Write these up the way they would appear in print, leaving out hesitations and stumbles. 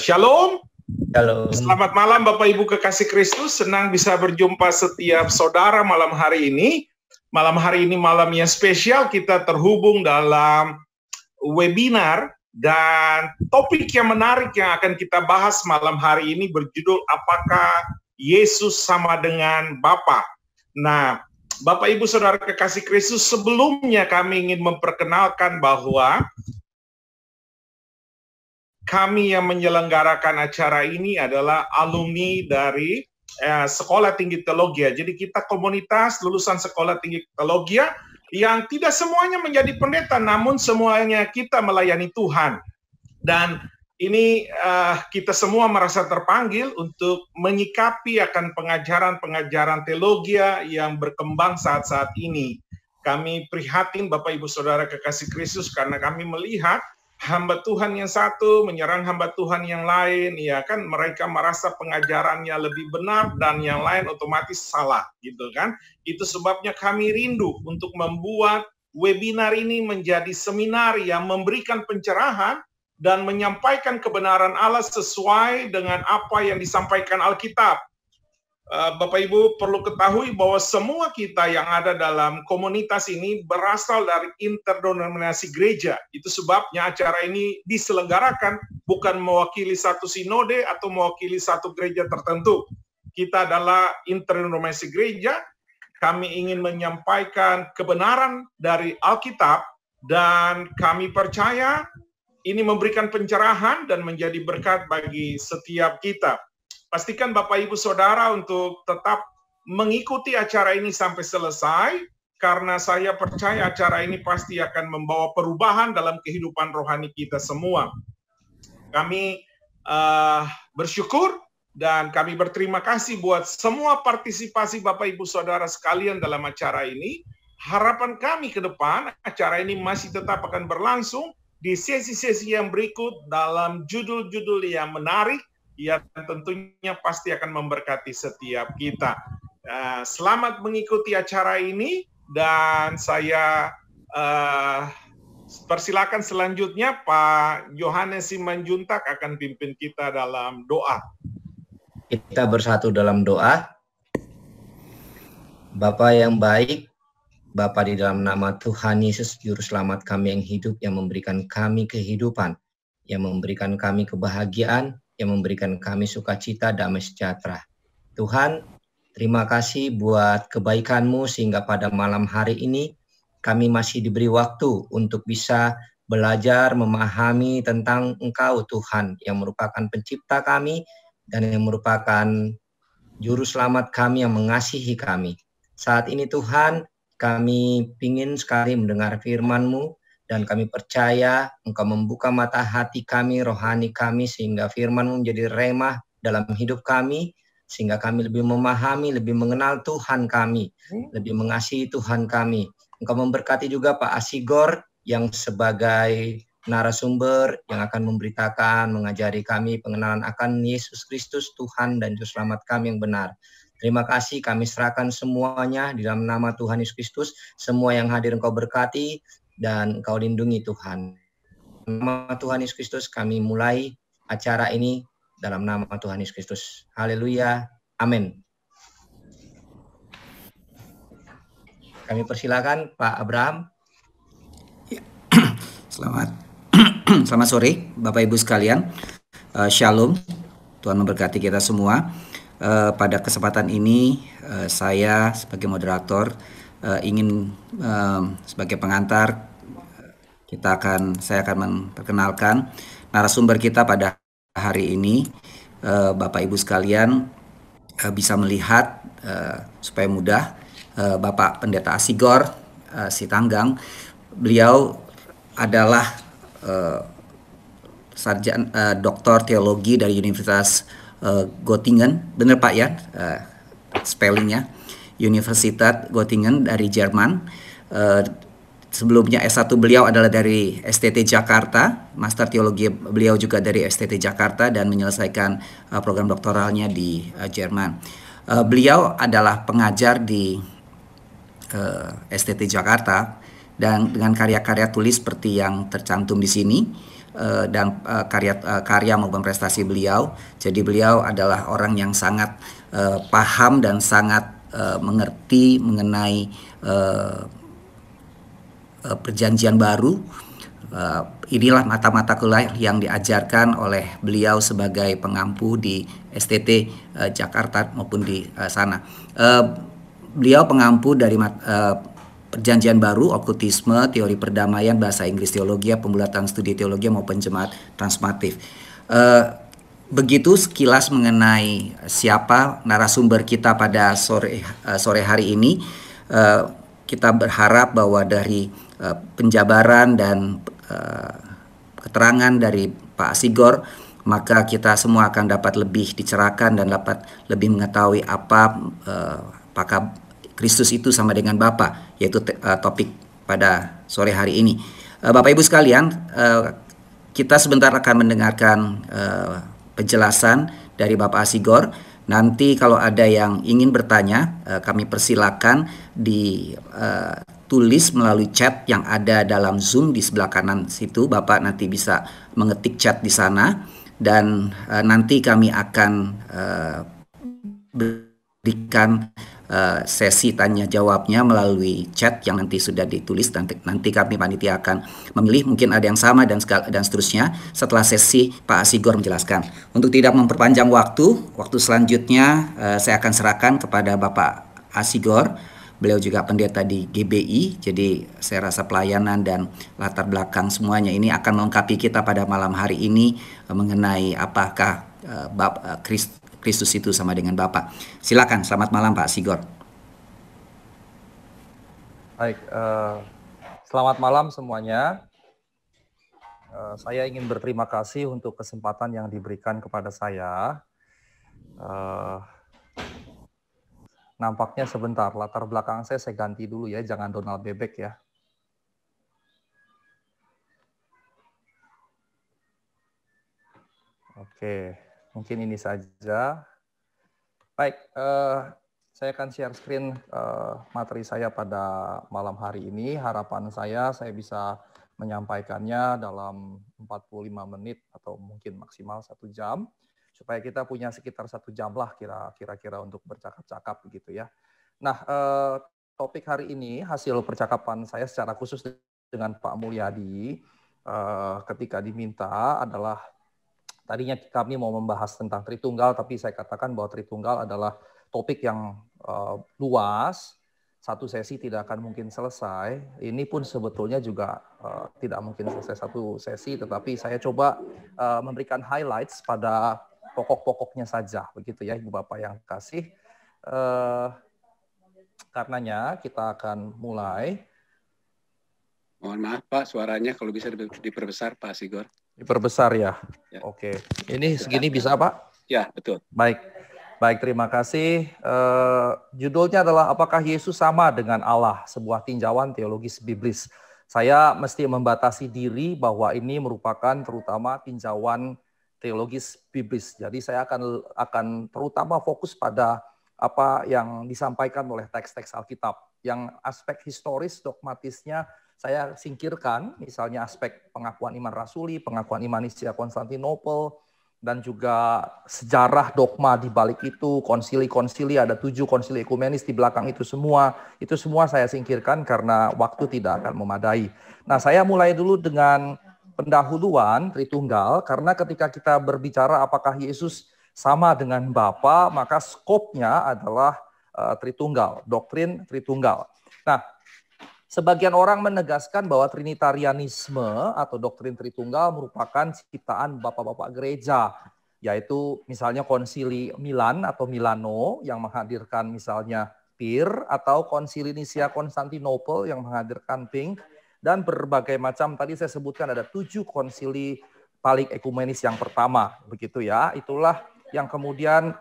Shalom. Shalom. Selamat malam Bapak Ibu kekasih Kristus. Senang bisa berjumpa setiap saudara malam hari ini. Malam hari ini malam yang spesial, kita terhubung dalam webinar dan topik yang menarik yang akan kita bahas malam hari ini berjudul apakah Yesus sama dengan Bapa. Nah, Bapak Ibu Saudara kekasih Kristus, sebelumnya kami ingin memperkenalkan bahwa kami yang menyelenggarakan acara ini adalah alumni dari Sekolah Tinggi Teologi. Jadi kita komunitas lulusan Sekolah Tinggi Teologi yang tidak semuanya menjadi pendeta, namun semuanya kita melayani Tuhan. Dan ini kita semua merasa terpanggil untuk menyikapi akan pengajaran-pengajaran teologi yang berkembang saat-saat ini. Kami prihatin Bapak Ibu Saudara kekasih Kristus karena kami melihat hamba Tuhan yang satu menyerang hamba Tuhan yang lain, ya kan, mereka merasa pengajarannya lebih benar dan yang lain otomatis salah, gitu kan. Itu sebabnya kami rindu untuk membuat webinar ini menjadi seminar yang memberikan pencerahan dan menyampaikan kebenaran Allah sesuai dengan apa yang disampaikan Alkitab. Bapak Ibu perlu ketahui bahwa semua kita yang ada dalam komunitas ini berasal dari interdenominasi gereja. Itu sebabnya acara ini diselenggarakan bukan mewakili satu sinode atau mewakili satu gereja tertentu. Kita adalah interdenominasi gereja. Kami ingin menyampaikan kebenaran dari Alkitab dan kami percaya ini memberikan pencerahan dan menjadi berkat bagi setiap kita. Pastikan Bapak Ibu Saudara untuk tetap mengikuti acara ini sampai selesai, karena saya percaya acara ini pasti akan membawa perubahan dalam kehidupan rohani kita semua. Kami bersyukur dan kami berterima kasih buat semua partisipasi Bapak Ibu Saudara sekalian dalam acara ini. Harapan kami ke depan, acara ini masih tetap akan berlangsung di sesi-sesi yang berikut dalam judul-judul yang menarik, ya tentunya pasti akan memberkati setiap kita. Selamat mengikuti acara ini dan saya persilakan selanjutnya Pak Yohanes Simanjuntak akan pimpin kita dalam doa. Kita bersatu dalam doa. Bapa yang baik, Bapa di dalam nama Tuhan Yesus, Juru Selamat kami yang hidup, yang memberikan kami kehidupan, yang memberikan kami kebahagiaan, yang memberikan kami sukacita, damai sejahtera. Tuhan, terima kasih buat kebaikan-Mu sehingga pada malam hari ini kami masih diberi waktu untuk bisa belajar memahami tentang Engkau Tuhan yang merupakan pencipta kami dan yang merupakan Juru Selamat kami yang mengasihi kami. Saat ini Tuhan, kami ingin sekali mendengar firman-Mu, dan kami percaya Engkau membuka mata hati kami, rohani kami, sehingga firman-Mu menjadi remah dalam hidup kami, sehingga kami lebih memahami, lebih mengenal Tuhan kami, lebih mengasihi Tuhan kami. Engkau memberkati juga Pak Asigor yang sebagai narasumber yang akan memberitakan, mengajari kami pengenalan akan Yesus Kristus, Tuhan dan Juru Selamat kami yang benar. Terima kasih, kami serahkan semuanya di dalam nama Tuhan Yesus Kristus. Semua yang hadir Engkau berkati dan Engkau lindungi Tuhan. Nama Tuhan Yesus Kristus kami mulai acara ini dalam nama Tuhan Yesus Kristus. Haleluya. Amin. Kami persilakan Pak Abraham. Selamat sore Bapak Ibu sekalian. Shalom. Tuhan memberkati kita semua. Pada kesempatan ini saya sebagai moderator ingin sebagai pengantar saya akan memperkenalkan narasumber kita pada hari ini. Bapak Ibu sekalian bisa melihat supaya mudah, Bapak Pendeta Asigor Sitanggang. Beliau adalah doktor teologi dari Universitas Göttingen, benar Pak ya spellingnya, Universitas Göttingen dari Jerman. Sebelumnya S1 beliau adalah dari STT Jakarta, Master Teologi beliau juga dari STT Jakarta dan menyelesaikan program doktoralnya di Jerman. Beliau adalah pengajar di STT Jakarta dan dengan karya-karya tulis seperti yang tercantum di sini. karya maupun prestasi beliau. Jadi beliau adalah orang yang sangat paham dan sangat mengerti mengenai perjanjian baru. Inilah mata-mata kuliah yang diajarkan oleh beliau sebagai pengampu di STT Jakarta maupun di sana. Beliau pengampu dari perjanjian baru, okultisme, teori perdamaian, bahasa Inggris teologi, pembulatan studi teologi maupun jemaat transformatif. Begitu sekilas mengenai siapa narasumber kita pada sore hari ini. Kita berharap bahwa dari penjabaran dan keterangan dari Pak Sigor, maka kita semua akan dapat lebih dicerahkan dan dapat lebih mengetahui apakah Kristus itu sama dengan Bapa, yaitu topik pada sore hari ini. Bapak Ibu sekalian, kita sebentar akan mendengarkan penjelasan dari Bapak Sigor. Nanti kalau ada yang ingin bertanya, kami persilakan ditulis melalui chat yang ada dalam Zoom di sebelah kanan situ. Bapak nanti bisa mengetik chat di sana, dan nanti kami akan berikan sesi tanya jawabnya melalui chat yang nanti sudah ditulis. Nanti kami panitia akan memilih, mungkin ada yang sama dan seterusnya setelah sesi Pak Sigor menjelaskan. Untuk tidak memperpanjang waktu selanjutnya saya akan serahkan kepada Bapak Asigor. Beliau juga pendeta di GBI, jadi saya rasa pelayanan dan latar belakang semuanya ini akan melengkapi kita pada malam hari ini mengenai apakah Kristus itu sama dengan Bapa. Silakan, selamat malam Pak Sigor. Baik, selamat malam semuanya. Saya ingin berterima kasih untuk kesempatan yang diberikan kepada saya. Nampaknya sebentar, latar belakang saya ganti dulu ya, jangan Donald Bebek ya. Oke. Mungkin ini saja. Baik, saya akan share screen materi saya pada malam hari ini. Harapan saya bisa menyampaikannya dalam 45 menit atau mungkin maksimal 1 jam, supaya kita punya sekitar 1 jam lah kira-kira untuk bercakap-cakap begitu ya. Nah, topik hari ini hasil percakapan saya secara khusus dengan Pak Mulyadi ketika diminta adalah, tadinya kami mau membahas tentang Tritunggal, tapi saya katakan bahwa Tritunggal adalah topik yang luas. 1 sesi tidak akan mungkin selesai. Ini pun sebetulnya juga tidak mungkin selesai 1 sesi, tetapi saya coba memberikan highlights pada pokok-pokoknya saja, begitu ya Ibu Bapak yang kasih. Karenanya kita akan mulai. Mohon maaf Pak, suaranya kalau bisa diperbesar Pak Sigor. Diperbesar ya? Ya. Oke. Ini segini bisa Pak? Ya, betul. Baik, terima kasih. Judulnya adalah apakah Yesus sama dengan Allah? Sebuah tinjauan teologis biblis. Saya mesti membatasi diri bahwa ini merupakan terutama tinjauan teologis biblis. Jadi saya akan terutama fokus pada apa yang disampaikan oleh teks-teks Alkitab. Yang aspek historis, dogmatisnya saya singkirkan, misalnya aspek pengakuan iman rasuli, pengakuan iman Nicea Konstantinopel, dan juga sejarah dogma di balik itu, konsili-konsili, ada 7 konsili ekumenis di belakang itu semua saya singkirkan karena waktu tidak akan memadai. Nah, saya mulai dulu dengan pendahuluan Tritunggal, karena ketika kita berbicara apakah Yesus sama dengan Bapa, maka skopnya adalah Tritunggal, doktrin Tritunggal. Nah, sebagian orang menegaskan bahwa Trinitarianisme atau doktrin Tritunggal merupakan ciptaan bapak-bapak gereja, yaitu misalnya konsili Milan atau Milano yang menghadirkan misalnya Pir, atau konsili Nicea Konstantinopel yang menghadirkan Pink, dan berbagai macam, tadi saya sebutkan ada 7 konsili paling ekumenis yang pertama, begitu ya. Itulah yang kemudian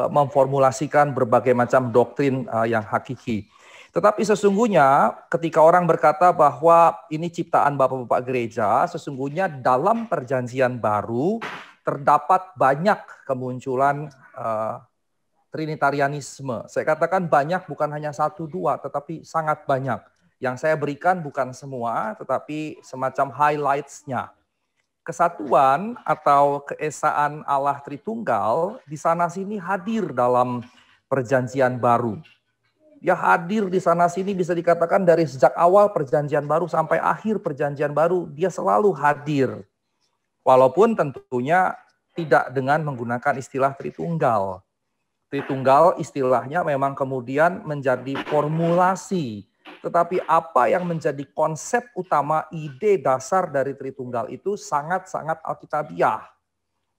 memformulasikan berbagai macam doktrin yang hakiki. Tetapi sesungguhnya ketika orang berkata bahwa ini ciptaan bapak-bapak gereja, sesungguhnya dalam perjanjian baru terdapat banyak kemunculan Trinitarianisme. Saya katakan banyak, bukan hanya 1, 2, tetapi sangat banyak. Yang saya berikan bukan semua, tetapi semacam highlights-nya. kesatuan atau keesaan Allah Tritunggal di sana-sini hadir dalam perjanjian baru. Dia hadir di sana-sini bisa dikatakan dari sejak awal perjanjian baru sampai akhir perjanjian baru, dia selalu hadir. Walaupun tentunya tidak dengan menggunakan istilah Tritunggal. Tritunggal istilahnya memang kemudian menjadi formulasi. Tetapi apa yang menjadi konsep utama, ide dasar dari Tritunggal itu sangat-sangat alkitabiah.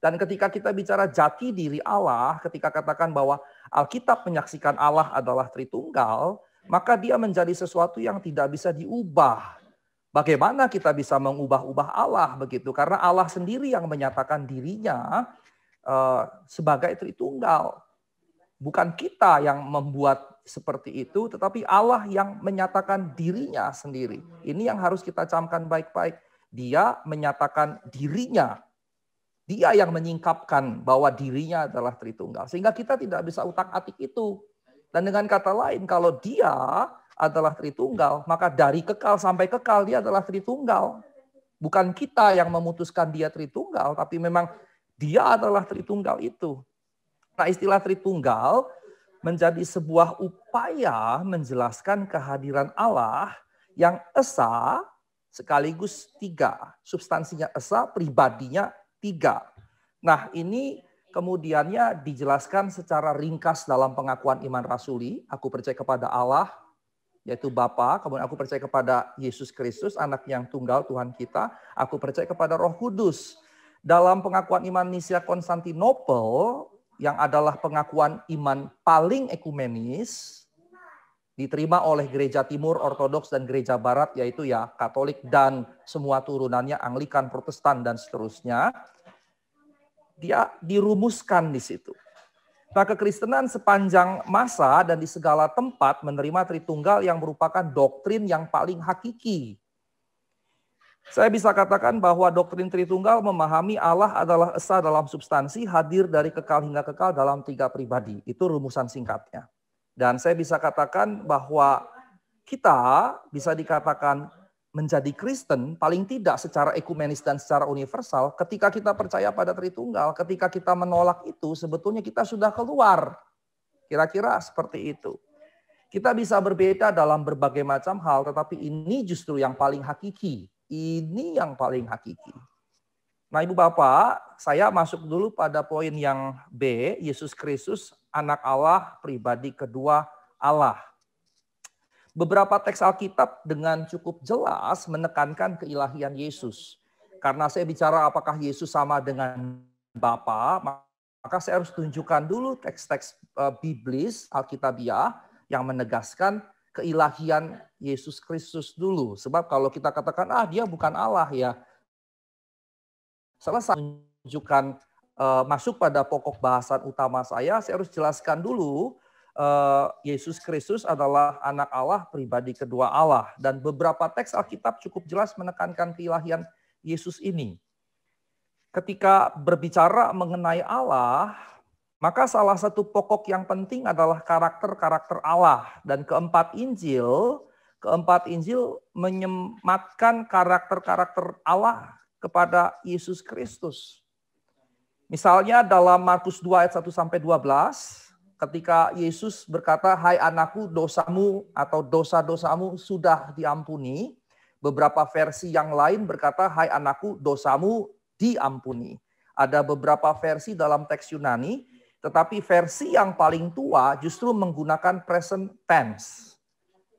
Dan ketika kita bicara jati diri Allah, ketika katakan bahwa Alkitab menyaksikan Allah adalah Tritunggal, maka dia menjadi sesuatu yang tidak bisa diubah. Bagaimana kita bisa mengubah-ubah Allah begitu? Karena Allah sendiri yang menyatakan dirinya sebagai Tritunggal. Bukan kita yang membuat seperti itu, tetapi Allah yang menyatakan dirinya sendiri. Ini yang harus kita camkan baik-baik. Dia menyatakan dirinya. Dia yang menyingkapkan bahwa dirinya adalah Tritunggal. Sehingga kita tidak bisa utak-atik itu. Dan dengan kata lain, kalau dia adalah Tritunggal, maka dari kekal sampai kekal dia adalah Tritunggal. Bukan kita yang memutuskan dia Tritunggal, tapi memang dia adalah Tritunggal itu. Nah, istilah Tritunggal menjadi sebuah upaya menjelaskan kehadiran Allah yang esa sekaligus tiga. Substansinya esa, pribadinya tiga. Nah, ini kemudiannya dijelaskan secara ringkas dalam pengakuan iman rasuli. Aku percaya kepada Allah, yaitu Bapa. Kemudian aku percaya kepada Yesus Kristus, anak yang tunggal Tuhan kita. Aku percaya kepada Roh Kudus. Dalam pengakuan iman Nisia Konstantinopel, yang adalah pengakuan iman paling ekumenis, diterima oleh gereja timur, ortodoks, dan gereja barat, yaitu ya Katolik dan semua turunannya, Anglikan, Protestan, dan seterusnya. Dia dirumuskan di situ. Nah, kekristenan sepanjang masa dan di segala tempat menerima Tritunggal yang merupakan doktrin yang paling hakiki. Saya bisa katakan bahwa doktrin Tritunggal memahami Allah adalah esa dalam substansi, hadir dari kekal hingga kekal dalam tiga pribadi. Itu rumusan singkatnya. Dan saya bisa katakan bahwa kita bisa dikatakan menjadi Kristen paling tidak secara ekumenis dan secara universal ketika kita percaya pada Tritunggal. Ketika kita menolak itu sebetulnya kita sudah keluar. Kira-kira seperti itu. Kita bisa berbeda dalam berbagai macam hal, tetapi ini justru yang paling hakiki. Ini yang paling hakiki. Nah, Ibu Bapak, saya masuk dulu pada poin yang B, Yesus Kristus, anak Allah, pribadi kedua Allah. Beberapa teks Alkitab dengan cukup jelas menekankan keilahian Yesus. Karena saya bicara apakah Yesus sama dengan Bapa, maka saya harus tunjukkan dulu teks-teks biblis, Alkitabiah, yang menegaskan keilahian Yesus Kristus dulu. Sebab kalau kita katakan, dia bukan Allah ya. Selesai menunjukkan masuk pada pokok bahasan utama saya harus jelaskan dulu Yesus Kristus adalah anak Allah, pribadi kedua Allah. Dan beberapa teks Alkitab cukup jelas menekankan keilahian Yesus ini. Ketika berbicara mengenai Allah, maka salah satu pokok yang penting adalah karakter-karakter Allah. Dan keempat Injil menyematkan karakter-karakter Allah kepada Yesus Kristus. Misalnya dalam Markus 2 ayat 1-12, ketika Yesus berkata, "Hai anakku, dosamu atau dosa-dosamu sudah diampuni." Beberapa versi yang lain berkata, "Hai anakku, dosamu diampuni." Ada beberapa versi dalam teks Yunani, tetapi versi yang paling tua justru menggunakan present tense.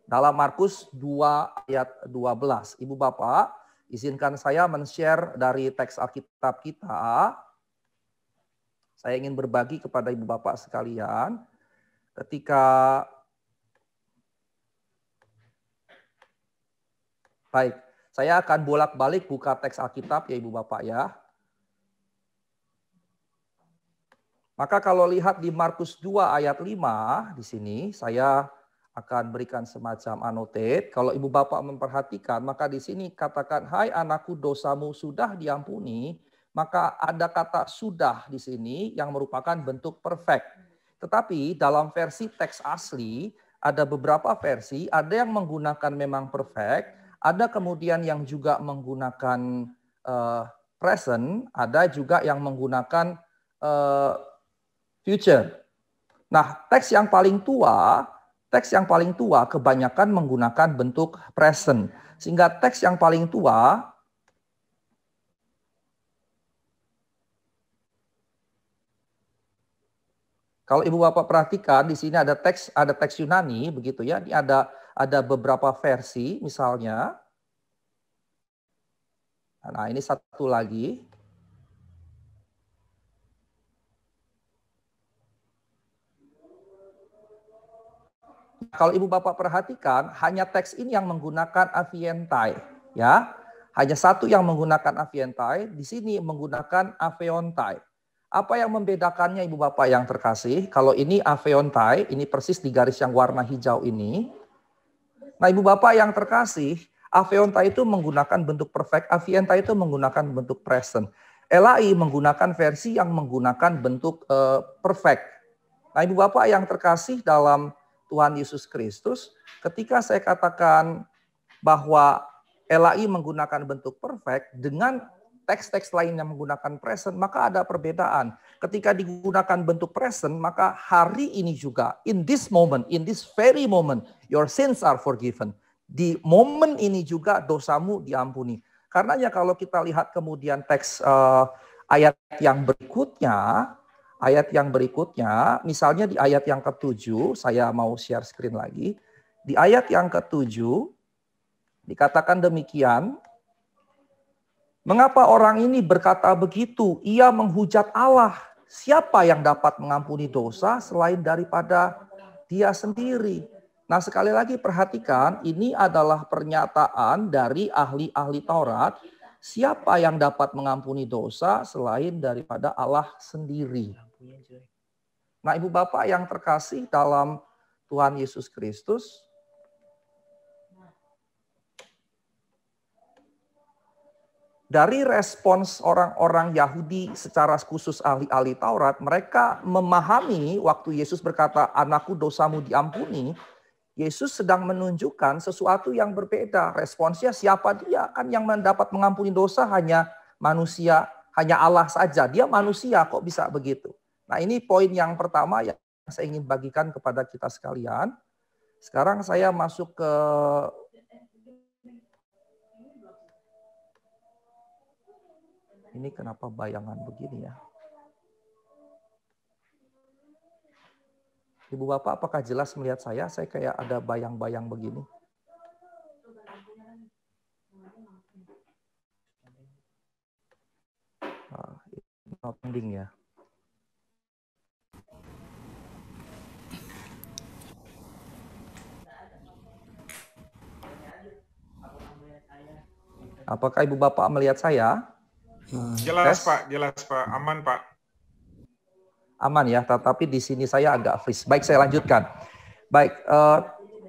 Dalam Markus 2 ayat 12. Ibu Bapak, izinkan saya men-share dari teks Alkitab kita. Saya ingin berbagi kepada Ibu Bapak sekalian. Baik, saya akan bolak-balik buka teks Alkitab ya Ibu Bapak ya. Maka kalau lihat di Markus 2 ayat 5 di sini, saya akan berikan semacam annotate. Kalau Ibu Bapak memperhatikan, maka di sini katakan, "Hai anakku, dosamu sudah diampuni." Maka ada kata sudah di sini yang merupakan bentuk perfect. Tetapi dalam versi teks asli, ada beberapa versi, ada yang menggunakan memang perfect, ada kemudian yang juga menggunakan present, ada juga yang menggunakan future. Nah, teks yang paling tua kebanyakan menggunakan bentuk present. Sehingga teks yang paling tua kalau Ibu Bapak perhatikan di sini ada teks Yunani begitu ya. Ini ada beberapa versi misalnya. Nah, ini satu lagi. Kalau Ibu Bapak perhatikan, hanya teks ini yang menggunakan avientai, ya. Hanya satu yang menggunakan avientai, di sini menggunakan aveontai. Apa yang membedakannya Ibu Bapak yang terkasih? Kalau ini aveontai, ini persis di garis yang warna hijau ini. Nah, Ibu Bapak yang terkasih, aveontai itu menggunakan bentuk perfect, avientai itu menggunakan bentuk present. LAI menggunakan versi yang menggunakan bentuk perfect. Nah, Ibu Bapak yang terkasih dalam Tuhan Yesus Kristus, ketika saya katakan bahwa LAI menggunakan bentuk perfect dengan teks-teks lain yang menggunakan present, maka ada perbedaan. Ketika digunakan bentuk present, maka hari ini juga, in this moment, in this very moment, your sins are forgiven. Di momen ini juga dosamu diampuni. Karenanya kalau kita lihat kemudian teks ayat yang berikutnya, misalnya di ayat yang ke-7, saya mau share screen lagi. Di ayat yang ke-7, dikatakan demikian, mengapa orang ini berkata begitu? Ia menghujat Allah. Siapa yang dapat mengampuni dosa selain daripada Dia sendiri? Nah, sekali lagi perhatikan, ini adalah pernyataan dari ahli-ahli Taurat. Siapa yang dapat mengampuni dosa selain daripada Allah sendiri? Nah, Ibu Bapak yang terkasih dalam Tuhan Yesus Kristus, dari respons orang-orang Yahudi secara khusus ahli-ahli Taurat, mereka memahami waktu Yesus berkata, anakku dosamu diampuni, Yesus sedang menunjukkan sesuatu yang berbeda. Responsnya siapa dia? Kan yang mendapat mengampuni dosa hanya manusia, hanya Allah saja. Dia manusia kok bisa begitu? Nah, ini poin yang pertama yang saya ingin bagikan kepada kita sekalian. Sekarang saya masuk ke ini kenapa bayangan begini ya? Ibu Bapak apakah jelas melihat saya? Saya kayak ada bayang-bayang begini. Nah, ini pending ya. Apakah Ibu Bapak melihat saya? Jelas Pak, aman Pak. Aman ya, tetapi di sini saya agak freeze. Baik, saya lanjutkan. Baik,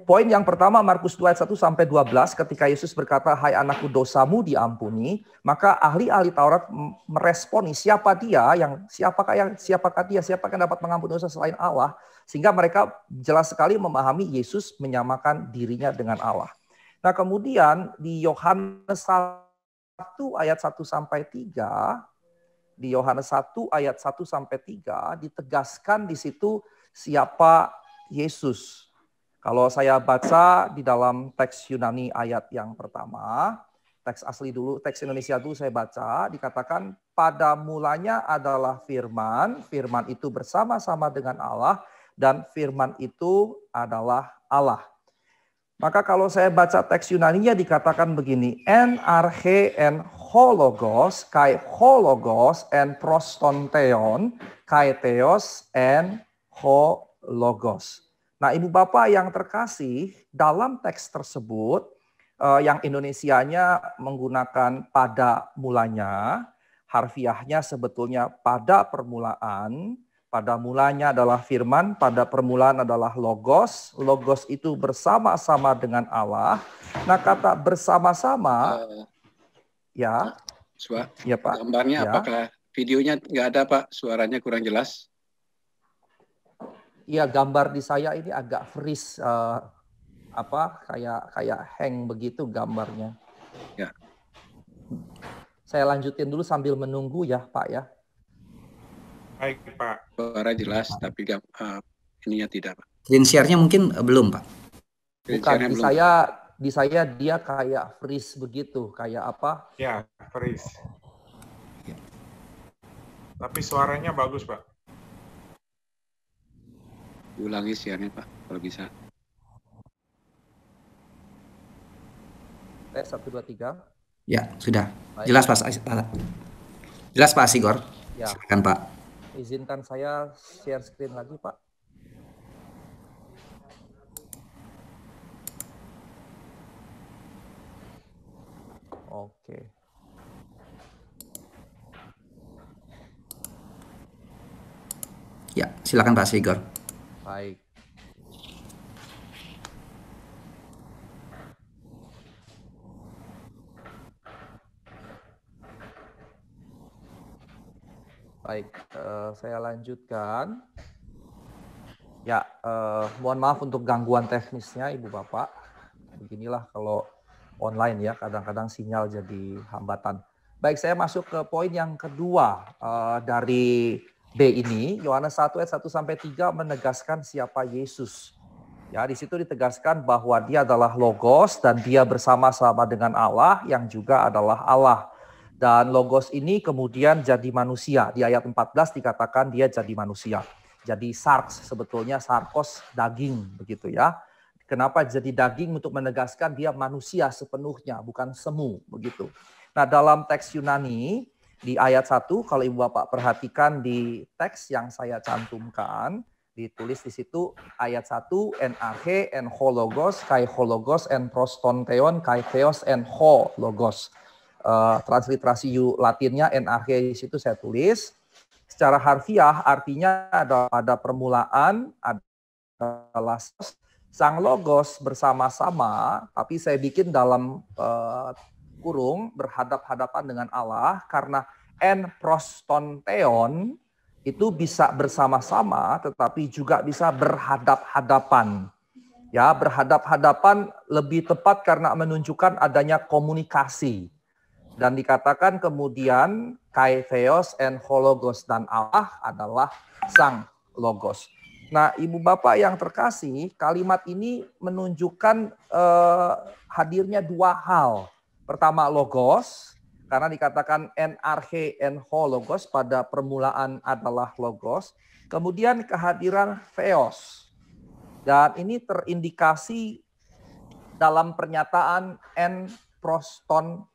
poin yang pertama Markus 2 ayat 1 sampai 12 ketika Yesus berkata, "Hai anakku, dosamu diampuni," maka ahli-ahli Taurat meresponi siapakah dia, siapakah yang dapat mengampuni dosa selain Allah, sehingga mereka jelas sekali memahami Yesus menyamakan dirinya dengan Allah. Nah, kemudian di Yohanes 1 ayat 1 sampai 3 di Yohanes 1 ayat 1 sampai 3 ditegaskan di situ siapa Yesus. Kalau saya baca di dalam teks Yunani ayat yang pertama, teks asli dulu, teks Indonesia dulu saya baca, dikatakan pada mulanya adalah firman, firman itu bersama-sama dengan Allah dan firman itu adalah Allah. Maka kalau saya baca teks Yunaninya dikatakan begini, en arche en hologos kai hologos en prostonteon kai theos en hologos. Nah, Ibu Bapak yang terkasih, dalam teks tersebut yang Indonesianya menggunakan pada mulanya, harfiahnya sebetulnya pada permulaan. Pada mulanya adalah firman, pada permulaan adalah logos. Logos itu bersama-sama dengan Allah. Nah, kata bersama-sama, ya. Ya Pak. Gambarnya ya. Apakah videonya nggak ada Pak? Suaranya kurang jelas. Iya, gambar di saya ini agak freeze, kayak hang begitu gambarnya. Ya. Saya lanjutin dulu sambil menunggu ya Pak ya. Baik Pak. Suara jelas, tapi ininya tidak, Pak. Screen share-nya mungkin belum, Pak. Bukan, di saya dia kayak freeze begitu, kayak apa? Ya, freeze. Tapi suaranya bagus, Pak. Ulangi share-nya, Pak, kalau bisa. Tes 1, 2, 3. Ya, sudah. Baik. Jelas Pak. Jelas Pak Sigor. Ya. Silakan Pak. Izinkan saya share screen lagi, Pak. Oke. Ya, silakan Pak Sigor. Baik. Baik, saya lanjutkan. Ya, mohon maaf untuk gangguan teknisnya, Ibu Bapak. Beginilah kalau online ya, kadang-kadang sinyal jadi hambatan. Baik, saya masuk ke poin yang kedua dari B ini. Yohanes 1 ayat 1-3 menegaskan siapa Yesus. Ya, di situ ditegaskan bahwa dia adalah Logos dan dia bersama-sama dengan Allah yang juga adalah Allah. Dan Logos ini kemudian jadi manusia. Di ayat 14 dikatakan dia jadi manusia. Jadi sarx, sebetulnya sarkos daging begitu ya. Kenapa jadi daging? Untuk menegaskan dia manusia sepenuhnya, bukan semu begitu. Nah, dalam teks Yunani di ayat 1, kalau Ibu Bapak perhatikan di teks yang saya cantumkan, ditulis di situ ayat 1, en arche en ho logos, kai ho logos en proston theon, kai theos en ho logos. Transliterasi Latinnya en arche di situ saya tulis. Secara harfiah artinya ada pada permulaan adalah sang logos bersama-sama, tapi saya bikin dalam kurung berhadap-hadapan dengan Allah karena en proston theon itu bisa bersama-sama tetapi juga bisa berhadap-hadapan. Ya, berhadap-hadapan lebih tepat karena menunjukkan adanya komunikasi. Dan dikatakan kemudian kai theos en ho logos, dan Allah adalah sang logos. Nah, Ibu Bapak yang terkasih, kalimat ini menunjukkan hadirnya dua hal. Pertama logos, karena dikatakan en arche en ho logos, pada permulaan adalah logos. Kemudian kehadiran theos. Dan ini terindikasi dalam pernyataan en proston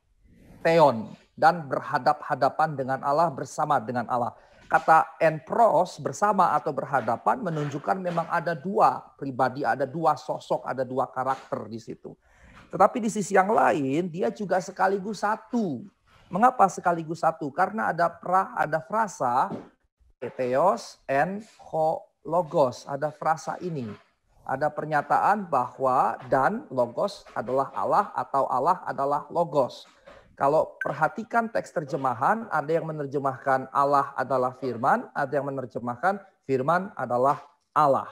theon, dan berhadap-hadapan dengan Allah, bersama dengan Allah. Kata en pros, bersama atau berhadapan, menunjukkan memang ada dua pribadi, ada dua sosok, ada dua karakter di situ. Tetapi di sisi yang lain, dia juga sekaligus satu. Mengapa sekaligus satu? Karena ada frasa theos en ho logos, ada frasa ini. Ada pernyataan bahwa dan logos adalah Allah atau Allah adalah logos. Kalau perhatikan teks terjemahan, ada yang menerjemahkan Allah adalah firman, ada yang menerjemahkan firman adalah Allah.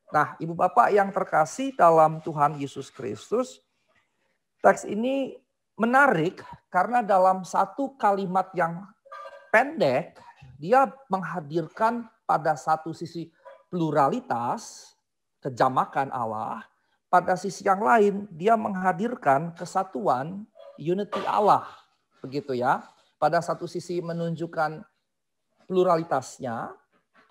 Nah, Ibu Bapak yang terkasih dalam Tuhan Yesus Kristus, teks ini menarik karena dalam satu kalimat yang pendek, dia menghadirkan pada satu sisi pluralitas, kejamakan Allah, pada sisi yang lain dia menghadirkan kesatuan, unity Allah, begitu ya. Pada satu sisi menunjukkan pluralitasnya,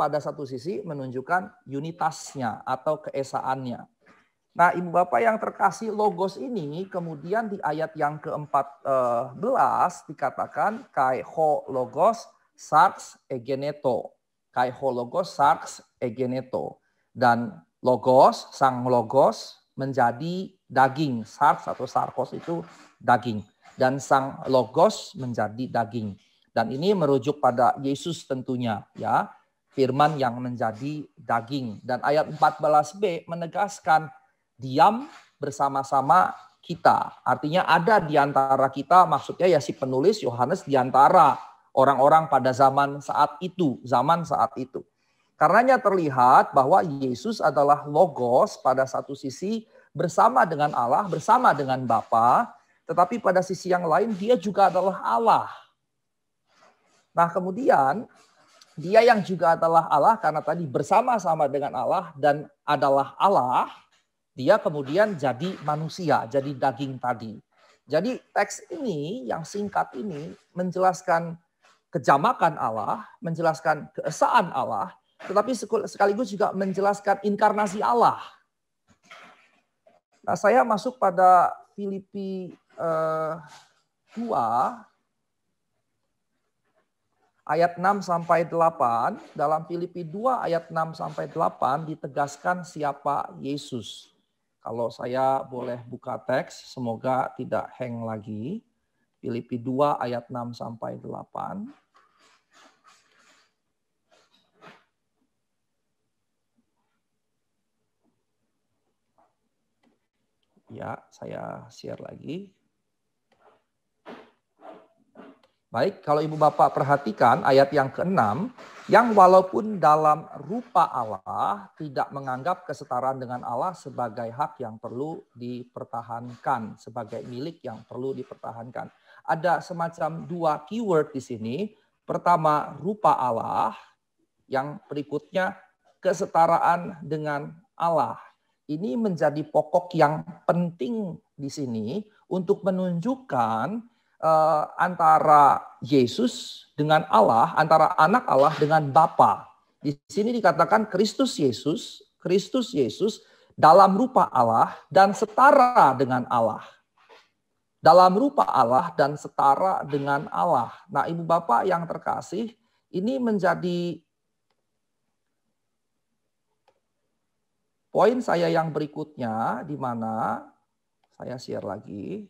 pada satu sisi menunjukkan unitasnya atau keesaannya. Nah, Ibu Bapak yang terkasih, logos ini kemudian di ayat yang ke-14 dikatakan kai ho logos sarx egeneto. Kai ho logos sarx egeneto. Dan logos, sang logos menjadi daging. Sarx atau sarkos itu daging, dan sang logos menjadi daging. Dan ini merujuk pada Yesus tentunya ya, firman yang menjadi daging. Dan ayat 14b menegaskan diam bersama-sama kita. Artinya ada di antara kita, maksudnya ya si penulis Yohanes di antara orang-orang pada zaman saat itu. Karenanya terlihat bahwa Yesus adalah logos pada satu sisi bersama dengan Allah, bersama dengan Bapa. Tetapi pada sisi yang lain dia juga adalah Allah. Nah, kemudian dia yang juga adalah Allah, karena tadi bersama-sama dengan Allah dan adalah Allah, dia kemudian jadi manusia, jadi daging tadi. Jadi teks ini yang singkat ini menjelaskan kejamakan Allah, menjelaskan keesaan Allah, tetapi sekaligus juga menjelaskan inkarnasi Allah. Nah, saya masuk pada Filipi 2 ayat 6 sampai 8. Dalam Filipi 2 ayat 6 sampai 8 ditegaskan siapa Yesus. Kalau saya boleh buka teks, semoga tidak hang lagi. Filipi 2 ayat 6 sampai 8. Ya, saya share lagi. Baik, kalau Ibu Bapak perhatikan ayat yang ke-6, yang walaupun dalam rupa Allah tidak menganggap kesetaraan dengan Allah sebagai hak yang perlu dipertahankan, sebagai milik yang perlu dipertahankan. Ada semacam dua keyword di sini. Pertama, rupa Allah, yang berikutnya kesetaraan dengan Allah. Ini menjadi pokok yang penting di sini untuk menunjukkan antara Yesus dengan Allah, antara anak Allah dengan Bapa. Di sini dikatakan Kristus Yesus dalam rupa Allah dan setara dengan Allah. Dalam rupa Allah dan setara dengan Allah. Nah, Ibu Bapak yang terkasih, ini menjadi poin saya yang berikutnya, di mana saya share lagi.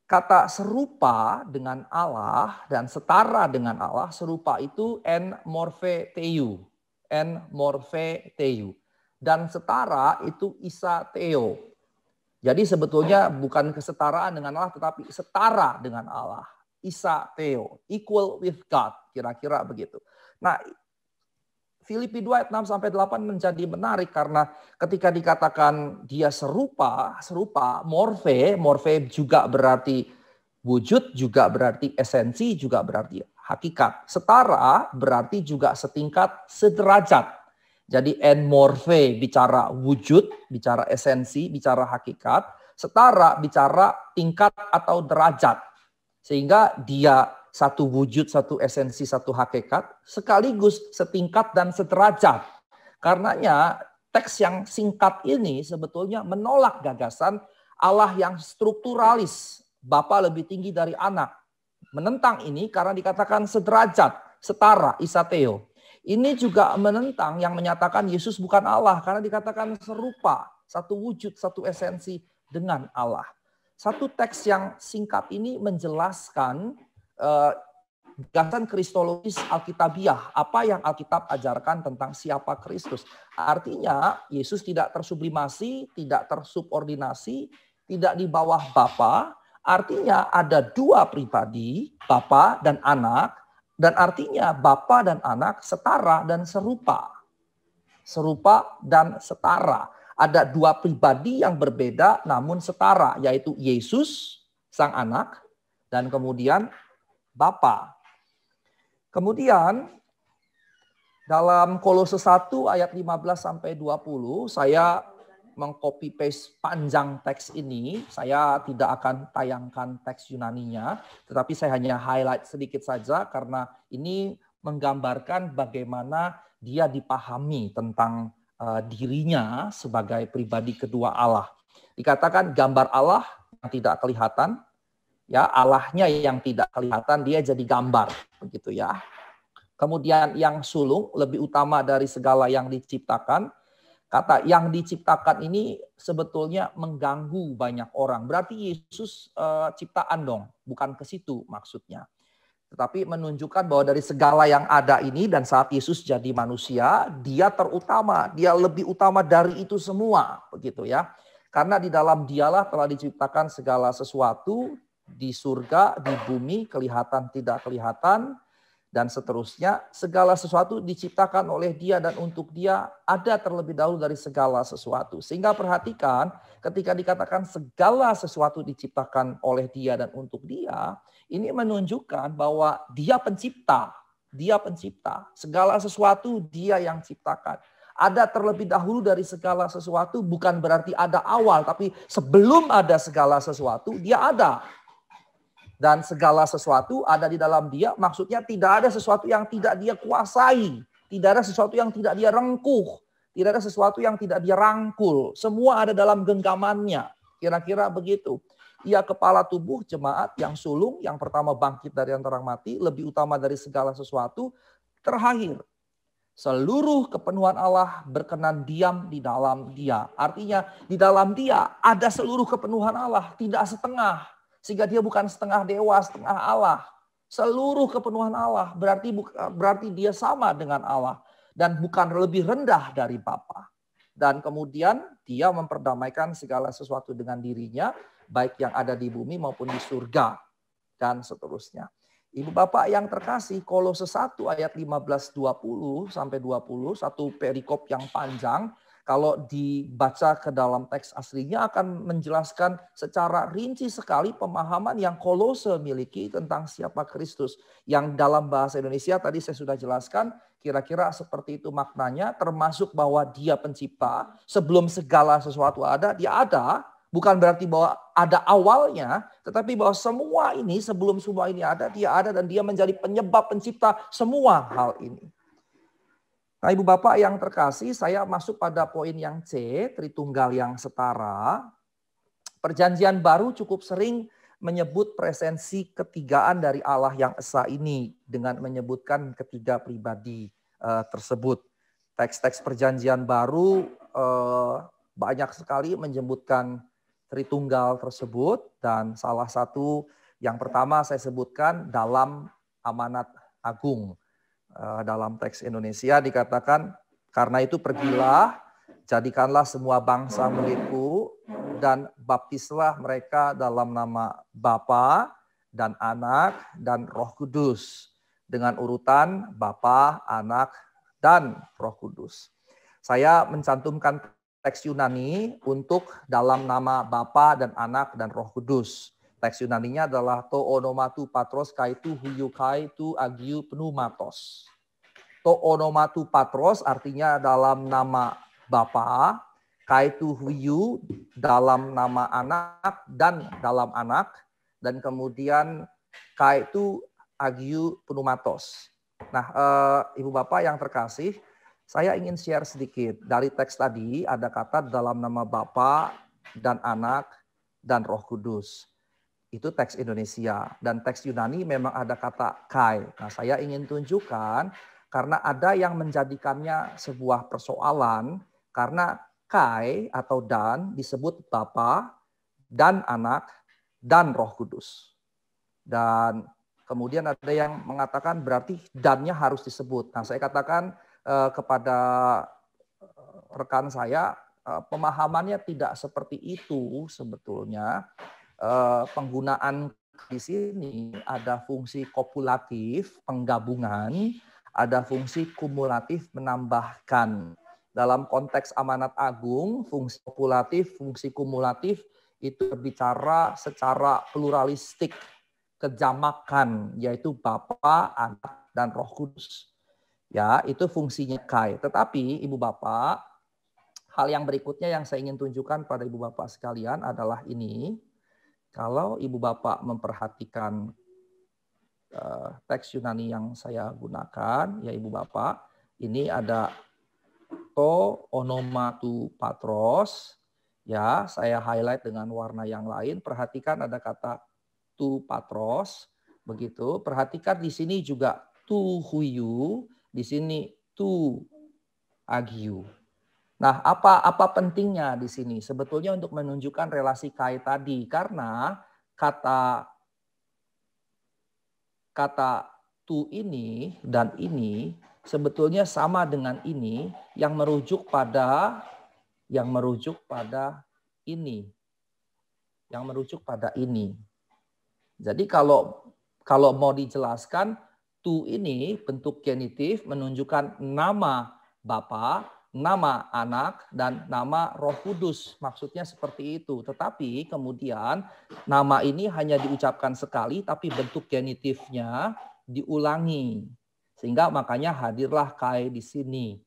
Kata serupa dengan Allah dan setara dengan Allah, serupa itu en morphe theou. Dan setara itu isa theo. Jadi sebetulnya bukan kesetaraan dengan Allah, tetapi setara dengan Allah. Isa theo, equal with God, kira-kira begitu. Nah, Filipi 2 ayat 6 sampai 8 menjadi menarik karena ketika dikatakan dia serupa, morfe juga berarti wujud, juga berarti esensi, juga berarti hakikat. Setara berarti juga setingkat, sederajat. Jadi en morfe bicara wujud, bicara esensi, bicara hakikat. Setara bicara tingkat atau derajat. Sehingga dia satu wujud, satu esensi, satu hakikat, sekaligus setingkat dan sederajat. Karenanya teks yang singkat ini sebetulnya menolak gagasan Allah yang strukturalis, Bapa lebih tinggi dari anak. Menentang ini karena dikatakan sederajat, setara, isateo. Ini juga menentang yang menyatakan Yesus bukan Allah karena dikatakan serupa, satu wujud, satu esensi dengan Allah. Satu teks yang singkat ini menjelaskan gagasan kristologis Alkitabiah, apa yang Alkitab ajarkan tentang siapa Kristus. Artinya Yesus tidak tersublimasi, tidak tersubordinasi, tidak di bawah Bapa. Artinya ada dua pribadi, Bapa dan anak, dan artinya Bapa dan anak setara dan serupa. Serupa dan setara. Ada dua pribadi yang berbeda namun setara, yaitu Yesus sang anak dan kemudian Bapa. Kemudian dalam Kolose 1 ayat 15 sampai 20 saya mengcopy paste panjang teks ini. Saya tidak akan tayangkan teks Yunaninya, tetapi saya hanya highlight sedikit saja karena ini menggambarkan bagaimana dia dipahami tentang dirinya sebagai pribadi kedua Allah. Dikatakan gambar Allah yang tidak kelihatan, ya, Allahnya yang tidak kelihatan, dia jadi gambar, begitu ya. Kemudian yang sulung lebih utama dari segala yang diciptakan. Kata yang diciptakan ini sebetulnya mengganggu banyak orang. Berarti Yesus ciptaan dong, bukan ke situ maksudnya. Tetapi menunjukkan bahwa dari segala yang ada ini dan saat Yesus jadi manusia, dia terutama, dia lebih utama dari itu semua, begitu ya. Karena di dalam dialah telah diciptakan segala sesuatu, di surga, di bumi, kelihatan tidak kelihatan, dan seterusnya. Segala sesuatu diciptakan oleh Dia dan untuk Dia, ada terlebih dahulu dari segala sesuatu. Sehingga perhatikan ketika dikatakan segala sesuatu diciptakan oleh Dia dan untuk Dia, ini menunjukkan bahwa Dia pencipta. Dia pencipta. Segala sesuatu Dia yang ciptakan. Ada terlebih dahulu dari segala sesuatu bukan berarti ada awal, tapi sebelum ada segala sesuatu Dia ada. Dan segala sesuatu ada di dalam Dia, maksudnya tidak ada sesuatu yang tidak Dia kuasai, tidak ada sesuatu yang tidak Dia rengkuh, tidak ada sesuatu yang tidak Dia rangkul. Semua ada dalam genggamannya. Kira-kira begitu. Ia kepala tubuh jemaat yang sulung, yang pertama bangkit dari antara mati, lebih utama dari segala sesuatu. Terakhir, seluruh kepenuhan Allah berkenan diam di dalam Dia. Artinya di dalam Dia ada seluruh kepenuhan Allah, tidak setengah. Sehingga Dia bukan setengah dewa, setengah Allah. Seluruh kepenuhan Allah berarti Dia sama dengan Allah. Dan bukan lebih rendah dari Bapa. Dan kemudian Dia memperdamaikan segala sesuatu dengan dirinya, baik yang ada di bumi maupun di surga. Dan seterusnya. Ibu Bapak yang terkasih, Kolose 1 ayat 15-20 sampai 20, satu perikop yang panjang. Kalau dibaca ke dalam teks aslinya akan menjelaskan secara rinci sekali pemahaman yang Kolose miliki tentang siapa Kristus. Yang dalam bahasa Indonesia tadi saya sudah jelaskan, kira-kira seperti itu maknanya, termasuk bahwa Dia pencipta, sebelum segala sesuatu ada, Dia ada. Bukan berarti bahwa ada awalnya, tetapi bahwa semua ini, sebelum semua ini ada, Dia ada dan Dia menjadi penyebab pencipta semua hal ini. Nah, Ibu Bapak yang terkasih, saya masuk pada poin yang C, Tritunggal yang setara. Perjanjian Baru cukup sering menyebut presensi ketigaan dari Allah yang esa ini dengan menyebutkan ketiga pribadi tersebut. Teks-teks Perjanjian Baru banyak sekali menyebutkan Tritunggal tersebut, dan salah satu yang pertama saya sebutkan dalam Amanat Agung. Dalam teks Indonesia dikatakan, karena itu pergilah, jadikanlah semua bangsa milikku, dan baptislah mereka dalam nama Bapa dan Anak dan Roh Kudus. Dengan urutan Bapa, Anak, dan Roh Kudus. Saya mencantumkan teks Yunani untuk dalam nama Bapa dan Anak dan Roh Kudus. Teks Yunaninya adalah to onomatu patros kaitu huiu kaitu agiu pneumatos. To onomatu patros artinya dalam nama Bapa, kaitu huiu dalam nama Anak dan dalam Anak, dan kemudian kaitu agiu pneumatos. Nah, Ibu Bapak yang terkasih, saya ingin share sedikit. Dari teks tadi ada kata dalam nama Bapa dan Anak dan Roh Kudus. Itu teks Indonesia. Dan teks Yunani memang ada kata kai. Nah, saya ingin tunjukkan karena ada yang menjadikannya sebuah persoalan. Karena kai atau dan disebut Bapa dan Anak dan Roh Kudus. Dan kemudian ada yang mengatakan berarti dannya harus disebut. Nah, saya katakan kepada rekan saya, pemahamannya tidak seperti itu sebetulnya. Penggunaan di sini ada fungsi kopulatif, penggabungan, ada fungsi kumulatif, menambahkan. Dalam konteks Amanat Agung, fungsi kopulatif, fungsi kumulatif itu berbicara secara pluralistik, kejamakan, yaitu Bapa, Anak, dan Roh Kudus. Ya, itu fungsinya kai. Tetapi Ibu Bapak, hal yang berikutnya yang saya ingin tunjukkan pada Ibu Bapak sekalian adalah ini. Kalau Ibu Bapak memperhatikan teks Yunani yang saya gunakan, ya Ibu Bapak, ini ada to onomatu patros. Ya, saya highlight dengan warna yang lain. Perhatikan ada kata tu patros, begitu. Perhatikan di sini juga tu huiu. Di sini tu agiu. Nah, apa pentingnya di sini? Sebetulnya untuk menunjukkan relasi kai tadi, karena kata tu ini dan ini sebetulnya sama dengan ini yang merujuk pada ini. Yang merujuk pada ini. Jadi kalau mau dijelaskan, Tu ini bentuk genitif menunjukkan nama Bapa, nama Anak, dan nama Roh Kudus. Maksudnya seperti itu. Tetapi kemudian nama ini hanya diucapkan sekali, tapi bentuk genitifnya diulangi. Sehingga makanya hadirlah Kai di sini.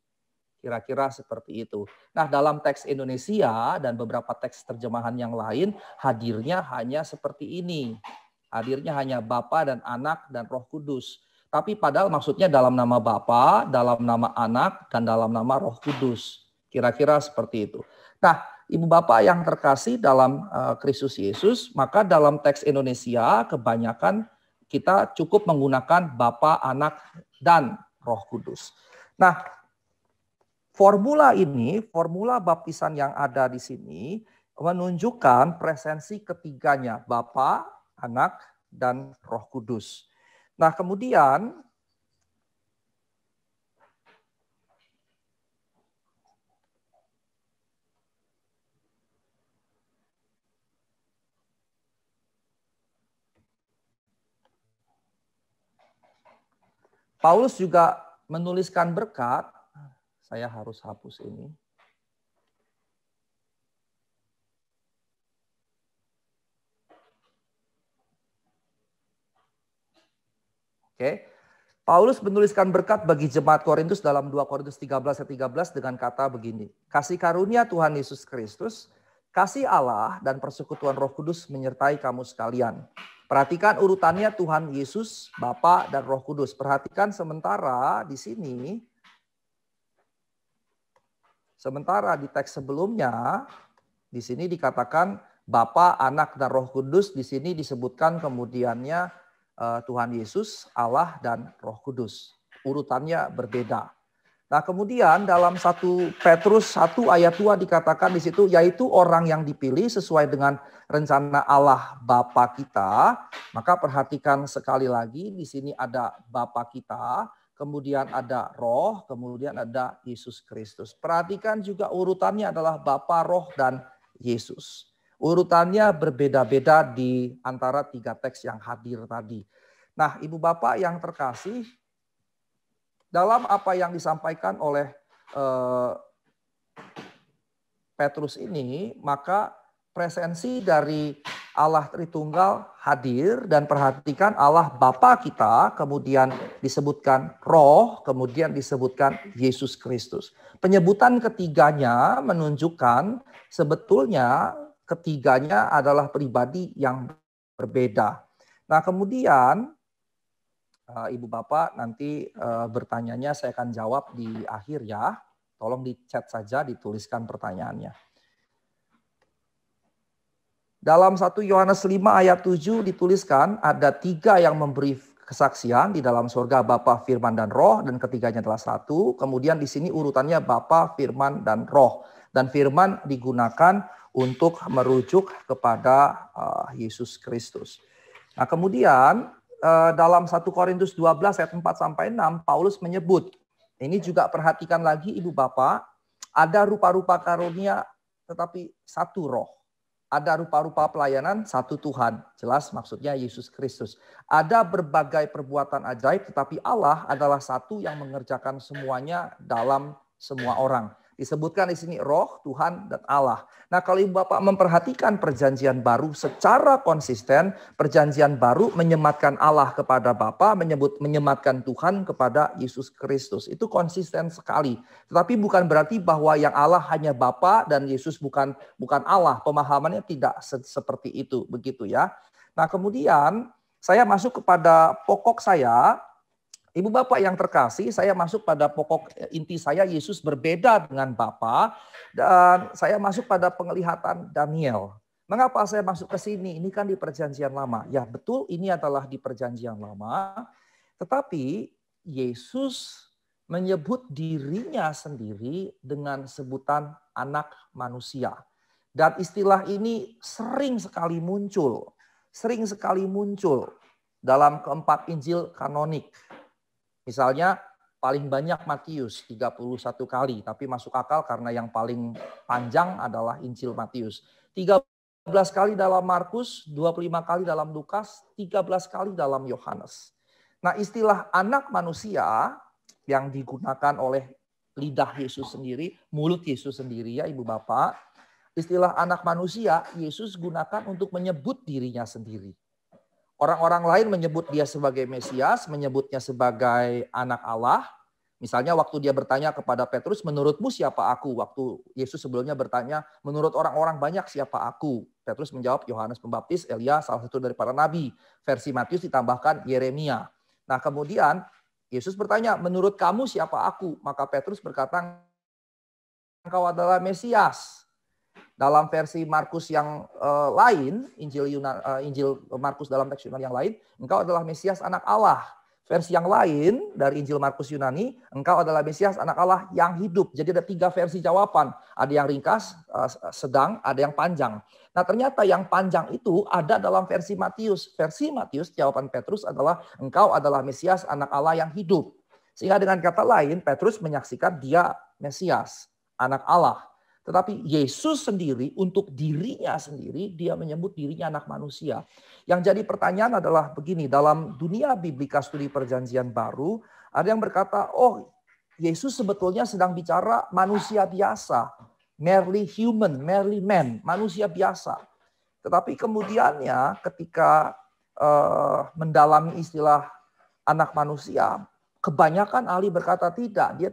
Kira-kira seperti itu. Nah, dalam teks Indonesia dan beberapa teks terjemahan yang lain, hadirnya hanya seperti ini. Hadirnya hanya Bapa dan Anak dan Roh Kudus. Tapi padahal maksudnya dalam nama Bapa, dalam nama Anak, dan dalam nama Roh Kudus. Kira-kira seperti itu. Nah, Ibu Bapak yang terkasih dalam Kristus Yesus, maka dalam teks Indonesia kebanyakan kita cukup menggunakan Bapa, Anak, dan Roh Kudus. Nah, formula ini, formula baptisan yang ada di sini menunjukkan presensi ketiganya, Bapa, Anak, dan Roh Kudus. Nah, kemudian Paulus juga menuliskan berkat. Saya harus hapus ini. Oke. Paulus menuliskan berkat bagi jemaat Korintus dalam 2 Korintus 13 ayat 13 dengan kata begini. Kasih karunia Tuhan Yesus Kristus, kasih Allah dan persekutuan Roh Kudus menyertai kamu sekalian. Perhatikan urutannya Tuhan Yesus, Bapa dan Roh Kudus. Perhatikan sementara di sini, sementara di teks sebelumnya, di sini dikatakan Bapa, Anak dan Roh Kudus. Di sini disebutkan kemudiannya Tuhan Yesus, Allah, dan Roh Kudus. Urutannya berbeda. Nah, kemudian dalam 1 Petrus 1 ayat 2 dikatakan di situ, yaitu orang yang dipilih sesuai dengan rencana Allah Bapa kita. Maka perhatikan sekali lagi, di sini ada Bapa kita, kemudian ada Roh, kemudian ada Yesus Kristus. Perhatikan juga urutannya adalah Bapa, Roh, dan Yesus. Urutannya berbeda-beda di antara 3 teks yang hadir tadi. Nah, Ibu Bapak yang terkasih, dalam apa yang disampaikan oleh Petrus ini, maka presensi dari Allah Tritunggal hadir, dan perhatikan Allah Bapa kita, kemudian disebutkan Roh, kemudian disebutkan Yesus Kristus. Penyebutan ketiganya menunjukkan sebetulnya ketiganya adalah pribadi yang berbeda. Nah, kemudian Ibu Bapak nanti bertanyanya saya akan jawab di akhir ya. Tolong di chat saja, dituliskan pertanyaannya. Dalam 1 Yohanes 5 ayat 7 dituliskan ada 3 yang memberi kesaksian di dalam surga, Bapa, Firman, dan Roh, dan ketiganya adalah satu. Kemudian di sini urutannya Bapa, Firman, dan Roh. Dan Firman digunakan untuk merujuk kepada Yesus Kristus. Nah, kemudian dalam 1 Korintus 12 ayat 4 sampai 6 Paulus menyebut, ini juga perhatikan lagi Ibu Bapak, ada rupa-rupa karunia tetapi satu Roh. Ada rupa-rupa pelayanan, satu Tuhan. Jelas maksudnya Yesus Kristus. Ada berbagai perbuatan ajaib, tetapi Allah adalah satu yang mengerjakan semuanya dalam semua orang. Disebutkan di sini Roh, Tuhan, dan Allah. Nah, kalau Ibu Bapak memperhatikan perjanjian baru secara konsisten, perjanjian baru menyematkan Allah kepada Bapa, menyematkan Tuhan kepada Yesus Kristus. Itu konsisten sekali. Tetapi bukan berarti bahwa yang Allah hanya Bapa dan Yesus bukan Allah. Pemahamannya tidak seperti itu, begitu ya. Nah, kemudian saya masuk kepada pokok saya. Ibu Bapak yang terkasih, saya masuk pada pokok inti saya, Yesus berbeda dengan Bapa, dan saya masuk pada penglihatan Daniel. Mengapa saya masuk ke sini? Ini kan di Perjanjian Lama. Ya betul, ini adalah di Perjanjian Lama. Tetapi Yesus menyebut dirinya sendiri dengan sebutan anak manusia. Dan istilah ini sering sekali muncul dalam keempat Injil kanonik. Misalnya paling banyak Matius 31 kali, tapi masuk akal karena yang paling panjang adalah Injil Matius. 13 kali dalam Markus, 25 kali dalam Lukas, 13 kali dalam Yohanes. Nah, istilah anak manusia yang digunakan oleh lidah Yesus sendiri, mulut Yesus sendiri ya Ibu Bapak, istilah anak manusia Yesus gunakan untuk menyebut dirinya sendiri. Orang-orang lain menyebut dia sebagai Mesias, menyebutnya sebagai anak Allah. Misalnya waktu dia bertanya kepada Petrus, menurutmu siapa aku? Waktu Yesus sebelumnya bertanya, menurut orang-orang banyak siapa aku? Petrus menjawab, Yohanes Pembaptis, Elia, salah satu dari para nabi. Versi Matius ditambahkan Yeremia. Nah kemudian Yesus bertanya, menurut kamu siapa aku? Maka Petrus berkata, engkau adalah Mesias. Dalam versi Markus yang lain, Injil Markus dalam teks Yunani yang lain, engkau adalah Mesias anak Allah. Versi yang lain dari Injil Markus Yunani, engkau adalah Mesias anak Allah yang hidup. Jadi ada 3 versi jawaban. Ada yang ringkas, sedang, ada yang panjang. Nah ternyata yang panjang itu ada dalam versi Matius. Versi Matius jawaban Petrus adalah engkau adalah Mesias anak Allah yang hidup. Sehingga dengan kata lain Petrus menyaksikan dia Mesias, anak Allah. Tetapi Yesus sendiri untuk dirinya sendiri dia menyebut dirinya anak manusia. Yang jadi pertanyaan adalah begini, dalam dunia biblika studi perjanjian baru ada yang berkata, oh Yesus sebetulnya sedang bicara manusia biasa, merely human, merely man, manusia biasa. Tetapi kemudiannya ketika mendalami istilah anak manusia, kebanyakan ahli berkata tidak, dia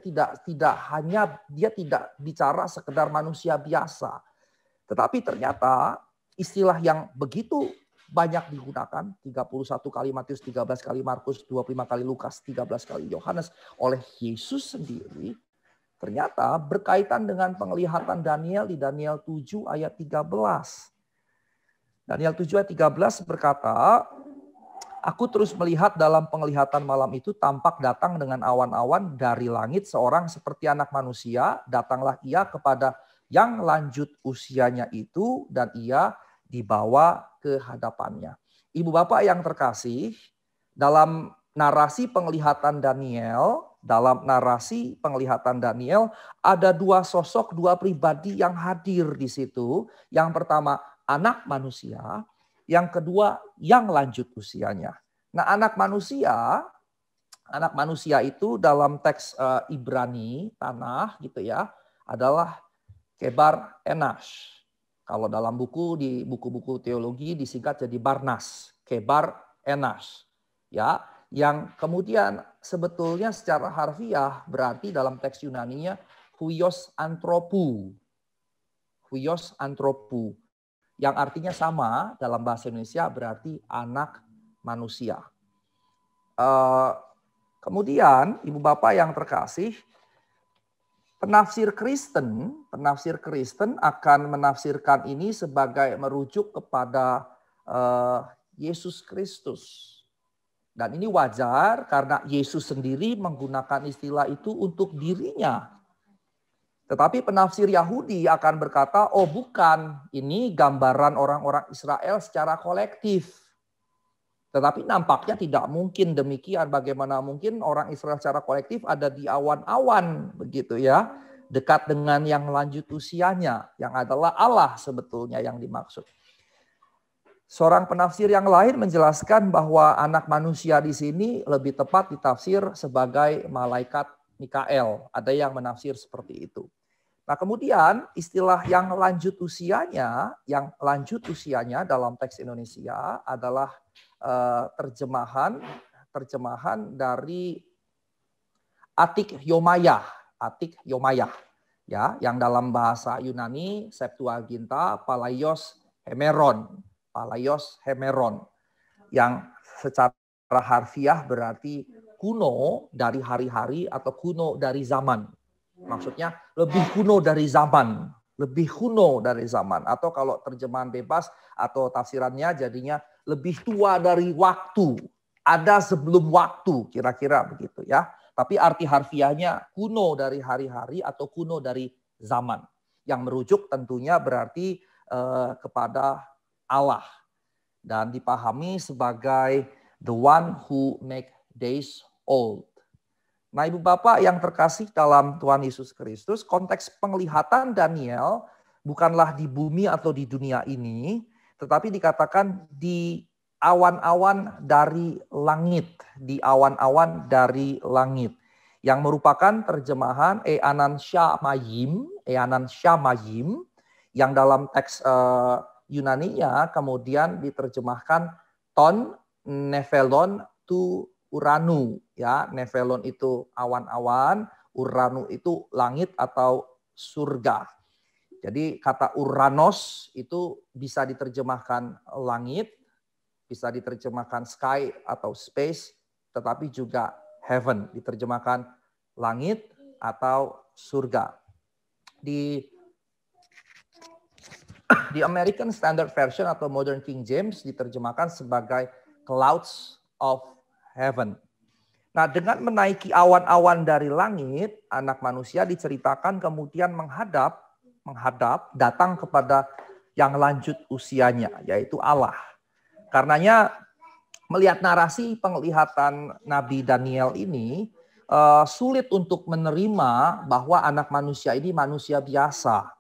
tidak bicara sekedar manusia biasa. Tetapi ternyata istilah yang begitu banyak digunakan, 31 kali Matius, 13 kali Markus, 25 kali Lukas, 13 kali Yohanes oleh Yesus sendiri, ternyata berkaitan dengan penglihatan Daniel di Daniel 7 ayat 13. Daniel 7 ayat 13 berkata, aku terus melihat dalam penglihatan malam itu tampak datang dengan awan-awan dari langit seorang seperti anak manusia. Datanglah ia kepada yang lanjut usianya itu dan ia dibawa ke hadapannya. Ibu bapak yang terkasih, dalam narasi penglihatan Daniel, ada 2 sosok, 2 pribadi yang hadir di situ. Yang pertama anak manusia, yang kedua yang lanjut usianya. Nah, anak manusia itu dalam teks Ibrani tanah gitu ya adalah Kebar Enash. Kalau dalam di buku-buku teologi disingkat jadi Barnas, Kebar Enash. Ya, yang kemudian sebetulnya secara harfiah berarti dalam teks Yunaninya huios anthropou. Huios anthropou. Yang artinya sama dalam bahasa Indonesia berarti anak manusia. Kemudian ibu bapak yang terkasih, penafsir Kristen akan menafsirkan ini sebagai merujuk kepada Yesus Kristus. Dan ini wajar karena Yesus sendiri menggunakan istilah itu untuk dirinya. Tetapi penafsir Yahudi akan berkata, oh bukan, ini gambaran orang-orang Israel secara kolektif. Tetapi nampaknya tidak mungkin demikian. Bagaimana mungkin orang Israel secara kolektif ada di awan-awan begitu ya. Dekat dengan yang lanjut usianya, yang adalah Allah sebetulnya yang dimaksud. Seorang penafsir yang lain menjelaskan bahwa anak manusia di sini lebih tepat ditafsir sebagai malaikat Mikael. Ada yang menafsir seperti itu. Nah kemudian istilah yang lanjut usianya dalam teks Indonesia adalah terjemahan dari Atik Yomayah ya, yang dalam bahasa Yunani Septuaginta Palaios Hemeron, yang secara harfiah berarti kuno dari hari-hari atau kuno dari zaman. Maksudnya lebih kuno dari zaman. Atau kalau terjemahan bebas atau tafsirannya jadinya lebih tua dari waktu. Ada sebelum waktu, kira-kira begitu ya. Tapi arti harfiahnya kuno dari hari-hari atau kuno dari zaman. Yang merujuk tentunya berarti kepada Allah. Dan dipahami sebagai the one who make days old. Nah ibu bapak yang terkasih dalam Tuhan Yesus Kristus, konteks penglihatan Daniel bukanlah di bumi atau di dunia ini, tetapi dikatakan di awan-awan dari langit, di awan-awan dari langit, yang merupakan terjemahan Eanan Shamayim, yang dalam teks Yunani-nya kemudian diterjemahkan ton nephelon tu uranu, ya. Nephelon itu awan-awan, uranu itu langit atau surga. Jadi kata Uranos itu bisa diterjemahkan langit, bisa diterjemahkan sky atau space, tetapi juga heaven diterjemahkan langit atau surga. Di American Standard Version atau Modern King James diterjemahkan sebagai clouds of heaven. Nah, dengan menaiki awan-awan dari langit, anak manusia diceritakan kemudian menghadap datang kepada yang lanjut usianya, yaitu Allah. Karenanya melihat narasi penglihatan Nabi Daniel ini sulit untuk menerima bahwa anak manusia ini manusia biasa.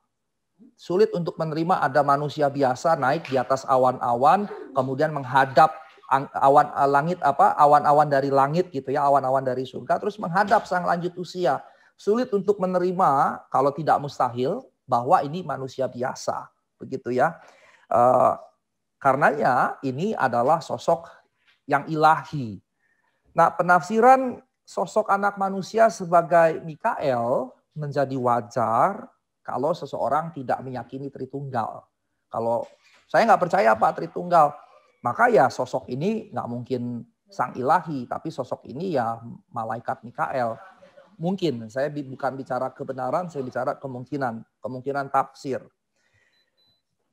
Sulit untuk menerima ada manusia biasa naik di atas awan-awan, kemudian menghadap awan-awan dari langit gitu ya, awan-awan dari surga, terus menghadap sang lanjut usia. Sulit untuk menerima, kalau tidak mustahil, bahwa ini manusia biasa, begitu ya. Karenanya ini adalah sosok yang ilahi. Nah, penafsiran sosok anak manusia sebagai Mikael menjadi wajar kalau seseorang tidak meyakini Tritunggal. Kalau saya nggak percaya Pak Tritunggal, maka ya sosok ini nggak mungkin sang ilahi, tapi sosok ini ya malaikat Mikael. Mungkin, saya bukan bicara kebenaran, saya bicara kemungkinan tafsir.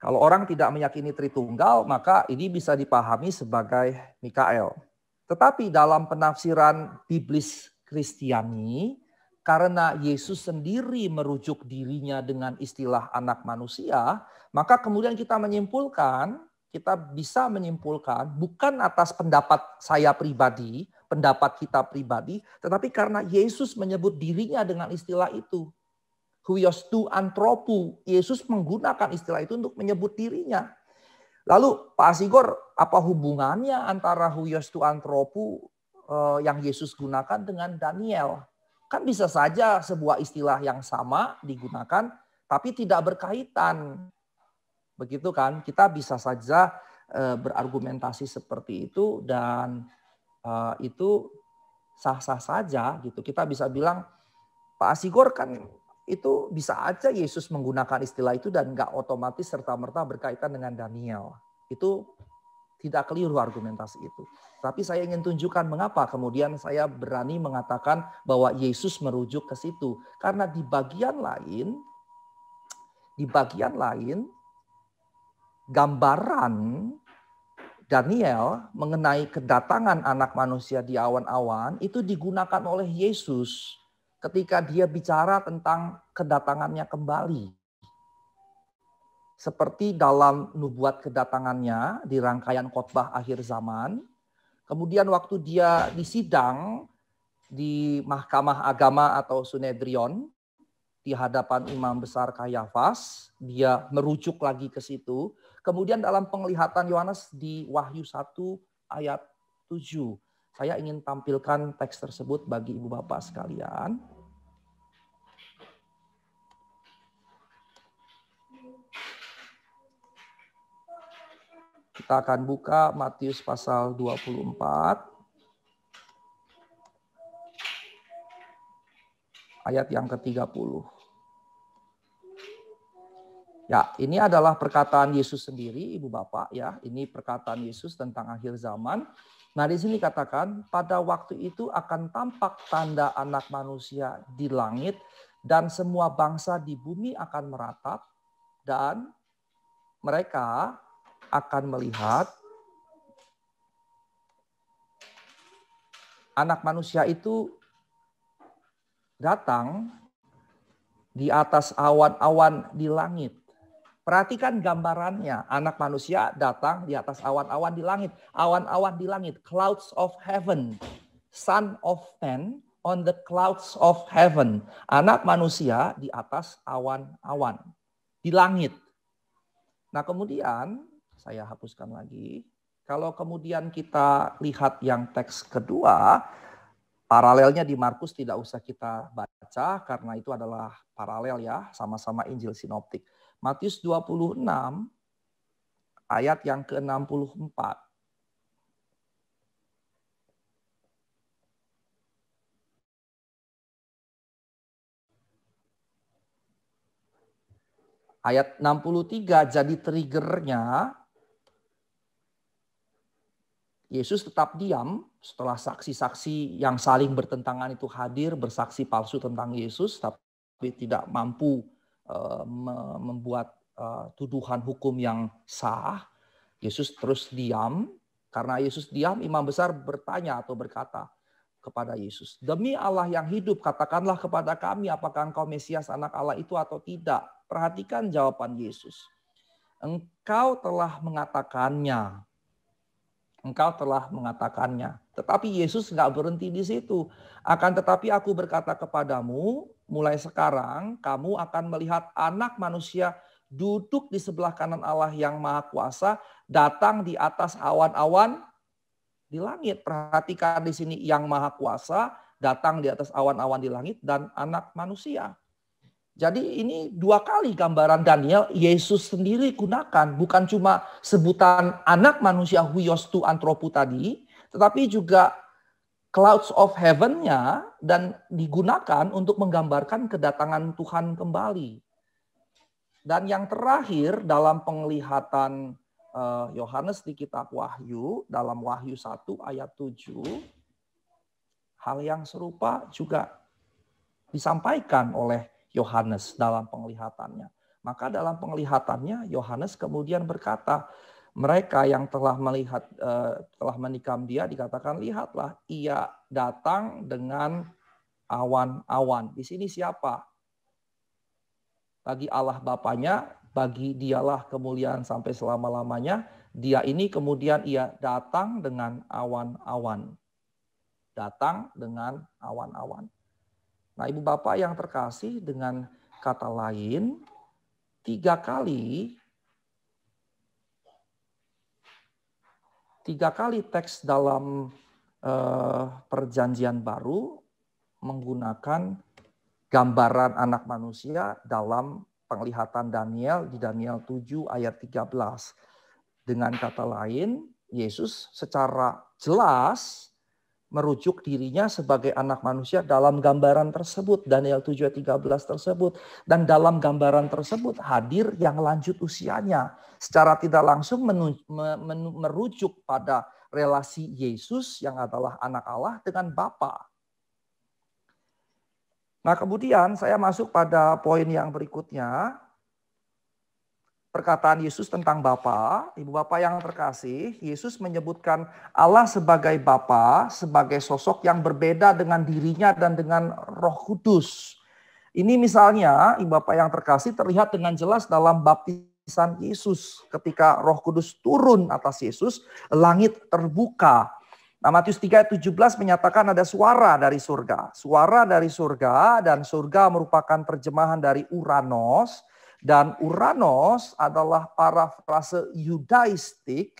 Kalau orang tidak meyakini Tritunggal, maka ini bisa dipahami sebagai Mikael. Tetapi dalam penafsiran biblis Kristiani, karena Yesus sendiri merujuk dirinya dengan istilah anak manusia, maka kemudian kita bisa menyimpulkan bukan atas pendapat saya pribadi, pendapat kita pribadi, tetapi karena Yesus menyebut dirinya dengan istilah itu. Huiostu antropu, Yesus menggunakan istilah itu untuk menyebut dirinya. Lalu Pak Asigor, apa hubungannya antara huiostu antropu yang Yesus gunakan dengan Daniel? Kan bisa saja sebuah istilah yang sama digunakan, tapi tidak berkaitan. Begitu kan, kita bisa saja berargumentasi seperti itu dan itu sah-sah saja gitu. Kita bisa bilang Pak Asigor kan itu bisa aja Yesus menggunakan istilah itu dan nggak otomatis serta-merta berkaitan dengan Daniel. Itu tidak keliru argumentasi itu. Tapi saya ingin tunjukkan mengapa kemudian saya berani mengatakan bahwa Yesus merujuk ke situ. Karena di bagian lain gambaran Daniel mengenai kedatangan anak manusia di awan-awan itu digunakan oleh Yesus ketika dia bicara tentang kedatangannya kembali. Seperti dalam nubuat kedatangannya di rangkaian khotbah akhir zaman. Kemudian waktu dia disidang di Mahkamah Agama atau Sunedrion di hadapan Imam Besar Kayafas, dia merujuk lagi ke situ. Kemudian dalam penglihatan Yohanes di Wahyu 1 ayat 7. Saya ingin tampilkan teks tersebut bagi ibu bapak sekalian. Kita akan buka Matius pasal 24. Ayat yang ke-30. Ya, ini adalah perkataan Yesus sendiri, Ibu Bapak ya. Ini perkataan Yesus tentang akhir zaman. Nah, di sini katakan pada waktu itu akan tampak tanda Anak Manusia di langit dan semua bangsa di bumi akan meratap dan mereka akan melihat Anak Manusia itu datang di atas awan-awan di langit. Perhatikan gambarannya, Anak Manusia datang di atas awan-awan di langit. Awan-awan di langit, clouds of heaven. Son of Man on the clouds of heaven. Anak Manusia di atas awan-awan di langit. Nah, kemudian saya hapuskan lagi. Kalau kemudian kita lihat yang teks kedua, paralelnya di Markus tidak usah kita baca karena itu adalah paralel ya, sama-sama Injil sinoptik. Matius 26 ayat yang ke-64. Ayat 63 jadi triggernya Yesus tetap diam setelah saksi-saksi yang saling bertentangan itu hadir bersaksi palsu tentang Yesus tapi tidak mampu membuat tuduhan hukum yang sah. Yesus terus diam. Karena Yesus diam, imam besar bertanya atau berkata kepada Yesus, "Demi Allah yang hidup, katakanlah kepada kami apakah engkau Mesias anak Allah itu atau tidak." Perhatikan jawaban Yesus. Engkau telah mengatakannya. Engkau telah mengatakannya. Tetapi Yesus nggak berhenti di situ. Akan tetapi aku berkata kepadamu, mulai sekarang kamu akan melihat Anak Manusia duduk di sebelah kanan Allah yang Maha Kuasa, datang di atas awan-awan di langit. Perhatikan di sini yang Maha Kuasa, datang di atas awan-awan di langit, dan Anak Manusia. Jadi ini dua kali gambaran Daniel Yesus sendiri gunakan. Bukan cuma sebutan anak manusia huios tu anthropu tadi. Tetapi juga clouds of heaven-nya dan digunakan untuk menggambarkan kedatangan Tuhan kembali. Dan yang terakhir dalam penglihatan Yohanes di kitab Wahyu. Dalam Wahyu 1 ayat 7. Hal yang serupa juga disampaikan oleh Yohanes dalam penglihatannya. Maka dalam penglihatannya Yohanes kemudian berkata, mereka yang telah melihat telah menikam dia dikatakan, lihatlah ia datang dengan awan-awan. Di sini siapa? Bagi Allah Bapanya, bagi dialah kemuliaan sampai selama-lamanya. Dia ini kemudian ia datang dengan awan-awan. Datang dengan awan-awan. Nah, Ibu Bapak yang terkasih, dengan kata lain, 3 kali teks dalam Perjanjian Baru menggunakan gambaran anak manusia dalam penglihatan Daniel di Daniel 7 ayat 13. Dengan kata lain, Yesus secara jelas merujuk dirinya sebagai anak manusia dalam gambaran tersebut, Daniel 7 ayat 13 tersebut. Dan dalam gambaran tersebut hadir yang lanjut usianya. Secara tidak langsung merujuk pada relasi Yesus yang adalah anak Allah dengan Bapa. Nah, kemudian saya masuk pada poin yang berikutnya. Perkataan Yesus tentang Bapa. Ibu Bapak yang terkasih, Yesus menyebutkan Allah sebagai Bapa, sebagai sosok yang berbeda dengan dirinya dan dengan Roh Kudus. Ini misalnya, Ibu Bapak yang terkasih, terlihat dengan jelas dalam baptisan Yesus. Ketika Roh Kudus turun atas Yesus, langit terbuka. Nah, Matius 3 ayat 17 menyatakan ada suara dari surga. Suara dari surga, dan surga merupakan terjemahan dari Uranos. Dan Uranos adalah parafrase Yudaistik.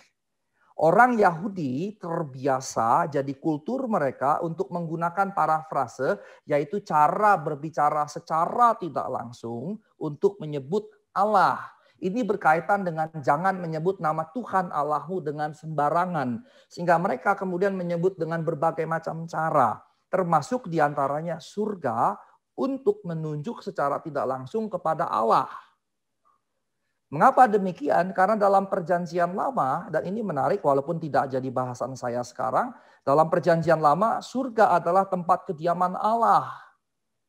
Orang Yahudi terbiasa, jadi kultur mereka untuk menggunakan parafrase, yaitu cara berbicara secara tidak langsung untuk menyebut Allah. Ini berkaitan dengan jangan menyebut nama Tuhan Allahmu dengan sembarangan. Sehingga mereka kemudian menyebut dengan berbagai macam cara. Termasuk diantaranya surga untuk menunjuk secara tidak langsung kepada Allah. Mengapa demikian? Karena dalam Perjanjian Lama, dan ini menarik walaupun tidak jadi bahasan saya sekarang, dalam Perjanjian Lama surga adalah tempat kediaman Allah.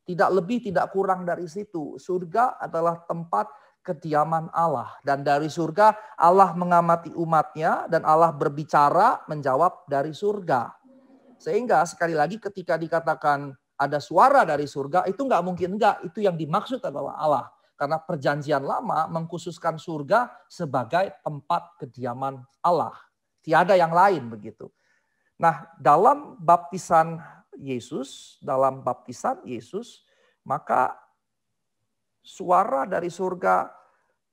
Tidak lebih, tidak kurang dari situ. Surga adalah tempat kediaman Allah. Dan dari surga Allah mengamati umatnya dan Allah berbicara menjawab dari surga. Sehingga sekali lagi ketika dikatakan ada suara dari surga, itu nggak mungkin enggak. Itu yang dimaksud adalah Allah. Karena Perjanjian Lama mengkhususkan surga sebagai tempat kediaman Allah. Tiada yang lain begitu. Nah, dalam baptisan Yesus, maka suara dari surga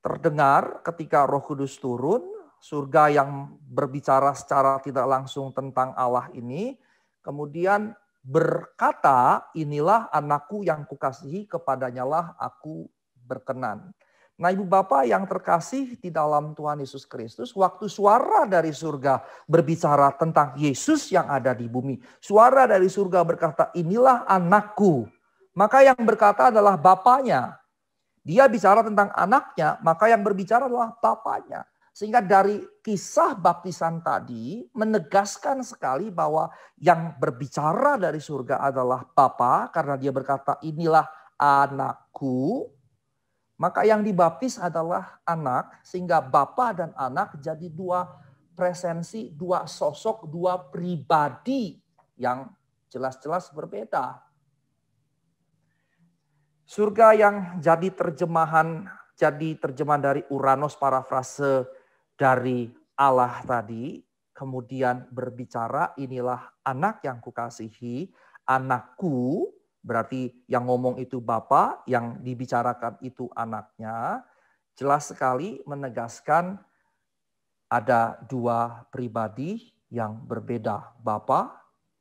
terdengar ketika Roh Kudus turun. surga yang berbicara secara tidak langsung tentang Allah ini, kemudian berkata, inilah anakku yang kukasihi, kepadanyalah aku berkenan. Nah, Ibu Bapak yang terkasih di dalam Tuhan Yesus Kristus, waktu suara dari surga berbicara tentang Yesus yang ada di bumi, suara dari surga berkata, inilah anakku, maka yang berkata adalah Bapaknya. Dia bicara tentang anaknya, maka yang berbicara adalah Bapaknya. Sehingga dari kisah baptisan tadi menegaskan sekali bahwa yang berbicara dari surga adalah Bapa, karena dia berkata inilah anakku. Maka yang dibaptis adalah anak, sehingga Bapa dan anak jadi dua presensi, dua sosok, dua pribadi yang jelas-jelas berbeda. Surga yang jadi terjemahan dari Uranos, parafrase dari Allah tadi, kemudian berbicara inilah anak yang kukasihi, anakku, berarti yang ngomong itu Bapa, yang dibicarakan itu anaknya. Jelas sekali menegaskan ada dua pribadi yang berbeda. Bapa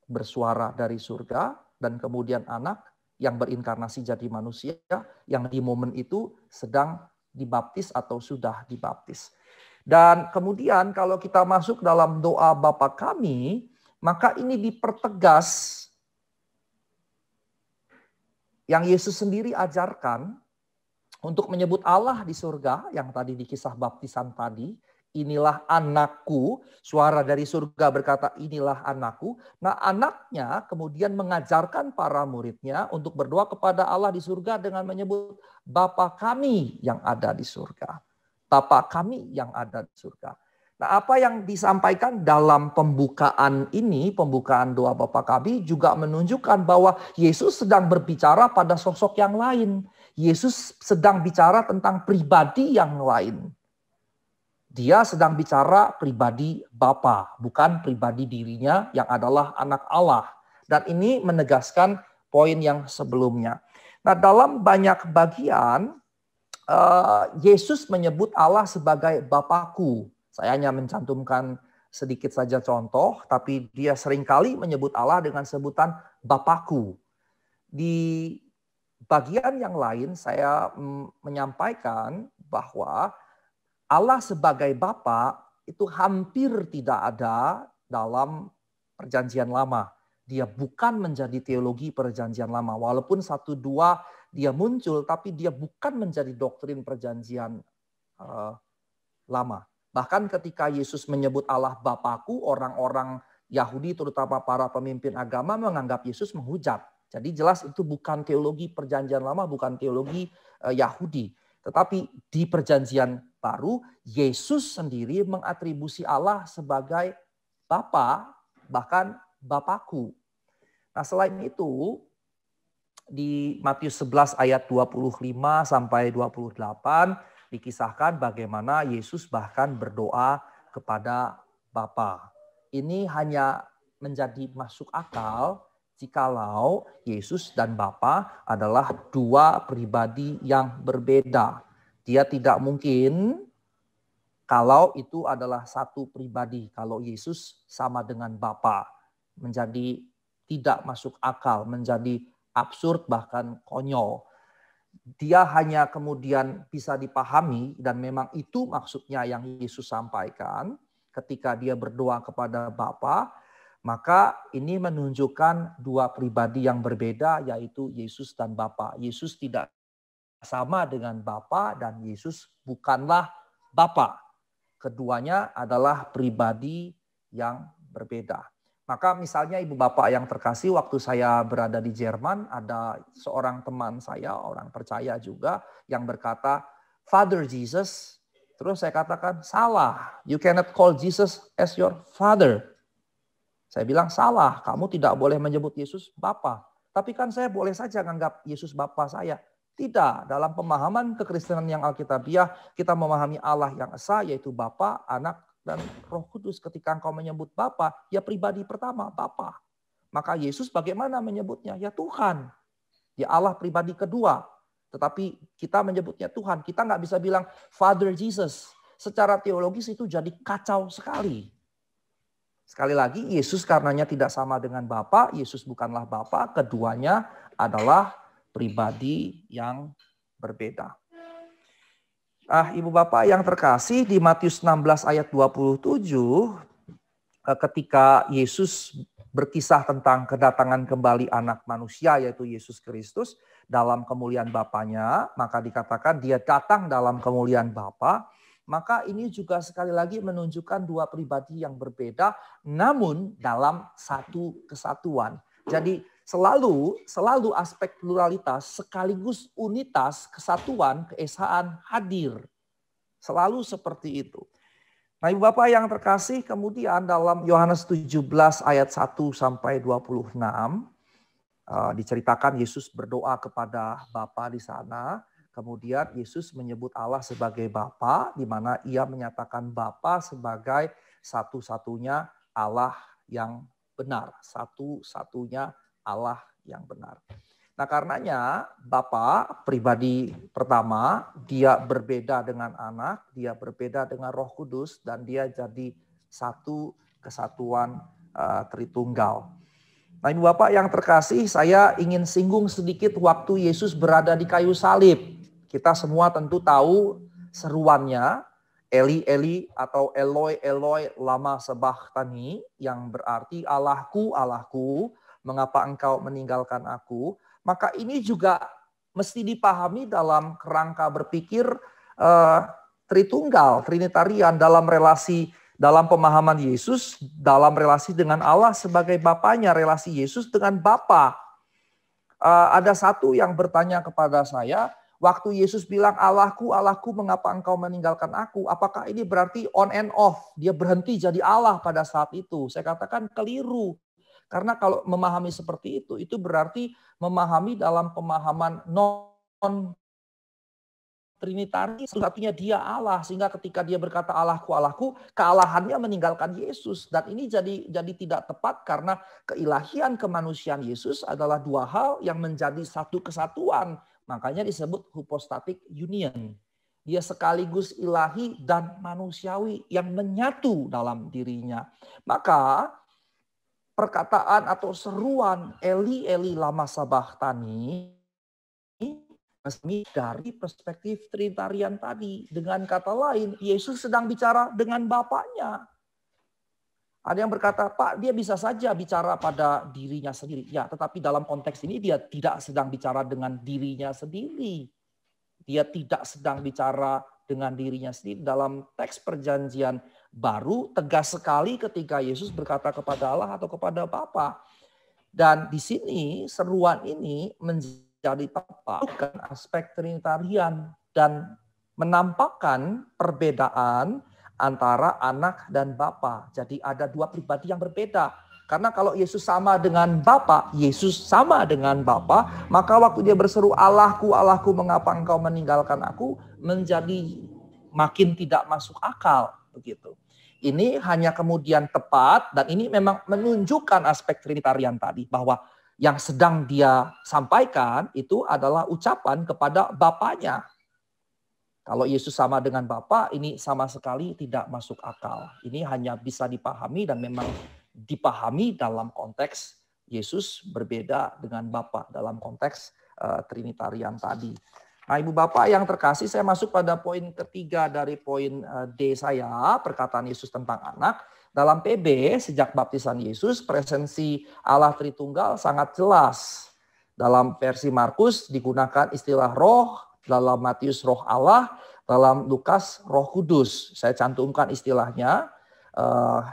bersuara dari surga, dan kemudian anak yang berinkarnasi jadi manusia, yang di momen itu sedang dibaptis atau sudah dibaptis. Dan kemudian kalau kita masuk dalam doa Bapa kami, maka ini dipertegas yang Yesus sendiri ajarkan untuk menyebut Allah di surga, yang tadi di kisah baptisan tadi, inilah anakku, suara dari surga berkata inilah anakku. Nah, anaknya kemudian mengajarkan para muridnya untuk berdoa kepada Allah di surga dengan menyebut Bapa kami yang ada di surga. Bapa kami yang ada di surga. Nah, apa yang disampaikan dalam pembukaan ini, pembukaan doa Bapa kami juga menunjukkan bahwa Yesus sedang berbicara pada sosok yang lain. Yesus sedang bicara tentang pribadi yang lain. Dia sedang bicara pribadi Bapa, bukan pribadi dirinya yang adalah anak Allah. Dan ini menegaskan poin yang sebelumnya. Nah, dalam banyak bagian, Yesus menyebut Allah sebagai Bapakku. Saya hanya mencantumkan sedikit saja contoh, tapi dia seringkali menyebut Allah dengan sebutan Bapakku. Di bagian yang lain saya menyampaikan bahwa Allah sebagai Bapa itu hampir tidak ada dalam Perjanjian Lama. Dia bukan menjadi teologi Perjanjian Lama. Walaupun 1-2 dia muncul, tapi dia bukan menjadi doktrin Perjanjian Lama. Bahkan ketika Yesus menyebut Allah Bapakku, orang-orang Yahudi terutama para pemimpin agama menganggap Yesus menghujat. Jadi jelas itu bukan teologi Perjanjian Lama, bukan teologi Yahudi. Tetapi di Perjanjian Baru, Yesus sendiri mengatribusi Allah sebagai Bapa, bahkan Bapakku. Nah, selain itu, di Matius 11 ayat 25 sampai 28 dikisahkan bagaimana Yesus bahkan berdoa kepada Bapa. Ini hanya menjadi masuk akal jikalau Yesus dan Bapa adalah dua pribadi yang berbeda. Dia tidak mungkin kalau itu adalah satu pribadi. Kalau Yesus sama dengan Bapa, menjadi tidak masuk akal, menjadi absurd bahkan konyol. Dia hanya kemudian bisa dipahami dan memang itu maksudnya yang Yesus sampaikan ketika dia berdoa kepada Bapa. Maka ini menunjukkan dua pribadi yang berbeda, yaitu Yesus dan Bapa. Yesus tidak sama dengan Bapa dan Yesus bukanlah Bapa. Keduanya adalah pribadi yang berbeda. Maka misalnya Ibu Bapak yang terkasih, waktu saya berada di Jerman, ada seorang teman saya, orang percaya juga, yang berkata, Father Jesus. Terus saya katakan, salah. You cannot call Jesus as your father. Saya bilang, salah. Kamu tidak boleh menyebut Yesus Bapa. Tapi kan saya boleh saja menganggap Yesus Bapa saya. Tidak. Dalam pemahaman kekristenan yang alkitabiah, kita memahami Allah yang esa, yaitu Bapa, Anak, dan Roh Kudus. Ketika engkau menyebut Bapa, ya pribadi pertama, Bapa. Maka Yesus bagaimana menyebutnya? Ya Tuhan. Ya Allah pribadi kedua. Tetapi kita menyebutnya Tuhan. Kita nggak bisa bilang Father Jesus. secara teologis itu jadi kacau sekali. Sekali lagi, Yesus karenanya tidak sama dengan Bapa, Yesus bukanlah Bapa, keduanya adalah pribadi yang berbeda. Ibu Bapak yang terkasih, di Matius 16 ayat 27, ketika Yesus berkisah tentang kedatangan kembali anak manusia yaitu Yesus Kristus dalam kemuliaan Bapanya, maka dikatakan dia datang dalam kemuliaan Bapa. Maka ini juga sekali lagi menunjukkan dua pribadi yang berbeda namun dalam satu kesatuan. Jadi selalu aspek pluralitas sekaligus unitas, kesatuan, keesaan hadir. Selalu seperti itu. Nah, Ibu Bapak yang terkasih, kemudian dalam Yohanes 17 ayat 1 sampai 26 diceritakan Yesus berdoa kepada Bapa di sana. Kemudian Yesus menyebut Allah sebagai Bapa, di mana ia menyatakan Bapa sebagai satu-satunya Allah yang benar, satu-satunya Allah yang benar. Nah, karenanya Bapa pribadi pertama, dia berbeda dengan anak, dia berbeda dengan Roh Kudus, dan dia jadi satu kesatuan Tritunggal. Nah, Ibu Bapak yang terkasih, saya ingin singgung sedikit waktu Yesus berada di kayu salib. Kita semua tentu tahu seruannya, Eli Eli atau Eloi Eloi lama sabachthani, yang berarti Allahku, Allahku, mengapa engkau meninggalkan aku? Maka ini juga mesti dipahami dalam kerangka berpikir Tritunggal, Trinitarian dalam relasi, dalam pemahaman Yesus, dalam relasi dengan Allah sebagai Bapanya, relasi Yesus dengan Bapa. Ada satu yang bertanya kepada saya, waktu Yesus bilang Allahku, Allahku, mengapa engkau meninggalkan aku? Apakah ini berarti on and off? Dia berhenti jadi Allah pada saat itu. Saya katakan keliru. Karena kalau memahami seperti itu berarti memahami dalam pemahaman non-trinitari, satu-satunya dia Allah. Sehingga ketika dia berkata Allahku, Allahku, kealahannya meninggalkan Yesus. Dan ini jadi tidak tepat karena keilahian kemanusiaan Yesus adalah dua hal yang menjadi satu kesatuan. Makanya disebut hypostatic union. Dia sekaligus ilahi dan manusiawi yang menyatu dalam dirinya. Maka perkataan atau seruan Eli Eli lama sabachthani dari perspektif Trinitarian tadi. Dengan kata lain, Yesus sedang bicara dengan Bapaknya. Ada yang berkata, Pak, dia bisa saja bicara pada dirinya sendiri. Ya, tetapi dalam konteks ini dia tidak sedang bicara dengan dirinya sendiri. Dia tidak sedang bicara dengan dirinya sendiri. Dalam teks perjanjian baru tegas sekali ketika Yesus berkata kepada Allah atau kepada Bapa. Dan di sini seruan ini menjadi tepat aspek Trinitarian dan menampakkan perbedaan antara anak dan Bapa. Jadi ada dua pribadi yang berbeda. Karena kalau Yesus sama dengan Bapa, Yesus sama dengan Bapa, maka waktu dia berseru Allahku, Allahku, mengapa engkau meninggalkan aku, menjadi makin tidak masuk akal. Begitu. Ini hanya kemudian tepat dan ini memang menunjukkan aspek Trinitarian tadi bahwa yang sedang dia sampaikan itu adalah ucapan kepada Bapanya. Kalau Yesus sama dengan Bapa, ini sama sekali tidak masuk akal. Ini hanya bisa dipahami dan memang dipahami dalam konteks Yesus berbeda dengan Bapa dalam konteks Trinitarian tadi. Nah, Ibu Bapak yang terkasih, saya masuk pada poin ketiga dari poin D saya, perkataan Yesus tentang anak. Dalam PB, sejak baptisan Yesus, presensi Allah Tritunggal sangat jelas. Dalam versi Markus digunakan istilah roh, dalam Matius roh Allah, dalam Lukas roh kudus. Saya cantumkan istilahnya.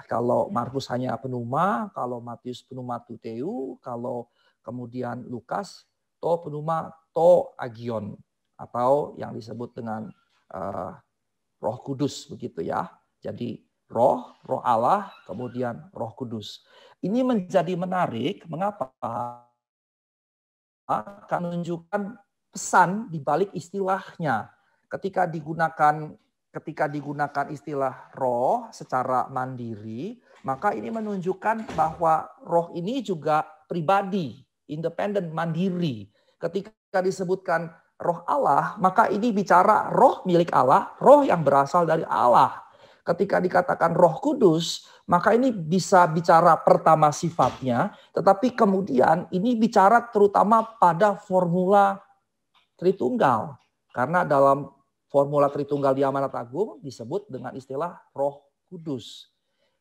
Kalau Markus hanya pneuma, kalau Matius pneuma tuteu, kalau kemudian Lukas pneuma to agion. Atau yang disebut dengan roh kudus begitu ya. Jadi roh Allah, kemudian roh kudus. Ini menjadi menarik, mengapa? Akan menunjukkan pesan di balik istilahnya. Ketika digunakan istilah roh secara mandiri, maka ini menunjukkan bahwa roh ini juga pribadi, independen, mandiri. Ketika disebutkan roh Allah, maka ini bicara roh milik Allah, roh yang berasal dari Allah. Ketika dikatakan Roh Kudus, maka ini bisa bicara pertama sifatnya, tetapi kemudian ini bicara terutama pada formula Tritunggal. Karena dalam formula Tritunggal di Amanat Agung disebut dengan istilah Roh Kudus.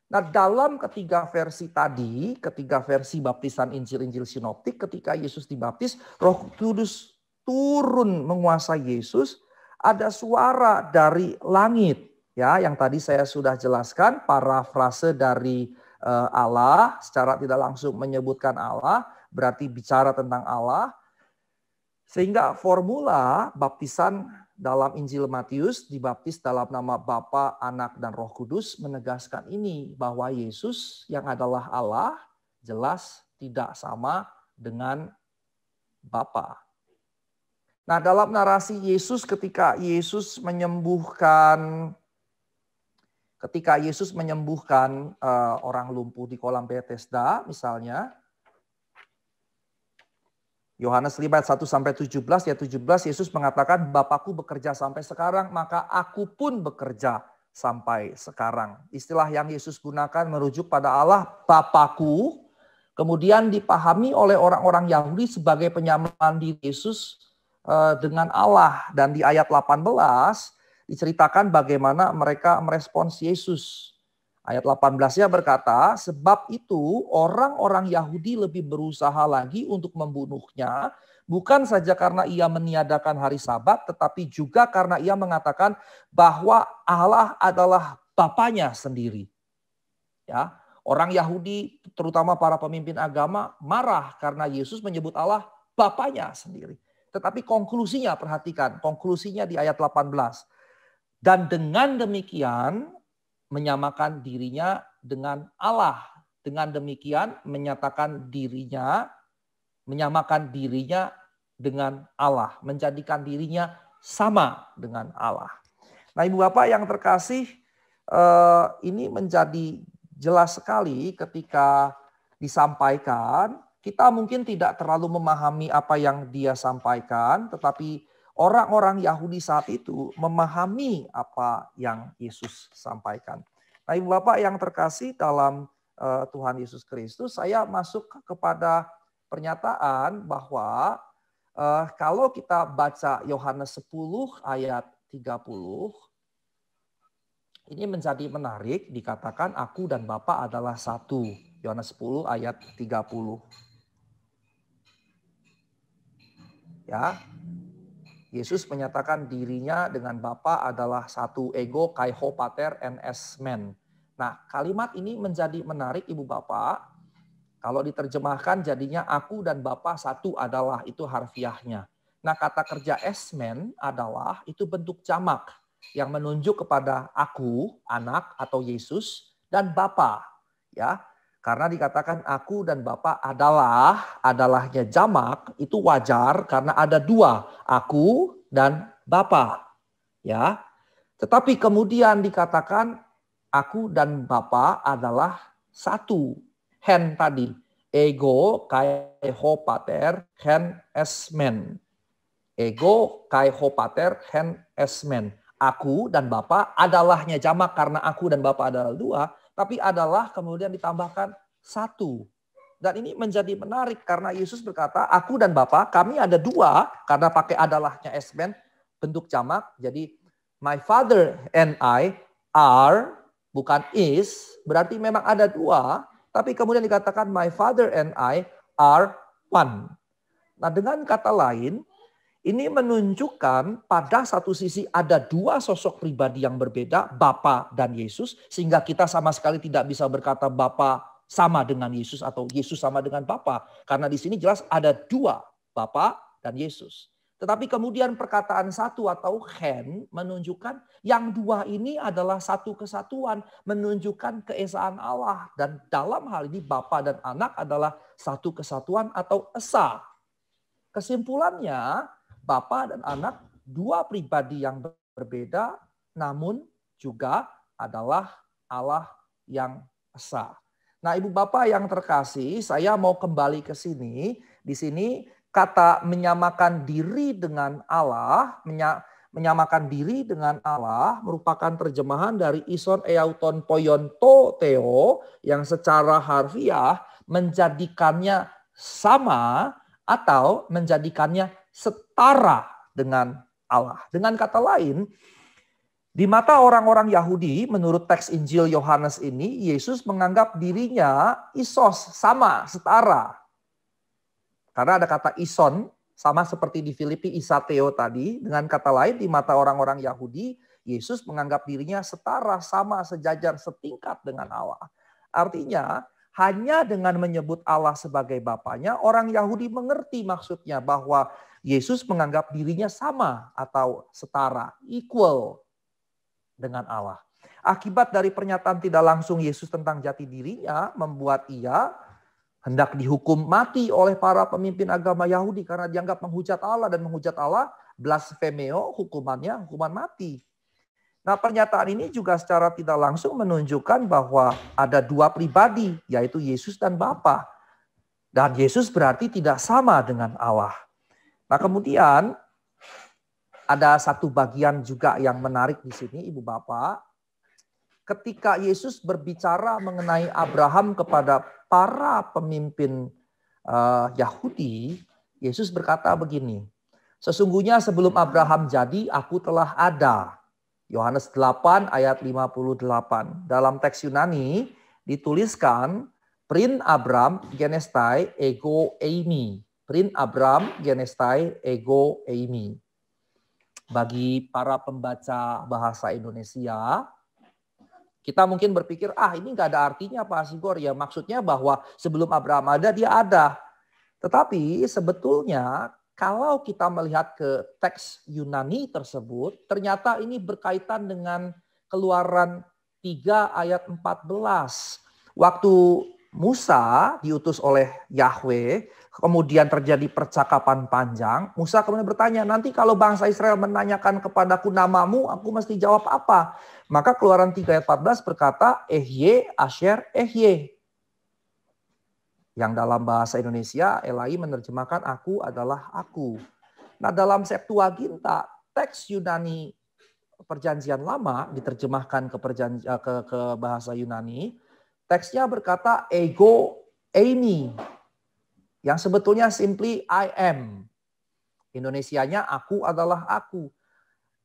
Nah, dalam ketiga versi tadi, ketiga versi baptisan Injil-Injil sinoptik, ketika Yesus dibaptis, Roh Kudus turun menguasai Yesus, ada suara dari langit. Ya, yang tadi saya sudah jelaskan, parafrase dari Allah, secara tidak langsung menyebutkan Allah, berarti bicara tentang Allah. Sehingga formula baptisan dalam Injil Matius dibaptis dalam nama Bapa, Anak, dan Roh Kudus menegaskan ini, bahwa Yesus yang adalah Allah jelas tidak sama dengan Bapa. Nah, dalam narasi Yesus ketika Yesus menyembuhkan orang lumpuh di kolam Bethesda misalnya, Yohanes 5 ayat 1 sampai 17, ya 17 Yesus mengatakan, Bapakku bekerja sampai sekarang, maka aku pun bekerja sampai sekarang. Istilah yang Yesus gunakan merujuk pada Allah Bapakku, kemudian dipahami oleh orang-orang Yahudi sebagai penyamaan diri Yesus dengan Allah. Dan di ayat 18 diceritakan bagaimana mereka merespons Yesus. Ayat 18-nya berkata, sebab itu orang-orang Yahudi lebih berusaha lagi untuk membunuhnya, bukan saja karena ia meniadakan hari Sabat, tetapi juga karena ia mengatakan bahwa Allah adalah Bapanya sendiri. Ya, orang Yahudi, terutama para pemimpin agama, marah karena Yesus menyebut Allah Bapanya sendiri. Tetapi konklusinya, perhatikan, konklusinya di ayat 18. Dan dengan demikian menyamakan dirinya dengan Allah. Dengan demikian menyatakan dirinya, menyamakan dirinya dengan Allah. Menjadikan dirinya sama dengan Allah. Nah, Ibu Bapak yang terkasih, ini menjadi jelas sekali ketika disampaikan. Kita mungkin tidak terlalu memahami apa yang dia sampaikan, tetapi orang-orang Yahudi saat itu memahami apa yang Yesus sampaikan. Nah, Ibu Bapak yang terkasih dalam Tuhan Yesus Kristus, saya masuk kepada pernyataan bahwa kalau kita baca Yohanes 10 ayat 30, ini menjadi menarik, dikatakan aku dan Bapa adalah satu. Yohanes 10 ayat 30. Ya, Yesus menyatakan dirinya dengan Bapa adalah satu, ego, kai ho pater, en es men. Nah, kalimat ini menjadi menarik Ibu Bapak. Kalau diterjemahkan jadinya aku dan Bapa satu adalah, itu harfiahnya. Nah, kata kerja es men adalah itu bentuk jamak yang menunjuk kepada aku, anak atau Yesus, dan Bapa. Ya, karena dikatakan aku dan Bapa adalahnya jamak, itu wajar karena ada dua, aku dan Bapa. Ya. Tetapi kemudian dikatakan aku dan Bapa adalah satu. Hen tadi, ego kai ho pater hen es men. Ego kai ho pater hen es men. Aku dan Bapa adalahnya jamak karena aku dan Bapa adalah dua. Tapi adalah kemudian ditambahkan satu. Dan ini menjadi menarik karena Yesus berkata, aku dan Bapa, kami ada dua. Karena pakai adalahnya esmen, bentuk jamak. Jadi, my father and I are, bukan is. Berarti memang ada dua. Tapi kemudian dikatakan, my father and I are one. Nah, dengan kata lain, ini menunjukkan pada satu sisi ada dua sosok pribadi yang berbeda, Bapa dan Yesus, sehingga kita sama sekali tidak bisa berkata Bapa sama dengan Yesus atau Yesus sama dengan Bapa, karena di sini jelas ada dua, Bapa dan Yesus. Tetapi kemudian perkataan satu atau hen menunjukkan yang dua ini adalah satu kesatuan, menunjukkan keesaan Allah, dan dalam hal ini Bapa dan Anak adalah satu kesatuan atau esa. Kesimpulannya, Bapa dan Anak dua pribadi yang berbeda, namun juga adalah Allah yang esa. Nah, Ibu Bapak yang terkasih, saya mau kembali ke sini. Di sini kata menyamakan diri dengan Allah, menyamakan diri dengan Allah merupakan terjemahan dari ison eauton poionto theo yang secara harfiah menjadikannya sama atau menjadikannya setara dengan Allah. Dengan kata lain, di mata orang-orang Yahudi, menurut teks Injil Yohanes ini, Yesus menganggap dirinya isos, sama, setara. Karena ada kata ison, sama seperti di Filipi isateo tadi. Dengan kata lain, di mata orang-orang Yahudi, Yesus menganggap dirinya setara, sama, sejajar, setingkat dengan Allah. Artinya, hanya dengan menyebut Allah sebagai Bapanya, orang Yahudi mengerti maksudnya bahwa Yesus menganggap dirinya sama atau setara, equal dengan Allah. Akibat dari pernyataan tidak langsung Yesus tentang jati dirinya membuat ia hendak dihukum mati oleh para pemimpin agama Yahudi karena dianggap menghujat Allah, dan menghujat Allah blasfemeo, hukumannya hukuman mati. Nah, pernyataan ini juga secara tidak langsung menunjukkan bahwa ada dua pribadi, yaitu Yesus dan Bapa. Dan Yesus berarti tidak sama dengan Allah. Nah, kemudian ada satu bagian juga yang menarik di sini, Ibu Bapak. Ketika Yesus berbicara mengenai Abraham kepada para pemimpin Yahudi, Yesus berkata begini, sesungguhnya sebelum Abraham jadi, aku telah ada. Yohanes 8 ayat 58. Dalam teks Yunani dituliskan, Prin Abram genestai ego eimi. Prin Abram genestai ego eimi. Bagi para pembaca bahasa Indonesia, kita mungkin berpikir, ini nggak ada artinya Pak Sigor. Ya maksudnya bahwa sebelum Abraham ada, dia ada. Tetapi sebetulnya kalau kita melihat ke teks Yunani tersebut, ternyata ini berkaitan dengan Keluaran 3 ayat 14. Waktu Musa diutus oleh Yahweh, kemudian terjadi percakapan panjang. Musa kemudian bertanya, nanti kalau bangsa Israel menanyakan kepadaku namamu, aku mesti jawab apa? Maka Keluaran 3 ayat 14 berkata, Ehye Asher Ehye. Yang dalam bahasa Indonesia, Elai menerjemahkan aku adalah aku. Nah, dalam Septuaginta, teks Yunani Perjanjian Lama diterjemahkan ke bahasa Yunani. Teksnya berkata ego eimi, yang sebetulnya simply I am. Indonesianya aku adalah aku.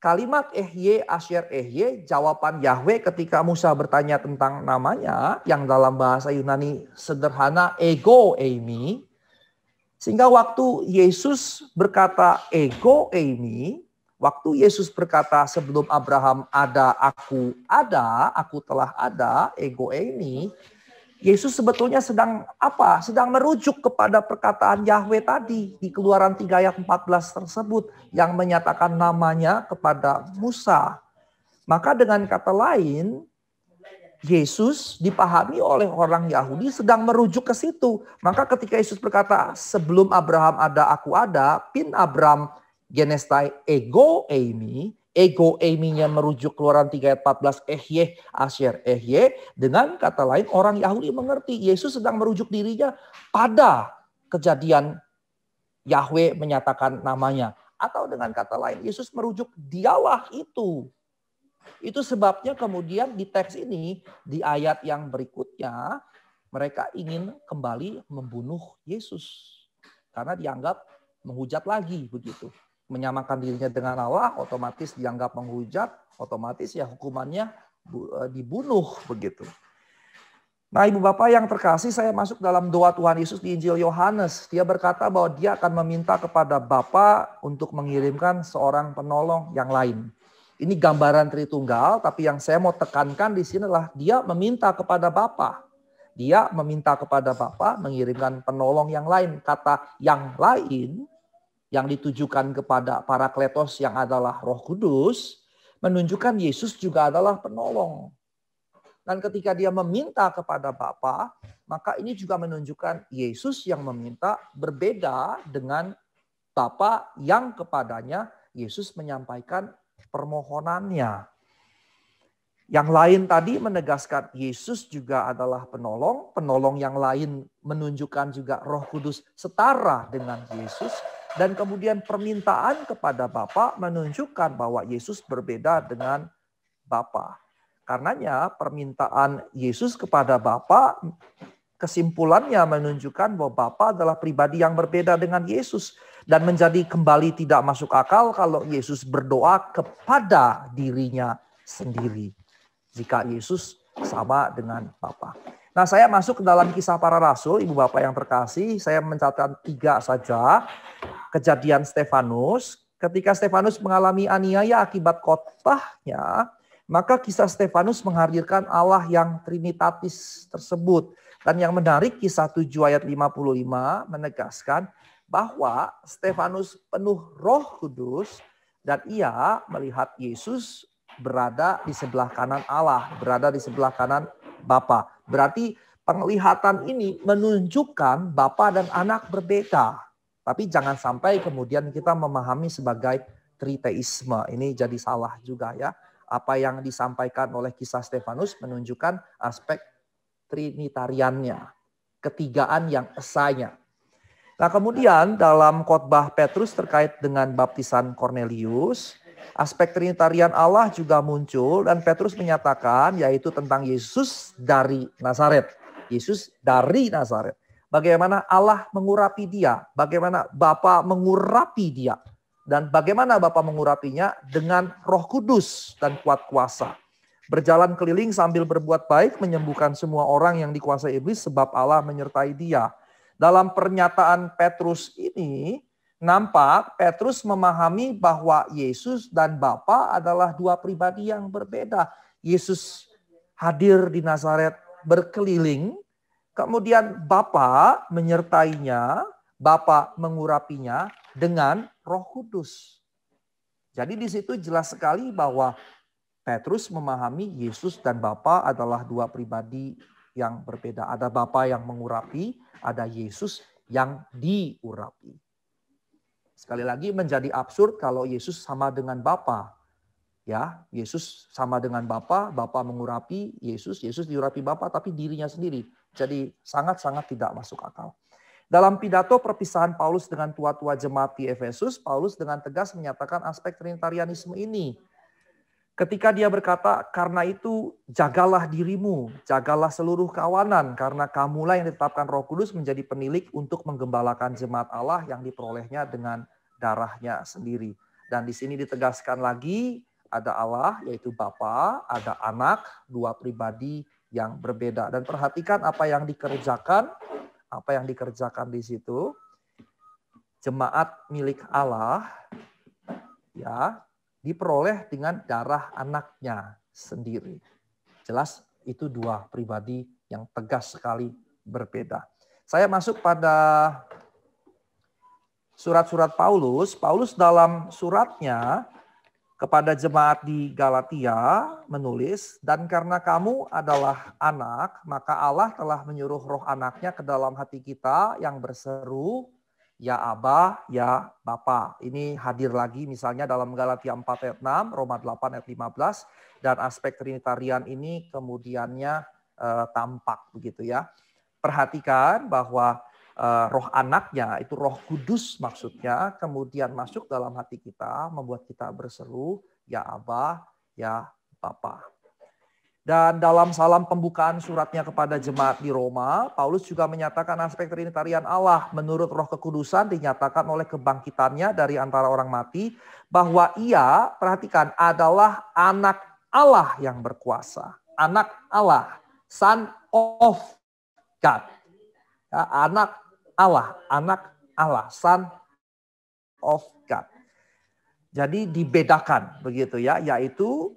Kalimat ehye asyer ehye, jawaban Yahweh ketika Musa bertanya tentang namanya, yang dalam bahasa Yunani sederhana ego eimi. Sehingga waktu Yesus berkata ego eimi, waktu Yesus berkata sebelum Abraham ada, aku telah ada, ego eimi. Yesus sebetulnya sedang apa? Sedang merujuk kepada perkataan Yahweh tadi di Keluaran 3 ayat 14 tersebut yang menyatakan namanya kepada Musa. Maka dengan kata lain, Yesus dipahami oleh orang Yahudi sedang merujuk ke situ. Maka ketika Yesus berkata sebelum Abraham ada, aku ada, pin Abram genestai ego eimi. Ego eiminya merujuk Keluaran 3 ayat 14 ehye asyer ehye. Dengan kata lain orang Yahudi mengerti Yesus sedang merujuk dirinya pada kejadian Yahweh menyatakan namanya. Atau dengan kata lain Yesus merujuk dialah itu. Itu sebabnya kemudian di teks ini, di ayat yang berikutnya, mereka ingin kembali membunuh Yesus. Karena dianggap menghujat lagi begitu. Menyamakan dirinya dengan Allah, otomatis dianggap menghujat, otomatis ya hukumannya dibunuh begitu. Nah, Ibu Bapak yang terkasih, saya masuk dalam doa Tuhan Yesus di Injil Yohanes. Dia berkata bahwa dia akan meminta kepada Bapa untuk mengirimkan seorang penolong yang lain. Ini gambaran Tritunggal, tapi yang saya mau tekankan di sini adalah dia meminta kepada Bapa. Dia meminta kepada Bapa mengirimkan penolong yang lain. Kata yang lain yang ditujukan kepada Parakletos yang adalah Roh Kudus, menunjukkan Yesus juga adalah penolong. Dan ketika dia meminta kepada Bapa, maka ini juga menunjukkan Yesus yang meminta berbeda dengan Bapa yang kepadanya Yesus menyampaikan permohonannya. Yang lain tadi menegaskan Yesus juga adalah penolong. Penolong yang lain menunjukkan juga Roh Kudus setara dengan Yesus. Dan kemudian permintaan kepada Bapa menunjukkan bahwa Yesus berbeda dengan Bapa. Karenanya permintaan Yesus kepada Bapa, kesimpulannya menunjukkan bahwa Bapa adalah pribadi yang berbeda dengan Yesus. Dan menjadi kembali tidak masuk akal kalau Yesus berdoa kepada dirinya sendiri. Jika Yesus sama dengan Bapa. Nah, saya masuk ke dalam Kisah Para Rasul, Ibu Bapak yang terkasih. Saya mencatatkan 3 saja. Kejadian Stefanus. Ketika Stefanus mengalami aniaya akibat khotbahnya, maka kisah Stefanus menghadirkan Allah yang trinitatis tersebut. Dan yang menarik, Kisah 7 ayat 55 menegaskan bahwa Stefanus penuh Roh Kudus dan ia melihat Yesus berada di sebelah kanan Allah, berada di sebelah kanan Bapa. Berarti penglihatan ini menunjukkan Bapa dan Anak berbeda. Tapi jangan sampai kemudian kita memahami sebagai triteisme. Ini jadi salah juga ya. Apa yang disampaikan oleh kisah Stefanus menunjukkan aspek trinitariannya, ketigaan yang esanya. Nah, kemudian dalam khotbah Petrus terkait dengan baptisan Kornelius, aspek trinitarian Allah juga muncul dan Petrus menyatakan yaitu tentang Yesus dari Nazaret. Yesus dari Nazaret. Bagaimana Allah mengurapi dia, bagaimana Bapa mengurapi dia. Dan bagaimana Bapa mengurapinya? Dengan Roh Kudus dan kuat kuasa. Berjalan keliling sambil berbuat baik, menyembuhkan semua orang yang dikuasai iblis sebab Allah menyertai dia. Dalam pernyataan Petrus ini, nampak Petrus memahami bahwa Yesus dan Bapa adalah dua pribadi yang berbeda. Yesus hadir di Nazaret berkeliling, kemudian Bapa menyertainya, Bapa mengurapinya dengan Roh Kudus. Jadi di situ jelas sekali bahwa Petrus memahami Yesus dan Bapa adalah dua pribadi yang berbeda. Ada Bapa yang mengurapi, ada Yesus yang diurapi. Sekali lagi menjadi absurd kalau Yesus sama dengan Bapa. Ya, Yesus sama dengan Bapa, Bapa mengurapi Yesus, Yesus diurapi Bapa, tapi dirinya sendiri. Jadi sangat-sangat tidak masuk akal. Dalam pidato perpisahan Paulus dengan tua-tua jemaat di Efesus, Paulus dengan tegas menyatakan aspek trinitarianisme ini. Ketika dia berkata, karena itu jagalah dirimu, jagalah seluruh kawanan, karena kamulah yang ditetapkan Roh Kudus menjadi penilik untuk menggembalakan jemaat Allah yang diperolehnya dengan darahnya sendiri. Dan di sini ditegaskan lagi, ada Allah yaitu Bapa, ada Anak, dua pribadi yang berbeda. Dan perhatikan apa yang dikerjakan di situ. Jemaat milik Allah ya diperoleh dengan darah Anaknya sendiri. Jelas itu dua pribadi yang tegas sekali berbeda. Saya masuk pada surat-surat Paulus. Paulus dalam suratnya kepada jemaat di Galatia menulis, dan karena kamu adalah anak, maka Allah telah menyuruh roh Anaknya ke dalam hati kita yang berseru, ya Aba, ya Bapa. Ini hadir lagi misalnya dalam Galatia 4 ayat 6, Roma 8 ayat 15. Dan aspek trinitarian ini kemudiannya tampak begitu ya. Perhatikan bahwa roh Anaknya, itu Roh Kudus maksudnya, kemudian masuk dalam hati kita, membuat kita berseru, ya Aba, ya Bapa. Dan dalam salam pembukaan suratnya kepada jemaat di Roma, Paulus juga menyatakan aspek trinitarian Allah. Menurut Roh Kekudusan dinyatakan oleh kebangkitannya dari antara orang mati, bahwa ia, perhatikan, adalah anak Allah yang berkuasa. Anak Allah, Son of God. Ya, anak Allah, Son of God. Jadi dibedakan begitu ya, yaitu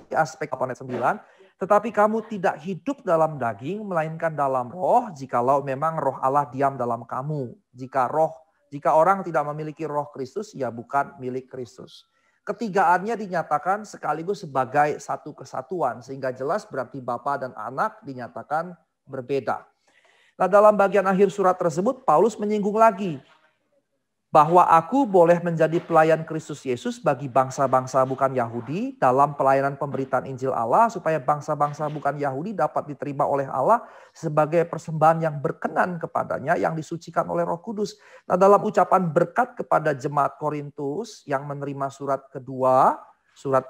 aspek 8 ayat 9, tetapi kamu tidak hidup dalam daging, melainkan dalam roh, jikalau memang roh Allah diam dalam kamu. Jika orang tidak memiliki roh Kristus, ya bukan milik Kristus. Ketigaannya dinyatakan sekaligus sebagai satu kesatuan, sehingga jelas berarti Bapa dan Anak dinyatakan berbeda. Nah, dalam bagian akhir surat tersebut, Paulus menyinggung lagi bahwa aku boleh menjadi pelayan Kristus Yesus bagi bangsa-bangsa bukan Yahudi dalam pelayanan pemberitaan Injil Allah, supaya bangsa-bangsa bukan Yahudi dapat diterima oleh Allah sebagai persembahan yang berkenan kepadanya, yang disucikan oleh Roh Kudus. Nah, dalam ucapan berkat kepada jemaat Korintus yang menerima surat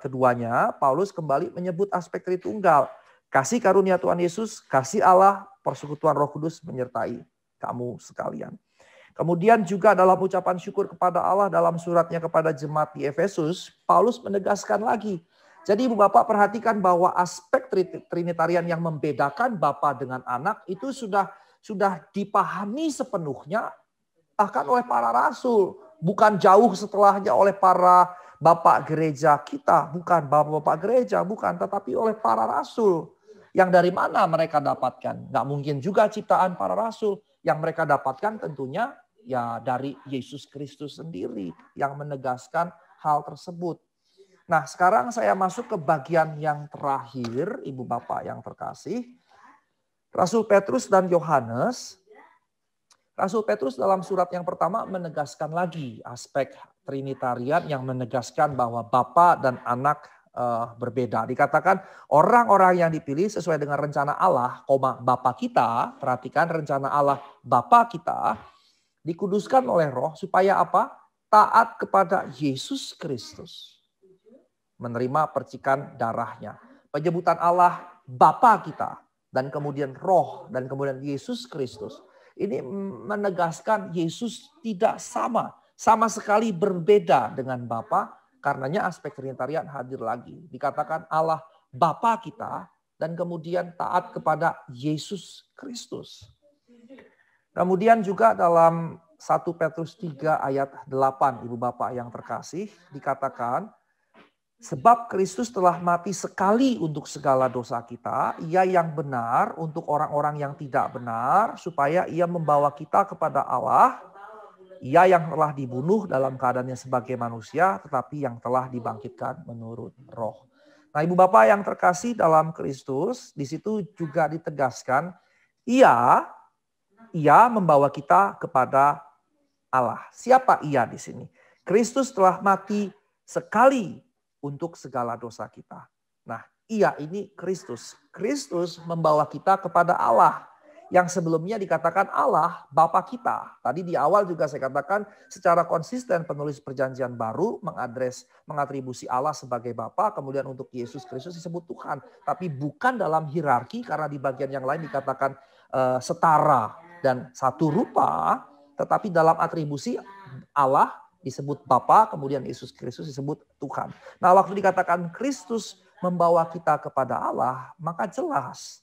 keduanya, Paulus kembali menyebut aspek Tritunggal. Kasih karunia Tuhan Yesus, kasih Allah, persekutuan Roh Kudus menyertai kamu sekalian. Kemudian juga dalam ucapan syukur kepada Allah dalam suratnya kepada jemaat di Efesus, Paulus menegaskan lagi. Jadi Ibu Bapak perhatikan bahwa aspek Trinitarian yang membedakan Bapa dengan anak itu sudah dipahami sepenuhnya bahkan oleh para rasul. Bukan jauh setelahnya oleh para bapak gereja kita, bukan bapak-bapak gereja, bukan, tetapi oleh para rasul. Yang dari mana mereka dapatkan? Nggak mungkin juga ciptaan para rasul. Yang mereka dapatkan tentunya ya dari Yesus Kristus sendiri yang menegaskan hal tersebut. Nah, sekarang saya masuk ke bagian yang terakhir, Ibu Bapak yang terkasih. Rasul Petrus dan Yohanes. Rasul Petrus dalam surat yang pertama menegaskan lagi aspek Trinitarian yang menegaskan bahwa Bapa dan Anak berbeda. Dikatakan orang-orang yang dipilih sesuai dengan rencana Allah, Bapa kita, perhatikan rencana Allah Bapa kita, dikuduskan oleh Roh supaya apa? Taat kepada Yesus Kristus. Menerima percikan darahnya. Penyebutan Allah Bapa kita dan kemudian Roh dan kemudian Yesus Kristus. Ini menegaskan Yesus tidak sama sekali berbeda dengan Bapa. Karenanya aspek Trinitarian hadir lagi. Dikatakan Allah Bapa kita dan kemudian taat kepada Yesus Kristus. Kemudian juga dalam 1 Petrus 3 ayat 8, Ibu Bapak yang terkasih, dikatakan, sebab Kristus telah mati sekali untuk segala dosa kita, ia yang benar untuk orang-orang yang tidak benar, supaya ia membawa kita kepada Allah. Ia yang telah dibunuh dalam keadaannya sebagai manusia, tetapi yang telah dibangkitkan menurut Roh. Nah, Ibu Bapak yang terkasih dalam Kristus, di situ juga ditegaskan, ia membawa kita kepada Allah. Siapa ia di sini? Kristus telah mati sekali untuk segala dosa kita. Nah, ia ini Kristus. Kristus membawa kita kepada Allah. Yang sebelumnya dikatakan Allah Bapa kita. Tadi di awal juga saya katakan secara konsisten penulis Perjanjian Baru mengatribusi Allah sebagai Bapa, kemudian untuk Yesus Kristus disebut Tuhan. Tapi bukan dalam hierarki, karena di bagian yang lain dikatakan setara dan satu rupa, tetapi dalam atribusi Allah disebut Bapa, kemudian Yesus Kristus disebut Tuhan. Nah, waktu dikatakan Kristus membawa kita kepada Allah, maka jelas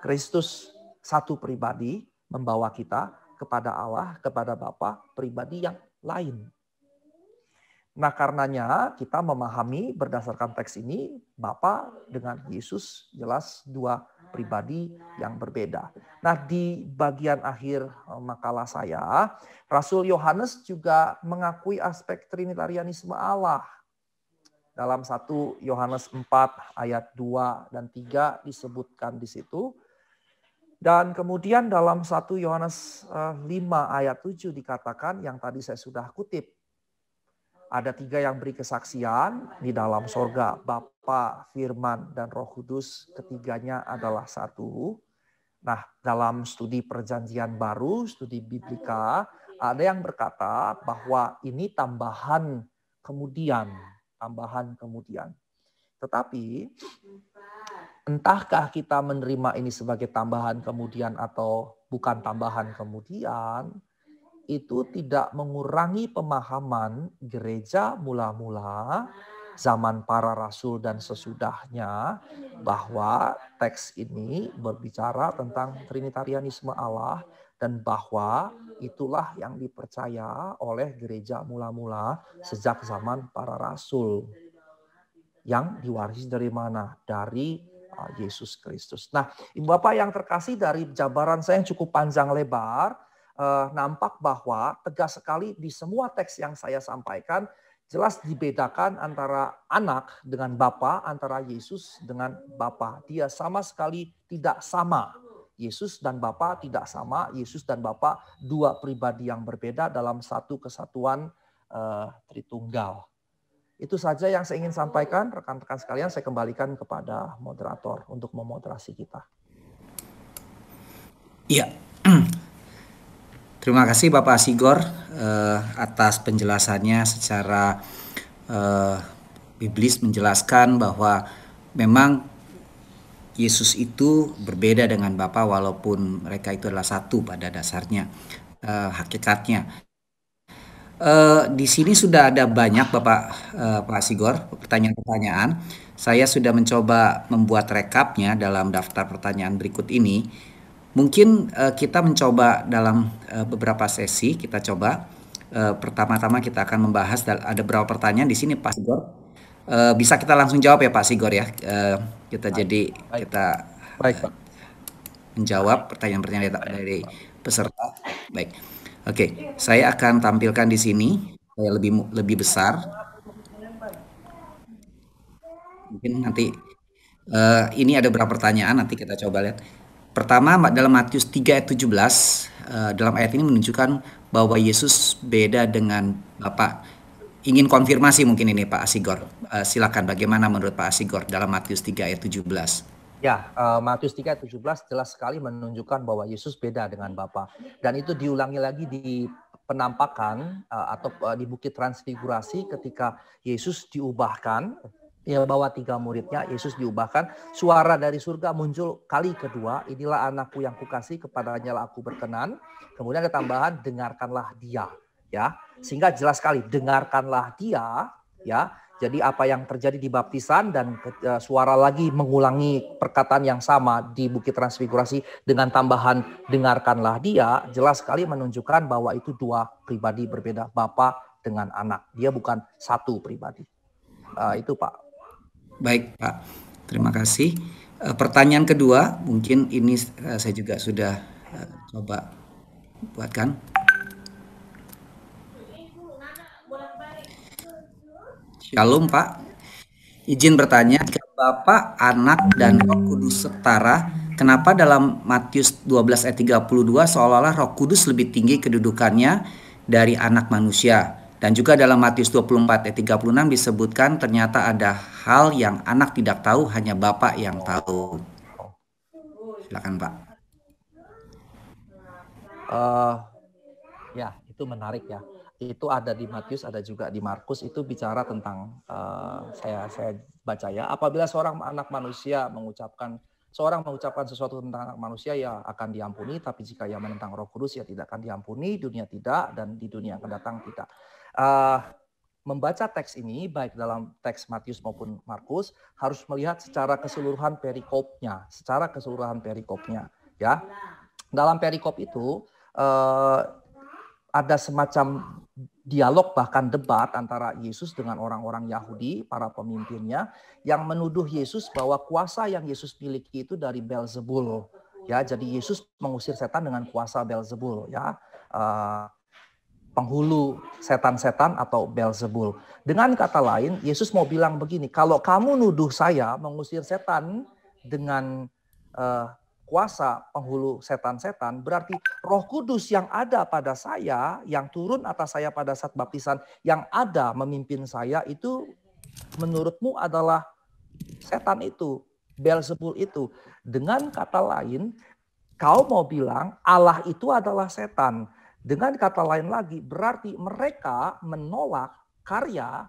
Kristus satu pribadi membawa kita kepada Allah, kepada Bapa, pribadi yang lain. Nah, karenanya kita memahami berdasarkan teks ini, Bapa dengan Yesus jelas dua pribadi yang berbeda. Nah, di bagian akhir makalah saya, Rasul Yohanes juga mengakui aspek Trinitarianisme Allah. Dalam 1 Yohanes 4 ayat 2 dan 3 disebutkan di situ. Dan kemudian dalam 1 Yohanes 5 ayat 7 dikatakan yang tadi saya sudah kutip. Ada 3 yang beri kesaksian di dalam sorga. Bapa, Firman, dan Roh Kudus. Ketiganya adalah satu. Nah, dalam studi Perjanjian Baru, studi Biblika, ada yang berkata bahwa ini tambahan kemudian. Tetapi entahkah kita menerima ini sebagai tambahan kemudian atau bukan tambahan kemudian, itu tidak mengurangi pemahaman gereja mula-mula zaman para rasul dan sesudahnya bahwa teks ini berbicara tentang Trinitarianisme Allah dan bahwa itulah yang dipercaya oleh gereja mula-mula sejak zaman para rasul. Yang diwarisi dari mana? Dari Yesus Kristus. Nah, Ibu Bapak yang terkasih, dari jabaran saya yang cukup panjang lebar, nampak bahwa tegas sekali di semua teks yang saya sampaikan, jelas dibedakan antara anak dengan Bapa, antara Yesus dengan Bapa. Dia sama sekali tidak sama. Yesus dan Bapa tidak sama, Yesus dan Bapa dua pribadi yang berbeda dalam satu kesatuan Tritunggal. Itu saja yang saya ingin sampaikan, rekan-rekan sekalian. Saya kembalikan kepada moderator untuk memoderasi kita. Iya, terima kasih Bapak Sigor atas penjelasannya secara biblis, menjelaskan bahwa memang Yesus itu berbeda dengan Bapa walaupun mereka itu adalah satu pada dasarnya, hakikatnya. Di sini sudah ada banyak Pak Sigor pertanyaan-pertanyaan. Saya sudah mencoba membuat rekapnya dalam daftar pertanyaan berikut ini. Mungkin kita mencoba dalam beberapa sesi, kita coba. Pertama-tama kita akan membahas, ada beberapa pertanyaan di sini Pak Sigor. Bisa kita langsung jawab ya Pak Sigor ya. Kita menjawab pertanyaan-pertanyaan dari peserta. Baik. Oke, saya akan tampilkan di sini saya lebih besar. Mungkin nanti ini ada beberapa pertanyaan, nanti kita coba lihat. Pertama, dalam Matius 3 ayat 17, dalam ayat ini menunjukkan bahwa Yesus beda dengan Bapa. Ingin konfirmasi mungkin ini Pak Sigor. Silakan, bagaimana menurut Pak Sigor dalam Matius 3 ayat 17? Ya, Matius 3 ayat 17 jelas sekali menunjukkan bahwa Yesus beda dengan Bapa. Dan itu diulangi lagi di penampakan atau di Bukit Transfigurasi ketika Yesus diubahkan. Ya, bawa 3 muridnya, Yesus diubahkan. Suara dari surga muncul kali kedua, inilah anakku yang kukasih, kepadanya lah aku berkenan. Kemudian ada tambahan, dengarkanlah dia. Ya, sehingga jelas sekali, dengarkanlah dia. Ya, jadi apa yang terjadi di baptisan dan suara lagi mengulangi perkataan yang sama di Bukit Transfigurasi dengan tambahan dengarkanlah dia, jelas sekali menunjukkan bahwa itu dua pribadi berbeda, Bapa dengan anak. Dia bukan satu pribadi. Itu Pak. Baik Pak, terima kasih. Pertanyaan kedua, mungkin ini saya juga sudah coba buatkan. Shalom Pak, izin bertanya, jika Bapa, Anak, dan Roh Kudus setara, kenapa dalam Matius 12 ayat 32 seolah-olah Roh Kudus lebih tinggi kedudukannya dari anak manusia? Dan juga dalam Matius 24 ayat 36 disebutkan ternyata ada hal yang anak tidak tahu, hanya Bapa yang tahu. Silakan Pak. Ya, itu menarik ya. Itu ada di Matius, ada juga di Markus. Itu bicara tentang saya baca ya. Apabila seorang anak manusia mengucapkan sesuatu tentang anak manusia, ya akan diampuni. Tapi jika ia menentang Roh Kudus, ya tidak akan diampuni. Dunia tidak, dan di dunia yang akan datang tidak. Membaca teks ini baik dalam teks Matius maupun Markus harus melihat secara keseluruhan perikopnya, ya. Dalam perikop itu ada semacam dialog bahkan debat antara Yesus dengan orang-orang Yahudi, para pemimpinnya, yang menuduh Yesus bahwa kuasa yang Yesus miliki itu dari Beelzebul. Ya, jadi Yesus mengusir setan dengan kuasa Beelzebul, ya. Penghulu setan-setan atau Beelzebul. Dengan kata lain, Yesus mau bilang begini, kalau kamu nuduh saya mengusir setan dengan kuasa penghulu setan-setan, berarti Roh Kudus yang ada pada saya, yang turun atas saya pada saat baptisan, yang ada memimpin saya itu menurutmu adalah setan itu, Beelzebul itu. Dengan kata lain, kau mau bilang Allah itu adalah setan. Dengan kata lain lagi, berarti mereka menolak karya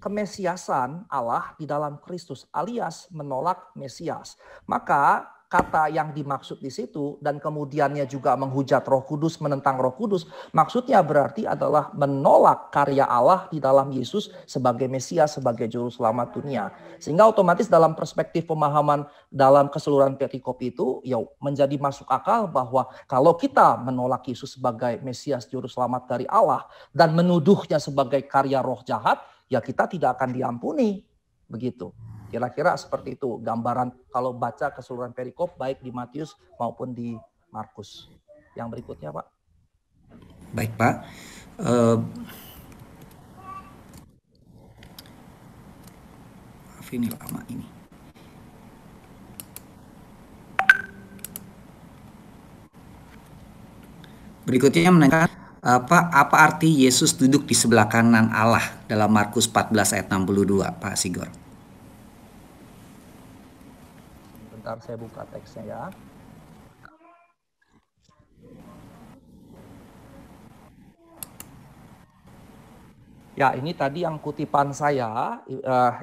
kemesiasan Allah di dalam Kristus, alias menolak Mesias. Maka kata yang dimaksud di situ dan kemudiannya juga menghujat Roh Kudus, menentang Roh Kudus, maksudnya berarti adalah menolak karya Allah di dalam Yesus sebagai Mesias, sebagai juru selamat dunia. Sehingga otomatis dalam perspektif pemahaman dalam keseluruhan perikop itu ya menjadi masuk akal bahwa kalau kita menolak Yesus sebagai Mesias, juru selamat dari Allah, dan menuduhnya sebagai karya roh jahat, ya kita tidak akan diampuni. Begitu. Kira-kira seperti itu gambaran kalau baca keseluruhan perikop baik di Matius maupun di Markus. Yang berikutnya Pak. Baik Pak. Maaf ini lama ini. Berikutnya menanyakan apa arti Yesus duduk di sebelah kanan Allah dalam Markus 14 ayat 62, Pak Sigor. Bentar saya buka teksnya ya. Ya, ini tadi yang kutipan saya,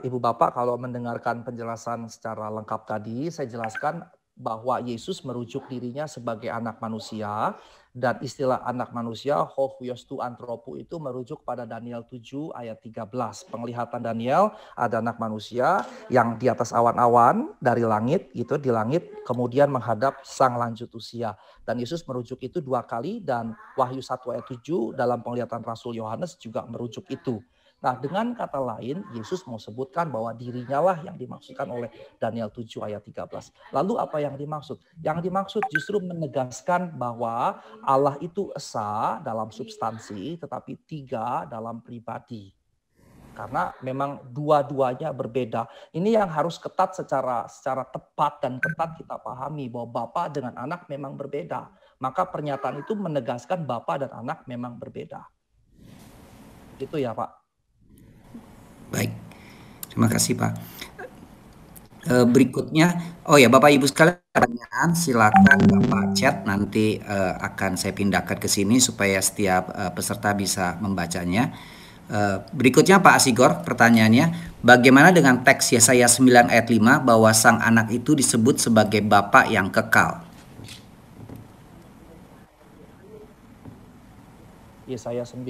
Ibu Bapak kalau mendengarkan penjelasan secara lengkap tadi, saya jelaskan bahwa Yesus merujuk dirinya sebagai anak manusia, dan istilah anak manusia, Hovios tu antropo, itu merujuk pada Daniel 7 ayat 13. Penglihatan Daniel, ada anak manusia yang di atas awan-awan dari langit, gitu, di langit, kemudian menghadap sang lanjut usia. Dan Yesus merujuk itu 2 kali, dan Wahyu 1 ayat 7 dalam penglihatan Rasul Yohanes juga merujuk itu. Nah, dengan kata lain, Yesus mau sebutkan bahwa dirinya lah yang dimaksudkan oleh Daniel 7 ayat 13. Lalu apa yang dimaksud? Yang dimaksud justru menegaskan bahwa Allah itu esa dalam substansi, tetapi 3 dalam pribadi. Karena memang dua-duanya berbeda. Ini yang harus ketat secara tepat dan ketat kita pahami bahwa Bapa dengan anak memang berbeda. Maka pernyataan itu menegaskan Bapa dan anak memang berbeda. Gitu ya, Pak. Baik, terima kasih Pak. Berikutnya, oh ya Bapak Ibu sekalian, pertanyaan silakan Bapak chat, nanti akan saya pindahkan ke sini supaya setiap peserta bisa membacanya. Berikutnya Pak Sigor, pertanyaannya, bagaimana dengan teks Yesaya 9 ayat 5 bahwa sang anak itu disebut sebagai Bapa yang kekal? Yesaya 9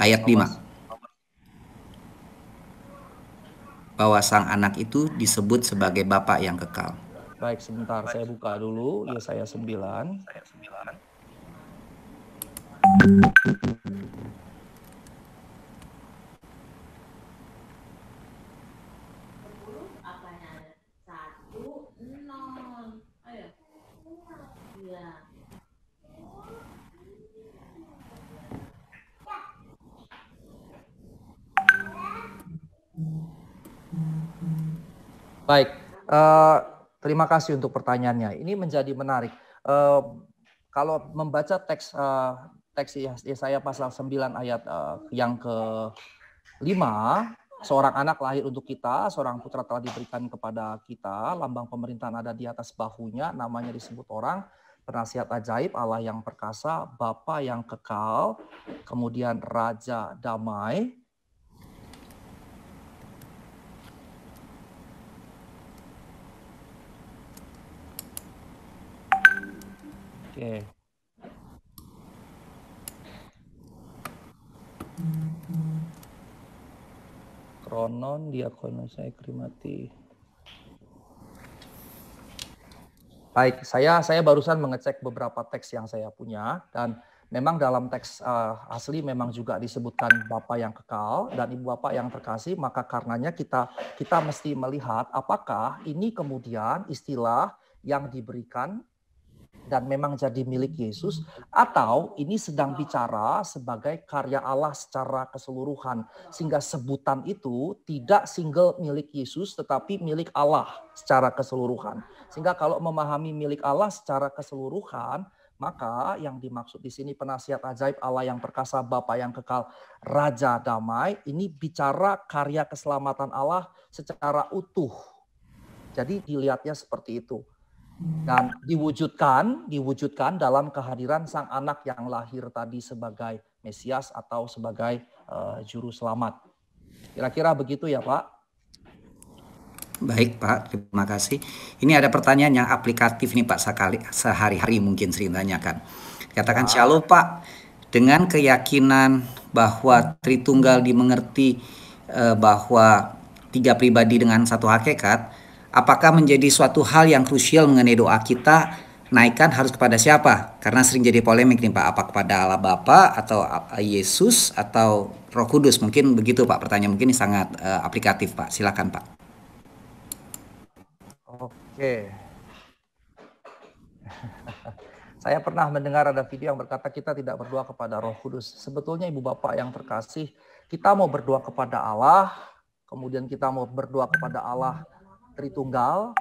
ayat 5. Bahwa sang anak itu disebut sebagai Bapa yang kekal. Baik, sebentar saya buka dulu Yesaya 9. Baik, terima kasih untuk pertanyaannya. Ini menjadi menarik. Kalau membaca teks Yesaya pasal 9 ayat yang ke-5, seorang anak lahir untuk kita, seorang putra telah diberikan kepada kita, lambang pemerintahan ada di atas bahunya, namanya disebut orang, penasihat ajaib, Allah yang perkasa, Bapa yang kekal, kemudian Raja damai. Oke. Kronon diakonos saya krimati. Baik, saya barusan mengecek beberapa teks yang saya punya, dan memang dalam teks asli memang juga disebutkan Bapa yang kekal dan Ibu Bapak yang terkasih, maka karenanya kita mesti melihat apakah ini kemudian istilah yang diberikan dan memang jadi milik Yesus, atau ini sedang bicara sebagai karya Allah secara keseluruhan, sehingga sebutan itu tidak single milik Yesus tetapi milik Allah secara keseluruhan. Sehingga kalau memahami milik Allah secara keseluruhan, maka yang dimaksud di sini penasihat ajaib, Allah yang perkasa, Bapa yang kekal, Raja damai, ini bicara karya keselamatan Allah secara utuh. Jadi dilihatnya seperti itu. Dan diwujudkan dalam kehadiran sang anak yang lahir tadi sebagai Mesias atau sebagai juru selamat. Kira-kira begitu ya Pak? Baik Pak, terima kasih. Ini ada pertanyaan yang aplikatif nih Pak, sehari-hari mungkin sering tanyakan. Katakan shalom Pak, dengan keyakinan bahwa Tritunggal dimengerti bahwa 3 pribadi dengan 1 hakikat, apakah menjadi suatu hal yang krusial mengenai doa kita, naikkan harus kepada siapa? Karena sering jadi polemik nih Pak, apa kepada Allah Bapa atau Yesus atau Roh Kudus? Mungkin begitu Pak, pertanyaan mungkin ini sangat aplikatif Pak, silakan Pak. Oke. Saya pernah mendengar ada video yang berkata kita tidak berdoa kepada Roh Kudus. Sebetulnya Ibu Bapak yang terkasih, kita mau berdoa kepada Allah, kemudian kita mau berdoa kepada Allah Tritunggal,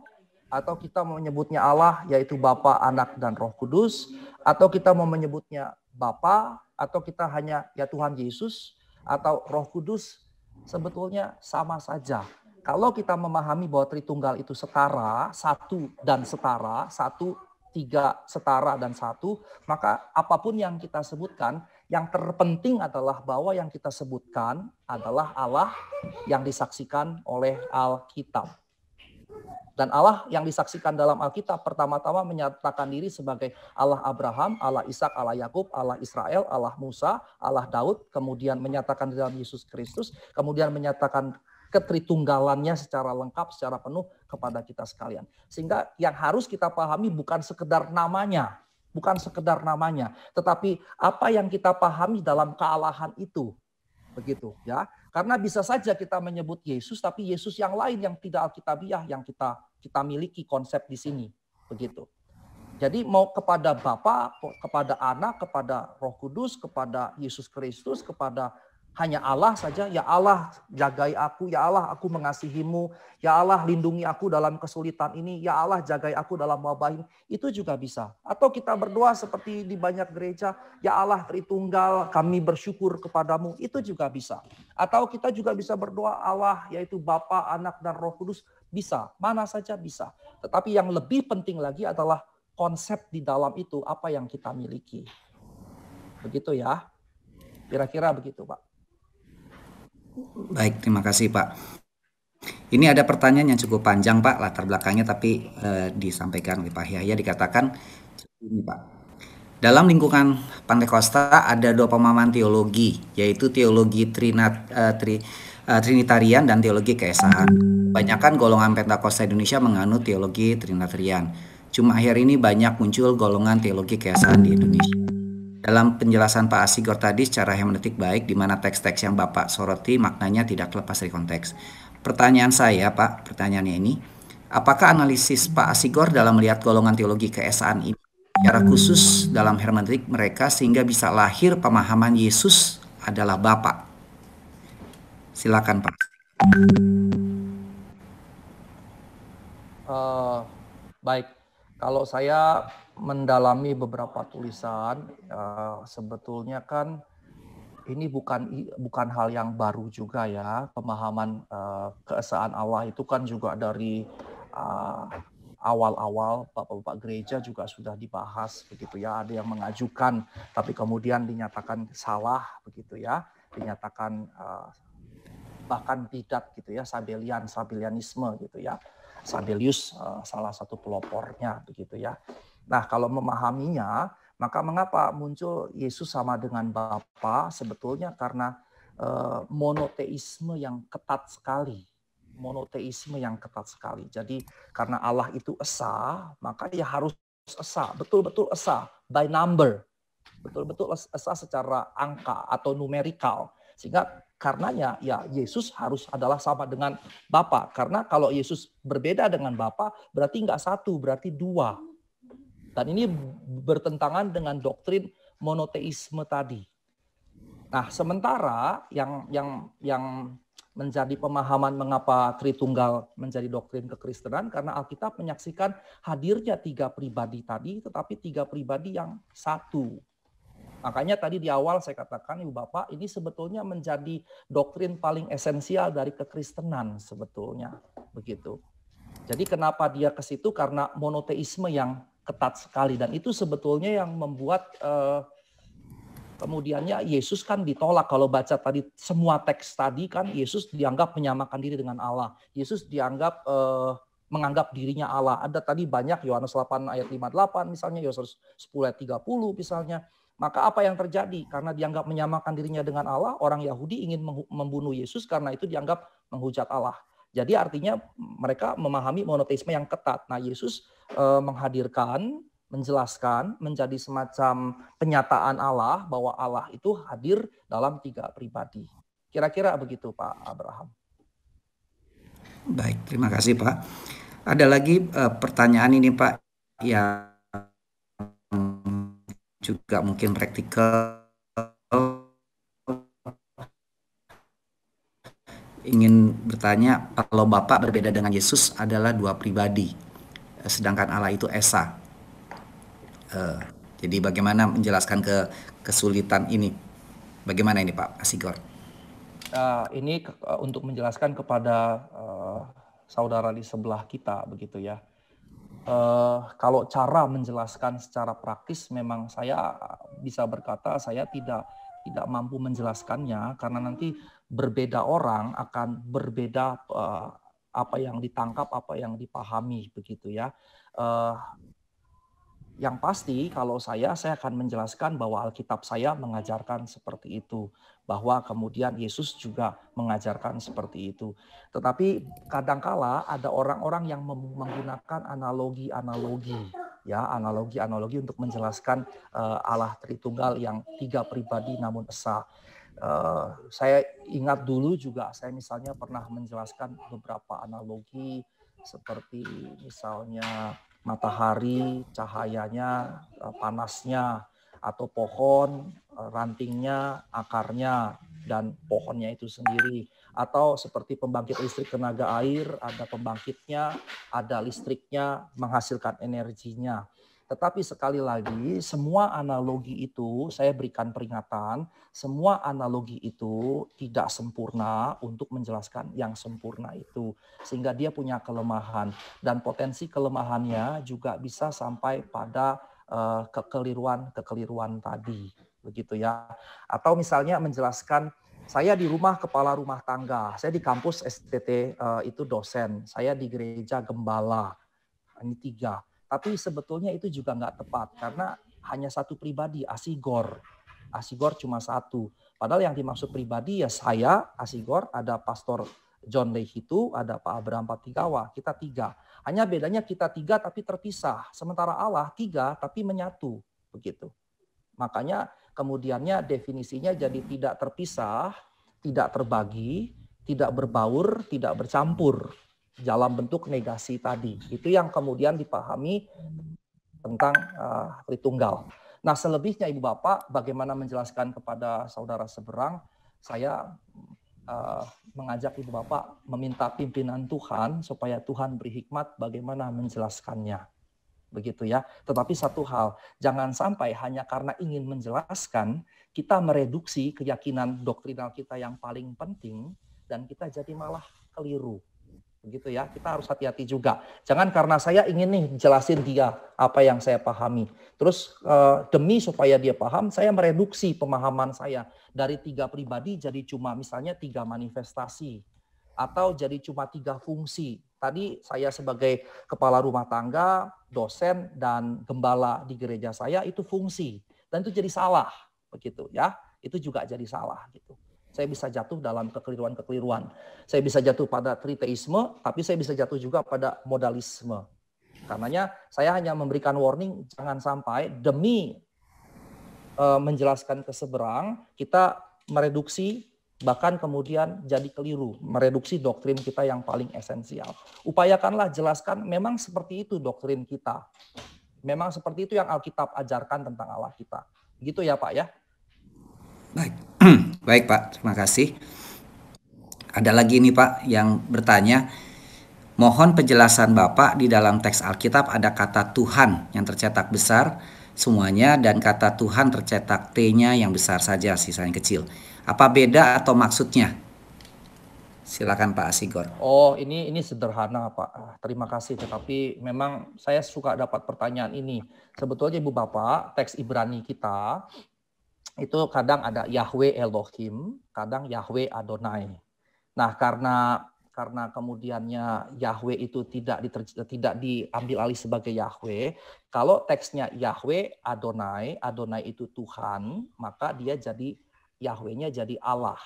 atau kita mau menyebutnya Allah yaitu Bapa, Anak, dan Roh Kudus, atau kita mau menyebutnya Bapa, atau kita hanya ya Tuhan Yesus atau Roh Kudus, sebetulnya sama saja. Kalau kita memahami bahwa Tritunggal itu setara, satu dan setara, satu, tiga, setara dan satu, maka apapun yang kita sebutkan, yang terpenting adalah bahwa yang kita sebutkan adalah Allah yang disaksikan oleh Alkitab. Dan Allah yang disaksikan dalam Alkitab pertama-tama menyatakan diri sebagai Allah Abraham, Allah Ishak, Allah Yakub, Allah Israel, Allah Musa, Allah Daud, kemudian menyatakan di dalam Yesus Kristus, kemudian menyatakan ketritunggalannya secara lengkap, secara penuh kepada kita sekalian. Sehingga yang harus kita pahami bukan sekedar namanya, tetapi apa yang kita pahami dalam kealahan itu. Begitu ya. Karena bisa saja kita menyebut Yesus, tapi Yesus yang lain yang tidak alkitabiah yang kita miliki konsep di sini. Begitu. Jadi mau kepada Bapa, kepada Anak, kepada Roh Kudus, kepada Yesus Kristus, kepada hanya Allah saja, ya Allah jagai aku, ya Allah aku mengasihimu, ya Allah lindungi aku dalam kesulitan ini, ya Allah jagai aku dalam wabah ini, itu juga bisa. Atau kita berdoa seperti di banyak gereja, ya Allah Tritunggal kami bersyukur kepadamu, itu juga bisa. Atau kita juga bisa berdoa Allah yaitu Bapa, Anak, dan Roh Kudus, bisa, mana saja bisa. Tetapi yang lebih penting lagi adalah konsep di dalam itu apa yang kita miliki. Begitu ya, kira-kira begitu Pak. Baik, terima kasih Pak. Ini ada pertanyaan yang cukup panjang Pak, latar belakangnya tapi disampaikan oleh Pak Yahya, dikatakan ini Pak. Dalam lingkungan Pantekosta ada dua pemahaman teologi, yaitu teologi Trinitarian dan teologi keesaan. Kebanyakan golongan Pentakosta Indonesia menganut teologi Trinitarian. Cuma akhir ini banyak muncul golongan teologi keesaan di Indonesia. Dalam penjelasan Pak Asigor tadi secara hermeneutik baik, di mana teks-teks yang Bapak soroti maknanya tidak lepas dari konteks. Pertanyaan saya Pak, pertanyaannya ini, apakah analisis Pak Asigor dalam melihat golongan teologi keesaan ini secara khusus dalam hermeneutik mereka sehingga bisa lahir pemahaman Yesus adalah Bapa? Silakan Pak. Baik, kalau saya mendalami beberapa tulisan, sebetulnya kan ini bukan hal yang baru juga ya. Pemahaman keesaan Allah itu kan juga dari awal-awal Bapak-bapak gereja juga sudah dibahas begitu ya. Ada yang mengajukan tapi kemudian dinyatakan salah begitu ya. Dinyatakan bahkan bidat gitu ya, Sabellianisme gitu ya. Sabellius salah satu pelopornya begitu ya. Nah, kalau memahaminya, maka mengapa muncul Yesus sama dengan Bapa? Sebetulnya karena monoteisme yang ketat sekali. Jadi karena Allah itu esa, maka ya harus esa, betul-betul esa, by number. Betul-betul esa secara angka atau numerikal. Sehingga karenanya ya Yesus harus adalah sama dengan Bapa. Karena kalau Yesus berbeda dengan Bapa, berarti enggak satu, berarti dua. Dan ini bertentangan dengan doktrin monoteisme tadi. Nah, sementara yang menjadi pemahaman mengapa Tritunggal menjadi doktrin kekristenan karena Alkitab menyaksikan hadirnya tiga pribadi tadi, tetapi tiga pribadi yang satu. Makanya tadi di awal saya katakan, Ibu Bapak, ini sebetulnya menjadi doktrin paling esensial dari kekristenan sebetulnya, begitu. Jadi kenapa dia ke situ? Karena monoteisme yang ketat sekali, dan itu sebetulnya yang membuat kemudiannya Yesus kan ditolak. Kalau baca tadi semua teks tadi kan Yesus dianggap menyamakan diri dengan Allah. Yesus dianggap menganggap dirinya Allah. Ada tadi banyak, Yohanes 8 ayat 58 misalnya, Yohanes 10 ayat 30 misalnya. Maka apa yang terjadi? Karena dianggap menyamakan dirinya dengan Allah, orang Yahudi ingin membunuh Yesus karena itu dianggap menghujat Allah. Jadi artinya mereka memahami monoteisme yang ketat. Nah, Yesus menghadirkan, menjelaskan, menjadi semacam penyataan Allah bahwa Allah itu hadir dalam tiga pribadi. Kira-kira begitu Pak Abraham. Baik, terima kasih Pak. Ada lagi pertanyaan ini Pak yang juga mungkin praktikal, ingin bertanya, kalau Bapak berbeda dengan Yesus adalah dua pribadi, sedangkan Allah itu Esa. Jadi bagaimana menjelaskan kesulitan ini? Bagaimana ini Pak Asigor? Ini untuk menjelaskan kepada saudara di sebelah kita begitu ya. Kalau cara menjelaskan secara praktis memang saya bisa berkata saya tidak mampu menjelaskannya karena nanti berbeda orang akan berbeda apa yang ditangkap, apa yang dipahami begitu ya. Yang pasti kalau saya akan menjelaskan bahwa Alkitab saya mengajarkan seperti itu. Bahwa kemudian Yesus juga mengajarkan seperti itu. Tetapi kadangkala ada orang-orang yang menggunakan analogi-analogi. Ya, analogi-analogi untuk menjelaskan Allah Tritunggal yang 3 pribadi namun esa. Saya ingat dulu juga saya misalnya pernah menjelaskan beberapa analogi seperti misalnya matahari, cahayanya, panasnya, atau pohon, rantingnya, akarnya, dan pohonnya itu sendiri. Atau seperti pembangkit listrik tenaga air, ada pembangkitnya, ada listriknya, menghasilkan energinya. Tetapi sekali lagi, semua analogi itu, saya berikan peringatan, semua analogi itu tidak sempurna untuk menjelaskan yang sempurna itu. Sehingga dia punya kelemahan. Dan potensi kelemahannya juga bisa sampai pada kekeliruan tadi. Begitu ya. Atau misalnya menjelaskan, saya di rumah kepala rumah tangga, saya di kampus STT itu dosen, saya di gereja gembala. Ini 3. Tapi sebetulnya itu juga nggak tepat karena hanya satu pribadi, Asigor. Asigor cuma 1. Padahal yang dimaksud pribadi ya saya, Asigor, ada Pastor John Lehitu, ada Pak Abraham Patigawa, kita 3. Hanya bedanya kita 3 tapi terpisah. Sementara Allah 3 tapi menyatu. Begitu. Makanya kemudiannya definisinya jadi tidak terpisah, tidak terbagi, tidak berbaur, tidak bercampur. Dalam bentuk negasi tadi. Itu yang kemudian dipahami tentang Tritunggal. Nah selebihnya Ibu Bapak bagaimana menjelaskan kepada saudara seberang, saya mengajak Ibu Bapak meminta pimpinan Tuhan supaya Tuhan beri hikmat bagaimana menjelaskannya. Begitu ya. Tetapi satu hal, jangan sampai hanya karena ingin menjelaskan, kita mereduksi keyakinan doktrinal kita yang paling penting dan kita jadi malah keliru. Begitu ya, kita harus hati-hati juga. Jangan karena saya ingin nih jelasin dia apa yang saya pahami. Terus demi supaya dia paham, saya mereduksi pemahaman saya dari 3 pribadi jadi cuma misalnya 3 manifestasi. Atau jadi cuma 3 fungsi. Tadi saya sebagai kepala rumah tangga, dosen, dan gembala di gereja saya itu fungsi. Dan itu jadi salah. Begitu ya, itu juga jadi salah gitu. Saya bisa jatuh dalam kekeliruan-kekeliruan. Saya bisa jatuh pada triteisme, tapi saya bisa jatuh juga pada modalisme. Karenanya saya hanya memberikan warning, jangan sampai demi menjelaskan ke seberang, kita mereduksi, bahkan kemudian jadi keliru. Mereduksi doktrin kita yang paling esensial. Upayakanlah jelaskan, memang seperti itu doktrin kita. Memang seperti itu yang Alkitab ajarkan tentang Allah kita. Begitu ya Pak ya? Baik. Baik Pak, terima kasih. Ada lagi nih Pak yang bertanya, mohon penjelasan Bapak di dalam teks Alkitab ada kata Tuhan yang tercetak besar semuanya dan kata Tuhan tercetak T-nya yang besar saja, sisanya kecil. Apa beda atau maksudnya? Silakan Pak Asigor. Oh, ini sederhana Pak. Terima kasih. Tetapi memang saya suka dapat pertanyaan ini. Sebetulnya Ibu Bapak, teks Ibrani kita itu kadang ada Yahweh Elohim, kadang Yahweh Adonai. Nah, karena kemudiannya Yahweh itu tidak diambil alih sebagai Yahweh, kalau teksnya Yahweh Adonai, Adonai itu Tuhan, maka dia jadi Yahweh-nya jadi Allah.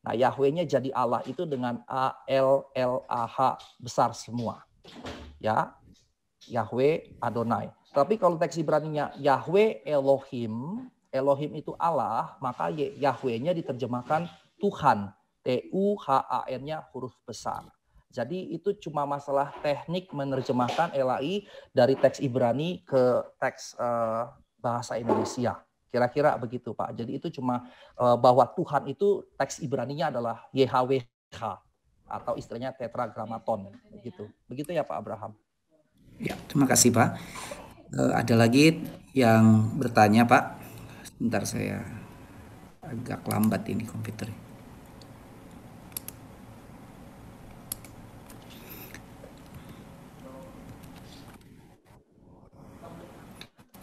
Nah, Yahweh-nya jadi Allah itu dengan A-L-L-A-H besar semua. Ya, Yahweh Adonai. Tapi kalau teks Ibraninya Yahweh Elohim, Elohim itu Allah, maka Yahweh-nya diterjemahkan Tuhan. T-U-H-A-N-nya huruf besar. Jadi itu cuma masalah teknik menerjemahkan LAI dari teks Ibrani ke teks bahasa Indonesia. Kira-kira begitu Pak. Jadi itu cuma bahwa Tuhan itu teks Ibraninya adalah YHWH atau istilahnya tetragrammaton. Begitu ya Pak Abraham. Ya, terima kasih Pak. Ada lagi yang bertanya Pak? Sebentar, saya agak lambat ini komputer.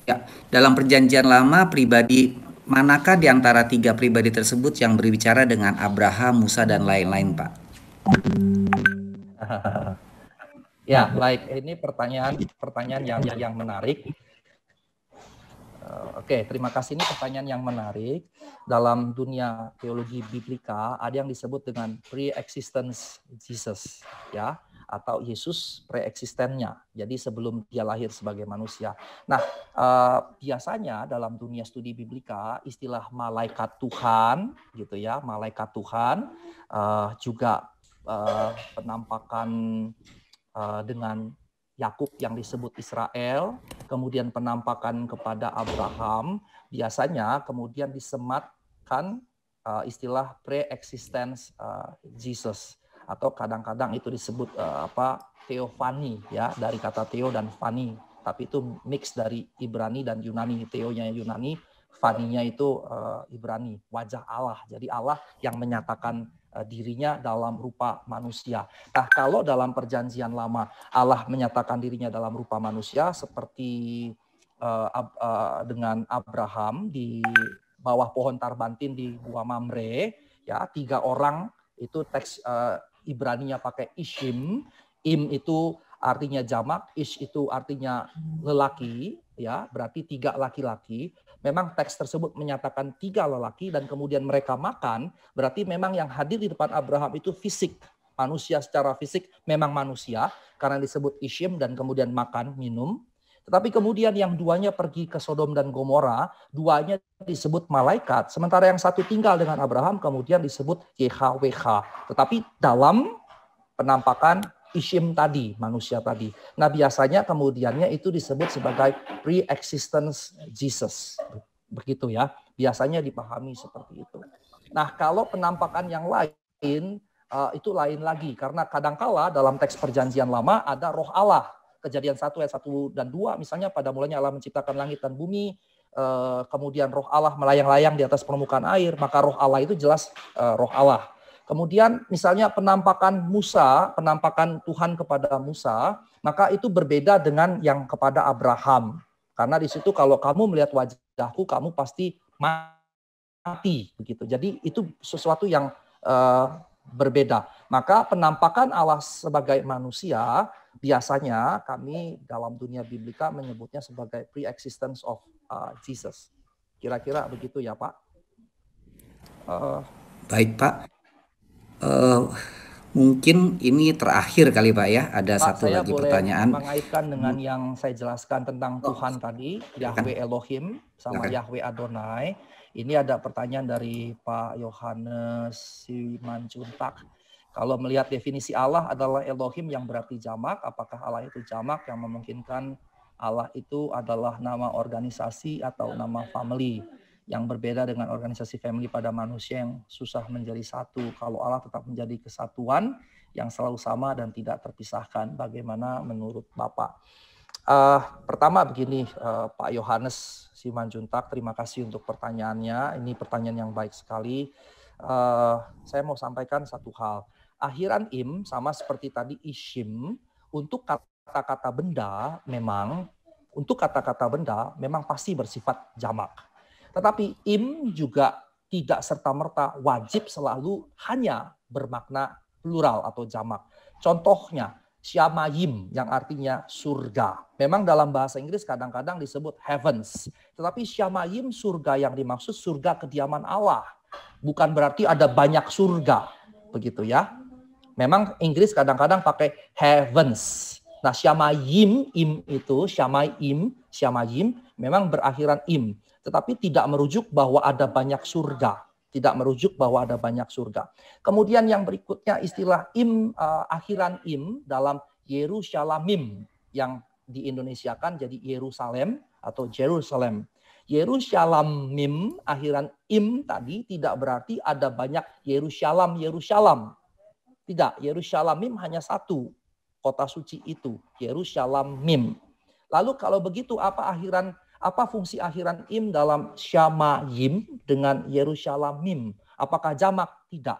Ya, dalam perjanjian lama pribadi manakah di antara tiga pribadi tersebut yang berbicara dengan Abraham, Musa, dan lain-lain Pak? Ya, baik. Ini pertanyaan yang menarik. Oke, terima kasih. Ini pertanyaan yang menarik. Dalam dunia teologi biblika ada yang disebut dengan pre-existence Jesus, ya, atau Yesus pre-eksistennya. Jadi sebelum dia lahir sebagai manusia. Nah, biasanya dalam dunia studi biblika istilah malaikat Tuhan, gitu ya, malaikat Tuhan juga penampakan dengan Yakub yang disebut Israel, kemudian penampakan kepada Abraham, biasanya kemudian disematkan istilah pre-existence Jesus, atau kadang-kadang itu disebut theophany, ya, dari kata theo dan phani, tapi itu mix dari Ibrani dan Yunani. Theonya Yunani, phaninya itu Ibrani, wajah Allah. Jadi Allah yang menyatakan dirinya dalam rupa manusia. Nah, kalau dalam perjanjian lama Allah menyatakan dirinya dalam rupa manusia seperti dengan Abraham di bawah pohon tarbantin di Gua Mamre, ya, 3 orang itu teks Ibraninya pakai ishim. Im itu artinya jamak, ish itu artinya lelaki, ya, berarti 3 laki-laki. Memang teks tersebut menyatakan 3 lelaki dan kemudian mereka makan, berarti memang yang hadir di depan Abraham itu fisik, manusia secara fisik, memang manusia karena disebut ishim dan kemudian makan, minum. Tetapi kemudian yang 2-nya pergi ke Sodom dan Gomora, 2-nya disebut malaikat, sementara yang 1 tinggal dengan Abraham kemudian disebut YHWH. Tetapi dalam penampakan ishim tadi, manusia tadi. Nah, biasanya kemudiannya itu disebut sebagai pre-existence Jesus. Begitu ya, biasanya dipahami seperti itu. Nah, kalau penampakan yang lain, itu lain lagi. Karena kadangkala dalam teks perjanjian lama ada roh Allah. Kejadian 1 ayat 1 dan 2, misalnya pada mulanya Allah menciptakan langit dan bumi, kemudian roh Allah melayang-layang di atas permukaan air, maka roh Allah itu jelas roh Allah. Kemudian misalnya penampakan Musa, penampakan Tuhan kepada Musa, maka itu berbeda dengan yang kepada Abraham. Karena di situ kalau kamu melihat wajahku, kamu pasti mati, begitu. Jadi itu sesuatu yang berbeda. Maka penampakan Allah sebagai manusia biasanya kami dalam dunia biblika menyebutnya sebagai pre-existence of Jesus. Kira-kira begitu ya, Pak. Baik Pak. Mungkin ini terakhir kali Pak ya. Ada Pak, satu saya lagi boleh pertanyaan. mengaitkan dengan yang saya jelaskan tentang Tuhan tadi, Yahweh Elohim sama Yahweh Adonai. Ini ada pertanyaan dari Pak Yohanes Simanjuntak. Kalau melihat definisi Allah adalah Elohim yang berarti jamak, apakah Allah itu jamak yang memungkinkan Allah itu adalah nama organisasi atau nama family? Yang berbeda dengan organisasi family pada manusia yang susah menjadi satu. Kalau Allah tetap menjadi kesatuan yang selalu sama dan tidak terpisahkan. Bagaimana menurut Bapak? Pertama begini, Pak Yohanes Simanjuntak, terima kasih untuk pertanyaannya. Ini pertanyaan yang baik sekali. Saya mau sampaikan satu hal. Akhiran im sama seperti tadi ishim, untuk kata-kata benda memang pasti bersifat jamak. Tetapi im juga tidak serta-merta wajib selalu hanya bermakna plural atau jamak. Contohnya, Shamayim yang artinya surga. Memang dalam bahasa Inggris kadang-kadang disebut heavens. Tetapi Shamayim, surga yang dimaksud surga kediaman Allah. Bukan berarti ada banyak surga. Begitu ya. Memang Inggris kadang-kadang pakai heavens. Nah, Shamayim, im itu, Shamayim memang berakhiran im. Tetapi tidak merujuk bahwa ada banyak surga. Tidak merujuk bahwa ada banyak surga. Kemudian yang berikutnya istilah im, akhiran im dalam Yerusalemim yang diindonesiakan jadi Yerusalem atau Jerusalem. Yerusalemim, akhiran im tadi tidak berarti ada banyak Yerusalem. Tidak, Yerusalemim hanya satu. kota suci itu, Yerusalemim. Lalu kalau begitu apa fungsi akhiran im dalam Syamayim dengan Yerusalemim? Apakah jamak? Tidak.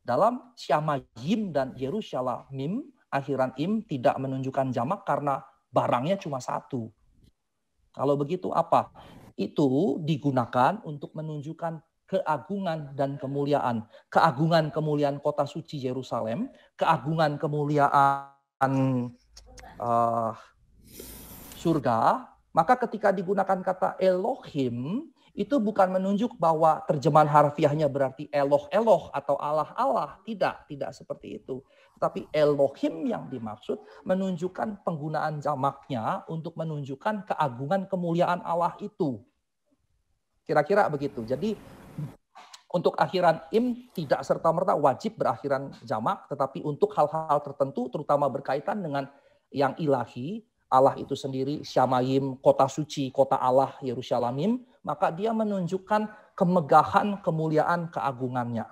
Dalam Syamayim dan Yerusalemim, akhiran im tidak menunjukkan jamak karena barangnya cuma satu. Kalau begitu apa? Itu digunakan untuk menunjukkan keagungan dan kemuliaan. Keagungan kemuliaan kota suci Yerusalem, keagungan kemuliaan surga. Maka ketika digunakan kata Elohim, itu bukan menunjuk bahwa terjemahan harfiahnya berarti Eloh-Eloh atau Allah-Allah. Tidak seperti itu. Tetapi Elohim yang dimaksud menunjukkan penggunaan jamaknya untuk menunjukkan keagungan kemuliaan Allah itu. Kira-kira begitu. Jadi untuk akhiran im tidak serta-merta wajib berakhiran jamak, tetapi untuk hal-hal tertentu terutama berkaitan dengan yang ilahi, Allah itu sendiri, Syamayim, kota suci, kota Allah, Yerusalemim, maka dia menunjukkan kemegahan, kemuliaan, keagungannya.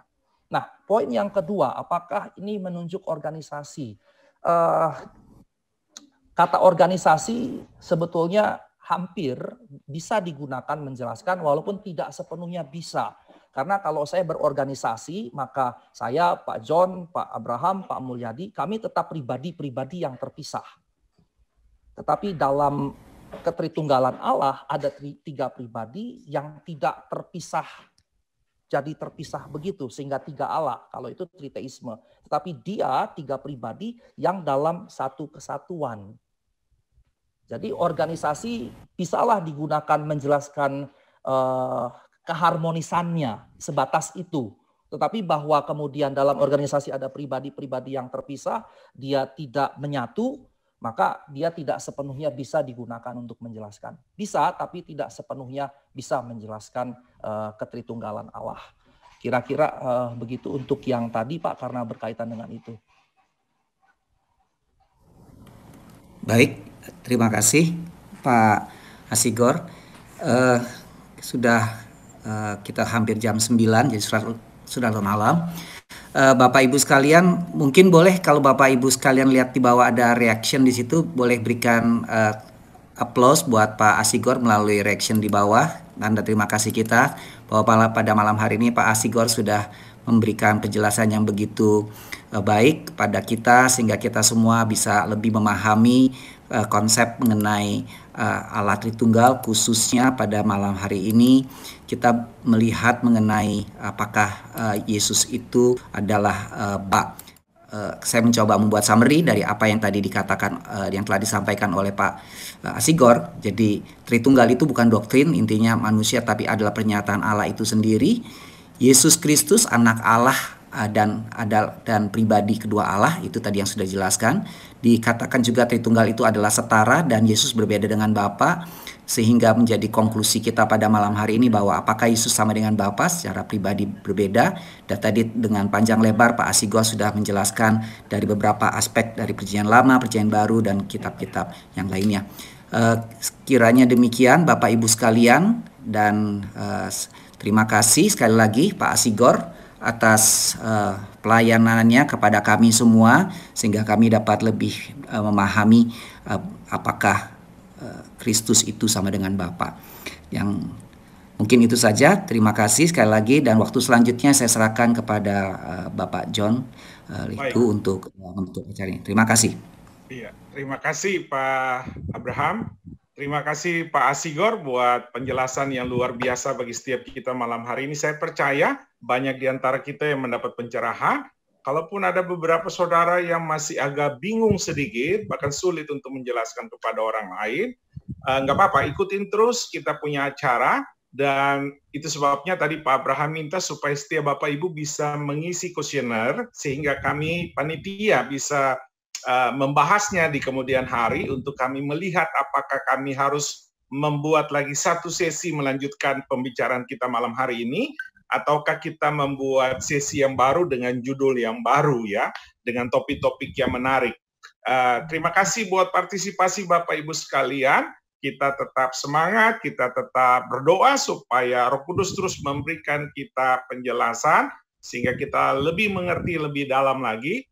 Nah, poin yang kedua, apakah ini menunjuk organisasi? Kata organisasi sebetulnya hampir bisa digunakan menjelaskan walaupun tidak sepenuhnya bisa. Karena kalau saya berorganisasi, maka saya, Pak John, Pak Abraham, Pak Mulyadi, kami tetap pribadi-pribadi yang terpisah. Tetapi dalam ketritunggalan Allah ada tiga pribadi yang tidak terpisah. Jadi terpisah begitu sehingga tiga Allah. Kalau itu triteisme. Tetapi dia tiga pribadi yang dalam satu kesatuan. Jadi organisasi bisalah digunakan menjelaskan keharmonisannya sebatas itu. Tetapi bahwa kemudian dalam organisasi ada pribadi-pribadi yang terpisah, dia tidak menyatu, maka dia tidak sepenuhnya bisa digunakan untuk menjelaskan. Bisa, tapi tidak sepenuhnya bisa menjelaskan ketritunggalan Allah. Kira-kira begitu untuk yang tadi Pak, karena berkaitan dengan itu. Baik, terima kasih Pak Asigor. Sudah kita hampir jam 9, jadi sudah malam. Bapak Ibu sekalian, mungkin boleh kalau Bapak Ibu sekalian lihat di bawah ada reaction di situ, boleh berikan applause buat Pak Asigor melalui reaction di bawah. Tanda terima kasih kita bahwa pada malam hari ini Pak Asigor sudah memberikan penjelasan yang begitu baik kepada kita sehingga kita semua bisa lebih memahami konsep mengenai Allah Tritunggal, khususnya pada malam hari ini kita melihat mengenai apakah Yesus itu adalah saya mencoba membuat summary dari apa yang tadi dikatakan, yang telah disampaikan oleh Pak Asigor. Jadi Tritunggal itu bukan doktrin, intinya manusia, tapi adalah pernyataan Allah itu sendiri. Yesus Kristus anak Allah dan pribadi kedua Allah, itu tadi yang sudah dijelaskan. Dikatakan juga Tritunggal itu adalah setara dan Yesus berbeda dengan Bapa, sehingga menjadi konklusi kita pada malam hari ini bahwa apakah Yesus sama dengan Bapa secara pribadi berbeda. Dan tadi dengan panjang lebar Pak Asigor sudah menjelaskan dari beberapa aspek dari Perjanjian Lama, Perjanjian Baru, dan kitab-kitab yang lainnya. Kiranya demikian Bapak Ibu sekalian, dan terima kasih sekali lagi Pak Asigor atas pelayanannya kepada kami semua sehingga kami dapat lebih memahami apakah Kristus itu sama dengan Bapa. Yang mungkin itu saja. Terima kasih sekali lagi, dan waktu selanjutnya saya serahkan kepada Bapak John itu untuk acara ini. Terima kasih. Iya, terima kasih Pak Abraham. Terima kasih Pak Asigor buat penjelasan yang luar biasa bagi setiap kita malam hari ini. Saya percaya banyak di antara kita yang mendapat pencerahan. Kalaupun ada beberapa saudara yang masih agak bingung sedikit, bahkan sulit untuk menjelaskan kepada orang lain, nggak apa-apa, ikutin terus, kita punya acara. Dan itu sebabnya tadi Pak Abraham minta supaya setiap Bapak Ibu bisa mengisi kuesioner, sehingga kami panitia bisa membahasnya di kemudian hari untuk kami melihat apakah kami harus membuat lagi satu sesi melanjutkan pembicaraan kita malam hari ini, ataukah kita membuat sesi yang baru dengan judul yang baru ya, dengan topik-topik yang menarik. Terima kasih buat partisipasi Bapak Ibu sekalian. Kita tetap semangat, kita tetap berdoa supaya Roh Kudus terus memberikan kita penjelasan sehingga kita lebih mengerti lebih dalam lagi.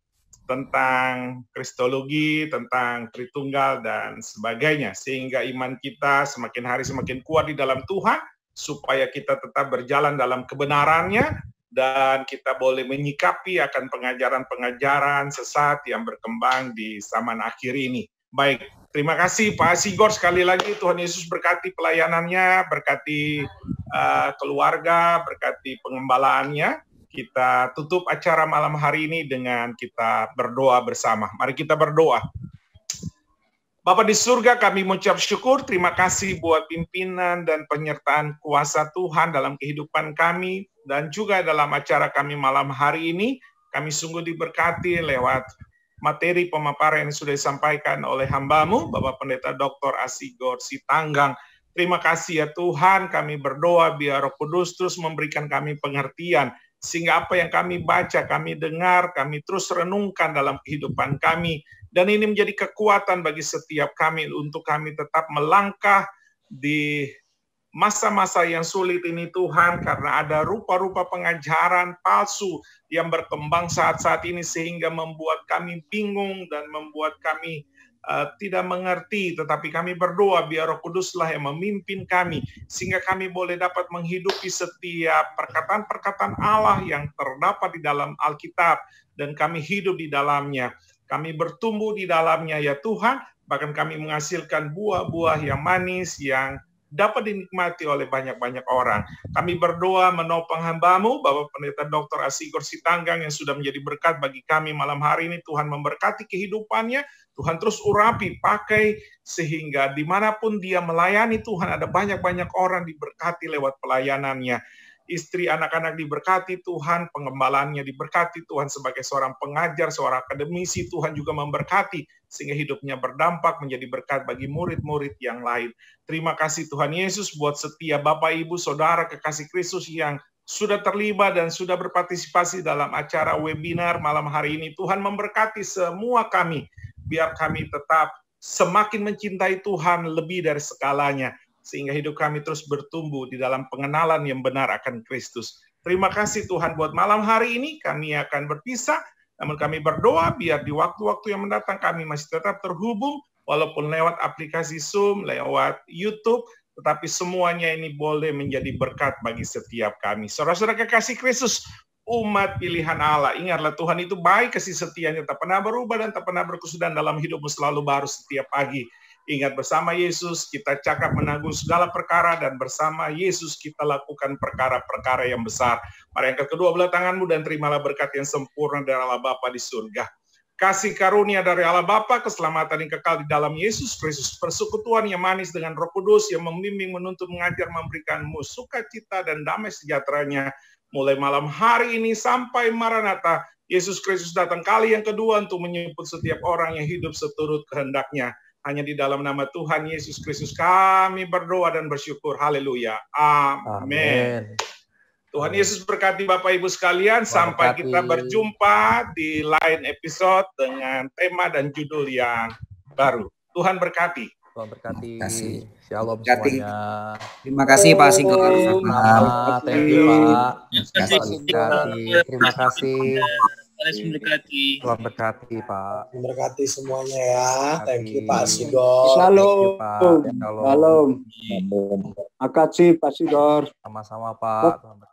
tentang kristologi, tentang Tritunggal dan sebagainya, sehingga iman kita semakin hari semakin kuat di dalam Tuhan, supaya kita tetap berjalan dalam kebenarannya dan kita boleh menyikapi akan pengajaran-pengajaran sesat yang berkembang di zaman akhir ini. Baik, terima kasih Pak Sigor sekali lagi. Tuhan Yesus berkati pelayanannya, berkati keluarga, berkati pengembalaannya. Kita tutup acara malam hari ini dengan kita berdoa bersama. Mari kita berdoa. Bapa di surga, kami mengucap syukur, terima kasih buat pimpinan dan penyertaan kuasa Tuhan dalam kehidupan kami, dan juga dalam acara kami malam hari ini. Kami sungguh diberkati lewat materi pemaparan yang sudah disampaikan oleh hamba-Mu, Bapak Pendeta Dr. Asigor Sitanggang. Terima kasih ya Tuhan, kami berdoa biar Roh Kudus terus memberikan kami pengertian, sehingga apa yang kami baca, kami dengar, kami terus renungkan dalam kehidupan kami. Dan ini menjadi kekuatan bagi setiap kami untuk kami tetap melangkah di masa-masa yang sulit ini Tuhan, karena ada rupa-rupa pengajaran palsu yang berkembang saat-saat ini sehingga membuat kami bingung dan membuat kami tidak mengerti, tetapi kami berdoa biar Roh Kuduslah yang memimpin kami, sehingga kami boleh dapat menghidupi setiap perkataan-perkataan Allah yang terdapat di dalam Alkitab, dan kami hidup di dalamnya. Kami bertumbuh di dalamnya ya Tuhan, bahkan kami menghasilkan buah-buah yang manis, yang dapat dinikmati oleh banyak-banyak orang. Kami berdoa menopang hamba-Mu, Bapak Pendeta Dr. Asigor Sitanggang yang sudah menjadi berkat bagi kami malam hari ini. Tuhan memberkati kehidupannya, Tuhan terus urapi, pakai, sehingga dimanapun dia melayani Tuhan, ada banyak-banyak orang diberkati lewat pelayanannya. Istri, anak-anak diberkati Tuhan, pengembalaannya diberkati Tuhan sebagai seorang pengajar, seorang akademisi, Tuhan juga memberkati, sehingga hidupnya berdampak menjadi berkat bagi murid-murid yang lain. Terima kasih Tuhan Yesus buat setiap Bapak, Ibu, Saudara, kekasih Kristus yang sudah terlibat dan sudah berpartisipasi dalam acara webinar malam hari ini. Tuhan memberkati semua kami, biar kami tetap semakin mencintai Tuhan lebih dari segalanya, sehingga hidup kami terus bertumbuh di dalam pengenalan yang benar akan Kristus. Terima kasih Tuhan buat malam hari ini, kami akan berpisah, namun kami berdoa biar di waktu-waktu yang mendatang kami masih tetap terhubung, walaupun lewat aplikasi Zoom, lewat YouTube, tetapi semuanya ini boleh menjadi berkat bagi setiap kami. Saudara-saudara kekasih Kristus, umat pilihan Allah, ingatlah Tuhan itu baik, kasih setianya tak pernah berubah dan tak pernah berkesudahan dalam hidupmu selalu baru setiap pagi. Ingat, bersama Yesus kita cakap menanggung segala perkara, dan bersama Yesus kita lakukan perkara-perkara yang besar. Mari angkat kedua belah tanganmu dan terimalah berkat yang sempurna dari Allah Bapa di surga. Kasih karunia dari Allah Bapa, keselamatan yang kekal di dalam Yesus Kristus, persekutuan yang manis dengan Roh Kudus yang membimbing, menuntun, mengajar, memberikanmu sukacita dan damai sejahteranya mulai malam hari ini sampai Maranatha. Yesus Kristus datang kali yang kedua untuk menjemput setiap orang yang hidup seturut kehendak-Nya. Hanya di dalam nama Tuhan Yesus Kristus kami berdoa dan bersyukur. Haleluya. Amin. Tuhan Yesus berkati Bapak Ibu sekalian. Sampai kita berjumpa di lain episode dengan tema dan judul yang baru. Tuhan berkati. Tuhan berkati. Shalom semuanya. Terima kasih Pak Sigor. Thank you Pak. Terima kasih. Tuhan berkati Pak. Memberkati semuanya ya. Thank you Pak Sigor. Shalom. Shalom. Makasih Pak Sigor. Sama-sama Pak.